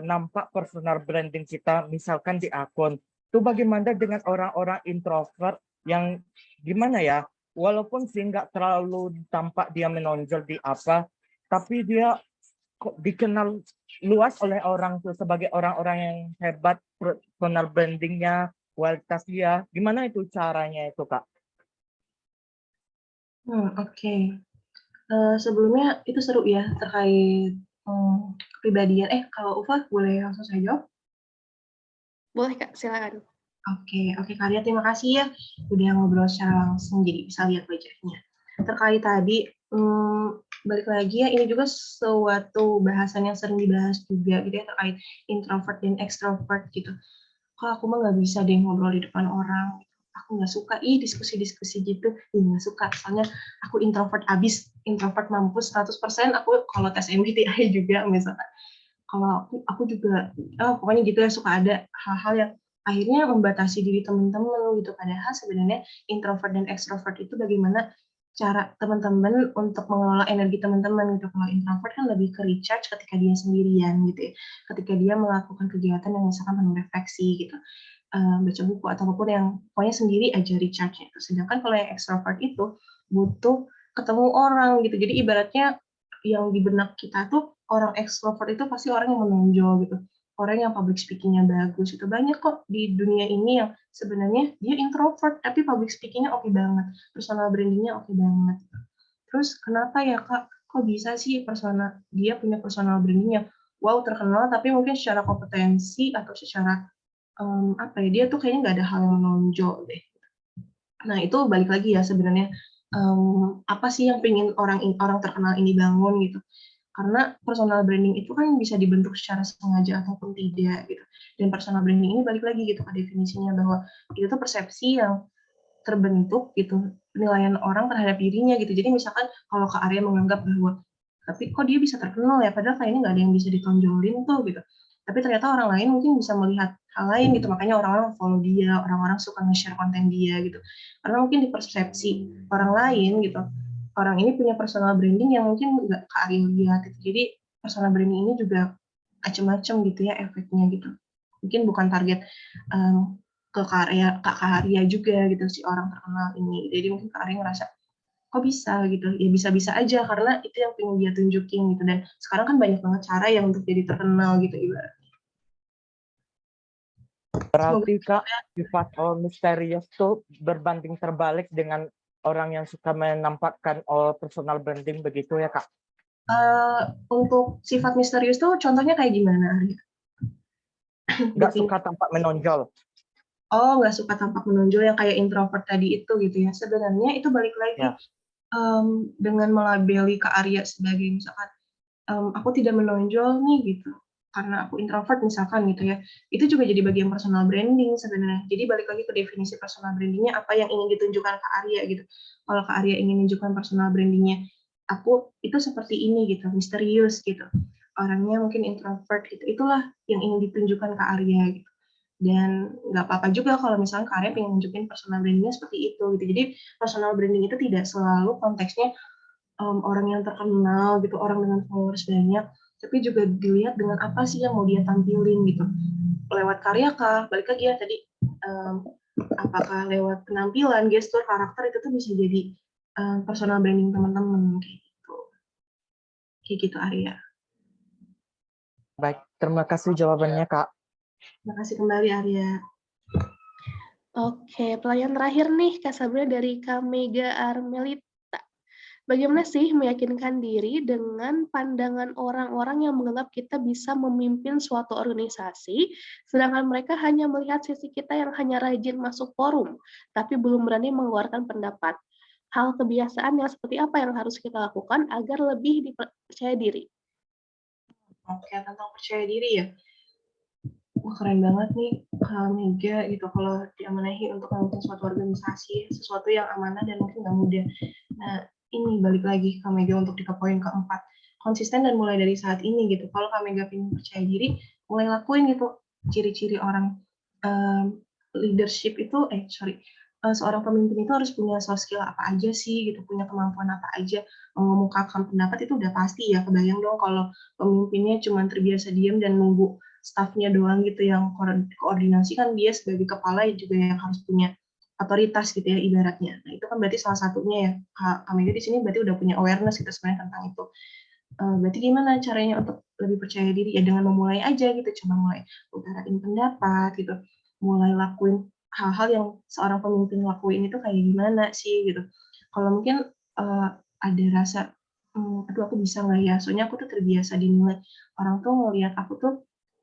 [SPEAKER 10] nampak personal branding kita misalkan di akun? Itu bagaimana dengan orang-orang introvert yang gimana ya? Walaupun sih nggak terlalu tampak dia menonjol di apa, tapi dia kok dikenal luas oleh orang tuh sebagai orang-orang yang hebat, personal brandingnya, kualitas dia. Gimana itu caranya itu Kak?
[SPEAKER 3] Oke. Sebelumnya itu seru ya terkait kepribadian. Kalau Ufa boleh langsung saya jawab?
[SPEAKER 4] Boleh Kak, silakan.
[SPEAKER 3] Oke, Karya, terima kasih ya udah ngobrol secara langsung, jadi bisa lihat wajahnya. Terkait tadi, balik lagi ya, ini juga suatu bahasan yang sering dibahas juga gitu ya, terkait introvert dan extrovert gitu. Kok aku mah nggak bisa deh ngobrol di depan orang, aku nggak suka, diskusi-diskusi gitu, nggak suka, soalnya aku introvert abis, introvert mampus 100%, aku kalau tes MBTI juga misalkan. Kalau aku juga, pokoknya gitu ya, suka ada hal-hal yang akhirnya membatasi diri teman-teman gitu. Padahal sebenarnya introvert dan extrovert itu bagaimana cara teman-teman untuk mengelola energi teman-teman gitu. Kalau introvert kan lebih ke recharge ketika dia sendirian gitu ya. Ketika dia melakukan kegiatan yang misalkan penuh refleksi gitu. Baca buku atau apapun yang pokoknya sendiri aja recharge-nya itu. Sedangkan kalau yang extrovert itu butuh ketemu orang gitu. Jadi ibaratnya yang di benak kita tuh orang extrovert itu pasti orang yang menonjol gitu. Orang yang public speaking-nya bagus itu banyak kok di dunia ini yang sebenarnya dia introvert tapi public speaking-nya oke banget, personal branding-nya oke banget. Terus kenapa ya Kak, kok bisa sih dia punya personal branding yang wow terkenal tapi mungkin secara kompetensi atau secara dia tuh kayaknya nggak ada hal yang menonjol deh. Nah itu balik lagi ya sebenarnya apa sih yang pengen orang terkenal ini bangun gitu. Karena personal branding itu kan bisa dibentuk secara sengaja ataupun tidak gitu. Dan personal branding ini balik lagi gitu ke definisinya bahwa itu tuh persepsi yang terbentuk gitu, penilaian orang terhadap dirinya gitu. Jadi misalkan kalau Kak Arya menganggap bahwa tapi kok dia bisa terkenal ya, padahal kayaknya nggak ada yang bisa ditonjolin tuh gitu. Tapi ternyata orang lain mungkin bisa melihat hal lain gitu, makanya orang-orang follow dia, orang-orang suka nge-share konten dia gitu. Karena mungkin di persepsi orang lain gitu, orang ini punya personal branding yang mungkin nggak Kak Arya lihat gitu. Jadi personal branding ini juga macam-macam gitu ya efeknya gitu. Mungkin bukan target ke Kak Arya juga gitu si orang terkenal ini. Jadi mungkin Kak Arya ngerasa kok bisa gitu, ya bisa-bisa aja karena itu yang pengen dia tunjukin gitu. Dan sekarang kan banyak banget cara yang untuk jadi terkenal gitu ibarat.
[SPEAKER 10] Berarti Kak, sifat misterius tuh berbanding terbalik dengan orang yang suka menampakkan personal branding begitu ya Kak?
[SPEAKER 3] Untuk sifat misterius tuh contohnya kayak gimana, Arya?
[SPEAKER 10] Nggak suka tampak menonjol.
[SPEAKER 3] Oh, nggak suka tampak menonjol yang kayak introvert tadi itu gitu ya. Sebenarnya itu balik lagi dengan melabeli Kak Arya sebagai misalkan aku tidak menonjol nih gitu karena aku introvert misalkan gitu ya. Itu juga jadi bagian personal branding sebenarnya. Jadi balik lagi ke definisi personal brandingnya apa yang ingin ditunjukkan Kak Arya gitu. Kalau Kak Arya ingin menunjukkan personal brandingnya aku itu seperti ini gitu, misterius gitu. Orangnya mungkin introvert gitu. Itulah yang ingin ditunjukkan Kak Arya gitu. Dan nggak apa-apa juga kalau misalnya Kak Arya pengen nunjukin personal brandingnya seperti itu gitu. Jadi personal branding itu tidak selalu konteksnya orang yang terkenal gitu, orang dengan followers banyak, tapi juga dilihat dengan apa sih yang mau dia tampilin gitu. Lewat karya kah? Balik lagi ya tadi, apakah lewat penampilan, gestur, karakter itu tuh bisa jadi personal branding teman-teman kayak gitu. Kayak gitu Arya.
[SPEAKER 10] Baik, terima kasih jawabannya Kak.
[SPEAKER 3] Terima kasih kembali Arya.
[SPEAKER 4] Oke, pertanyaan terakhir nih Kak Sabrina dari Kak Mega Armelita. Bagaimana sih meyakinkan diri dengan pandangan orang-orang yang menganggap kita bisa memimpin suatu organisasi, sedangkan mereka hanya melihat sisi kita yang hanya rajin masuk forum, tapi belum berani mengeluarkan pendapat. Hal kebiasaan yang seperti apa yang harus kita lakukan agar lebih dipercaya diri?
[SPEAKER 3] Oke, tentang percaya diri ya. Wah, keren banget nih Kak Mega gitu kalau diamanahi untuk memimpin suatu organisasi, sesuatu yang amanah dan mungkin nggak mudah. Nah, ini balik lagi Kak Mega untuk di poin keempat. Konsisten dan mulai dari saat ini gitu. Kalau Kak Mega ingin percaya diri, mulai lakuin gitu ciri-ciri orang leadership itu, seorang pemimpin itu harus punya soft skill apa aja sih gitu, punya kemampuan apa aja, mengemukakan pendapat itu udah pasti ya. Kebayang dong kalau pemimpinnya cuma terbiasa diam dan nunggu staffnya doang gitu yang koordinasi, kan dia sebagai kepala juga yang harus punya otoritas gitu ya ibaratnya. Nah itu kan berarti salah satunya ya Kak Mega di sini berarti udah punya awareness gitu sebenarnya tentang itu. Berarti gimana caranya untuk lebih percaya diri ya dengan memulai aja gitu, coba mulai utarain pendapat gitu, mulai lakuin hal-hal yang seorang pemimpin lakuin itu kayak gimana sih gitu. Kalau mungkin ada rasa aduh aku bisa nggak ya, soalnya aku tuh terbiasa dinilai orang tuh ngelihat aku tuh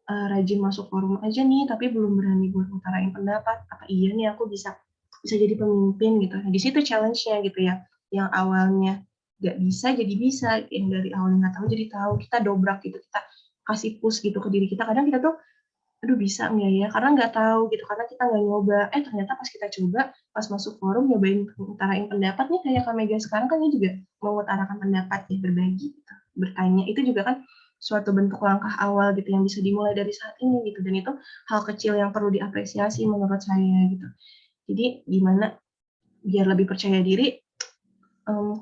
[SPEAKER 3] rajin masuk forum aja nih, tapi belum berani buat ngutarain pendapat. Apa iya nih aku bisa jadi pemimpin gitu. Nah, di situ challenge-nya gitu ya. Yang awalnya nggak bisa jadi bisa, yang dari awalnya nggak tahu jadi tahu. Kita dobrak gitu, kita kasih push gitu ke diri kita. Kadang kita tuh, aduh bisa nggak ya? Karena nggak tahu gitu, karena kita nggak nyoba. Ternyata pas kita coba, pas masuk forum nyobain ngutarain pendapat nih kayak Kak Mega sekarang kan dia juga mengutarakan pendapat ya, berbagi gitu, bertanya. Itu juga kan suatu bentuk langkah awal gitu yang bisa dimulai dari saat ini gitu, dan itu hal kecil yang perlu diapresiasi menurut saya gitu. Jadi gimana biar lebih percaya diri,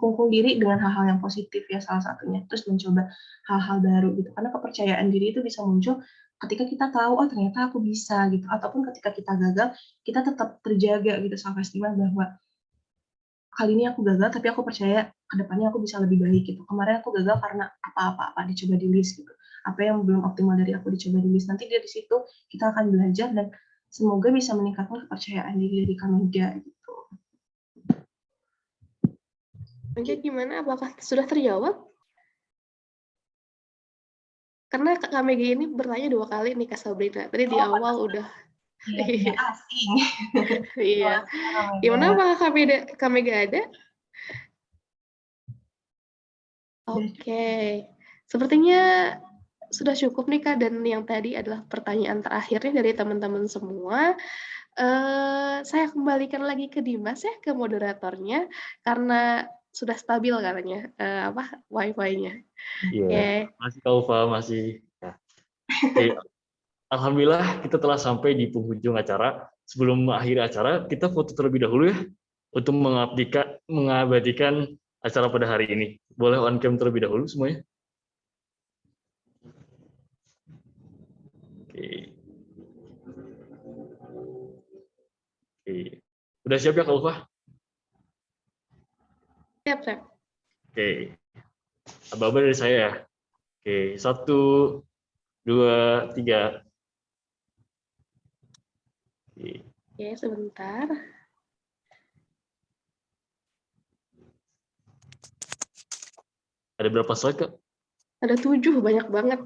[SPEAKER 3] kungkung diri dengan hal-hal yang positif ya salah satunya, terus mencoba hal-hal baru gitu, karena kepercayaan diri itu bisa muncul ketika kita tahu, oh ternyata aku bisa gitu, ataupun ketika kita gagal, kita tetap terjaga gitu self-esteem bahwa kali ini aku gagal, tapi aku percaya ke depannya aku bisa lebih baik gitu. Kemarin aku gagal karena apa-apa, dicoba di list gitu. Apa yang belum optimal dari aku dicoba di list. Nanti dari situ kita akan belajar dan semoga bisa meningkatkan kepercayaan diri dari Kak Mega gitu.
[SPEAKER 4] Mega gimana? Apakah sudah terjawab? Karena Kak Mega ini bertanya 2 kali nih Kak Sabrina. Tadi di awal udah.
[SPEAKER 3] Iya, asing.
[SPEAKER 4] Iya. Gimana apakah Kak Mega ada? Oke. Sepertinya sudah cukup nih Kak, dan yang tadi adalah pertanyaan terakhirnya dari teman-teman semua. Saya kembalikan lagi ke Dimas ya, ke moderatornya, karena sudah stabil katanya Wi-Fi-nya.
[SPEAKER 1] Iya, masih Kak Ufa, masih. Ya. Oke, alhamdulillah kita telah sampai di penghujung acara. Sebelum mengakhiri acara, kita foto terlebih dahulu ya, untuk mengabadikan acara pada hari ini. Boleh on cam terlebih dahulu semuanya? Oke. Oke. Udah siap ya Kak Ufa?
[SPEAKER 4] Siap.
[SPEAKER 1] Oke. Aba-aba dari saya ya. Oke, 1, 2, 3.
[SPEAKER 4] Oke, sebentar.
[SPEAKER 1] Ada berapa slide, Kak?
[SPEAKER 4] Ada 7, banyak banget.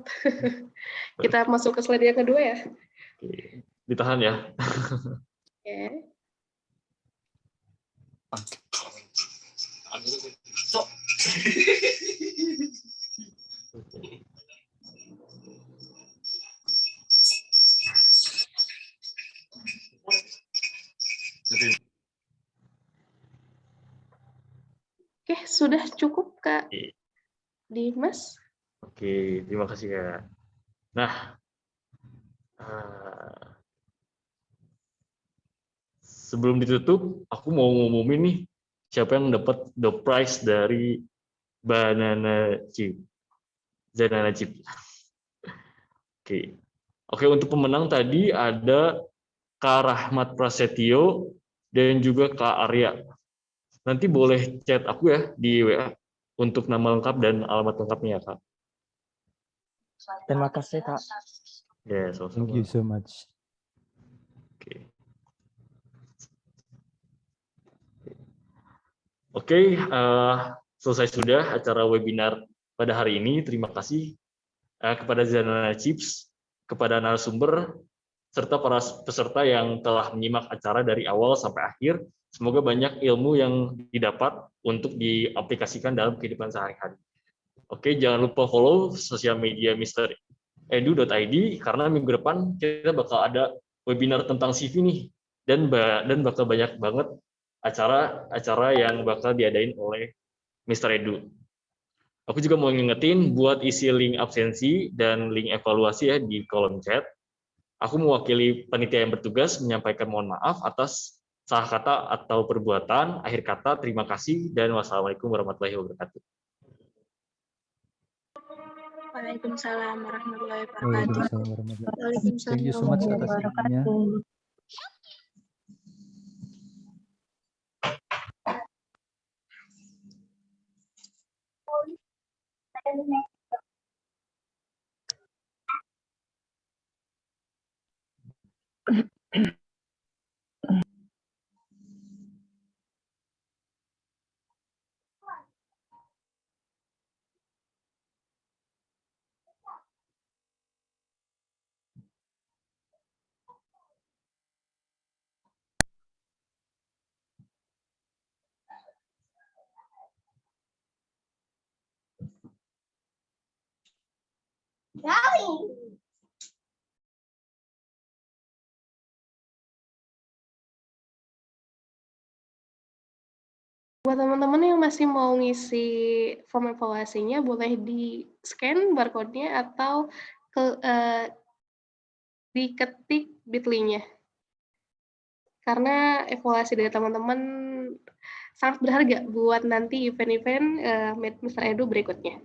[SPEAKER 4] Kita masuk ke slide yang kedua ya.
[SPEAKER 1] Oke. Ditahan ya.
[SPEAKER 4] Oke. Oke, sudah cukup Kak Dimas.
[SPEAKER 1] Oke, terima kasih Kak. Nah, sebelum ditutup, aku mau ngumumin nih siapa yang dapat the prize dari Banana Chip. Banana Chip. Oke. Oke, untuk pemenang tadi ada Kak Rahmat Prasetyo dan juga Kak Arya. Nanti boleh chat aku ya di WA untuk nama lengkap dan alamat lengkapnya ya, Kak.
[SPEAKER 10] Terima kasih, Kak.
[SPEAKER 1] Ya,
[SPEAKER 6] Thank you so much.
[SPEAKER 1] Oke. Oke, selesai sudah acara webinar pada hari ini. Terima kasih kepada Banana Chips, kepada narasumber, serta para peserta yang telah menyimak acara dari awal sampai akhir. Semoga banyak ilmu yang didapat untuk diaplikasikan dalam kehidupan sehari-hari. Oke, jangan lupa follow sosial media misteredu.id karena minggu depan kita bakal ada webinar tentang CV nih dan bakal banyak banget acara-acara yang bakal diadain oleh Mr. Edu. Aku juga mau ngingetin buat isi link absensi dan link evaluasi ya di kolom chat. Aku mewakili panitia yang bertugas menyampaikan mohon maaf atas salah kata atau perbuatan. Akhir kata, terima kasih dan wassalamualaikum warahmatullahi wabarakatuh.
[SPEAKER 2] Waalaikumsalam warahmatullahi wabarakatuh.
[SPEAKER 6] Waalaikumsalam warahmatullahi wabarakatuh.
[SPEAKER 2] Waalaikumsalam
[SPEAKER 6] Thank you so much atas ilmunya.
[SPEAKER 4] Buat teman-teman yang masih mau ngisi form evaluasinya, boleh di-scan barcode-nya atau diketik bit.ly-nya. Karena evaluasi dari teman-teman sangat berharga buat nanti event-event Mr. Edu berikutnya.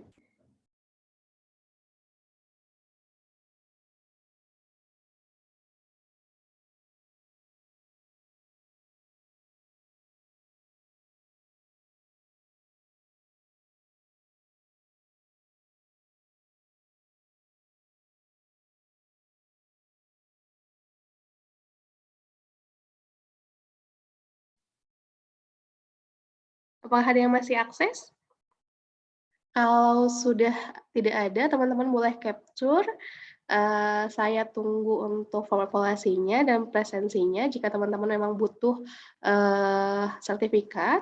[SPEAKER 4] Apakah ada yang masih akses? Kalau sudah tidak ada, teman-teman boleh capture. Saya tunggu untuk form evaluasinya dan presensinya. Jika teman-teman memang butuh sertifikat,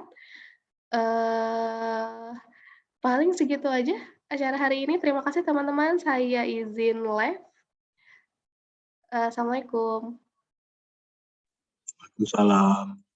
[SPEAKER 4] paling segitu aja acara hari ini. Terima kasih teman-teman. Saya izin live. Assalamualaikum.
[SPEAKER 11] Waalaikumsalam.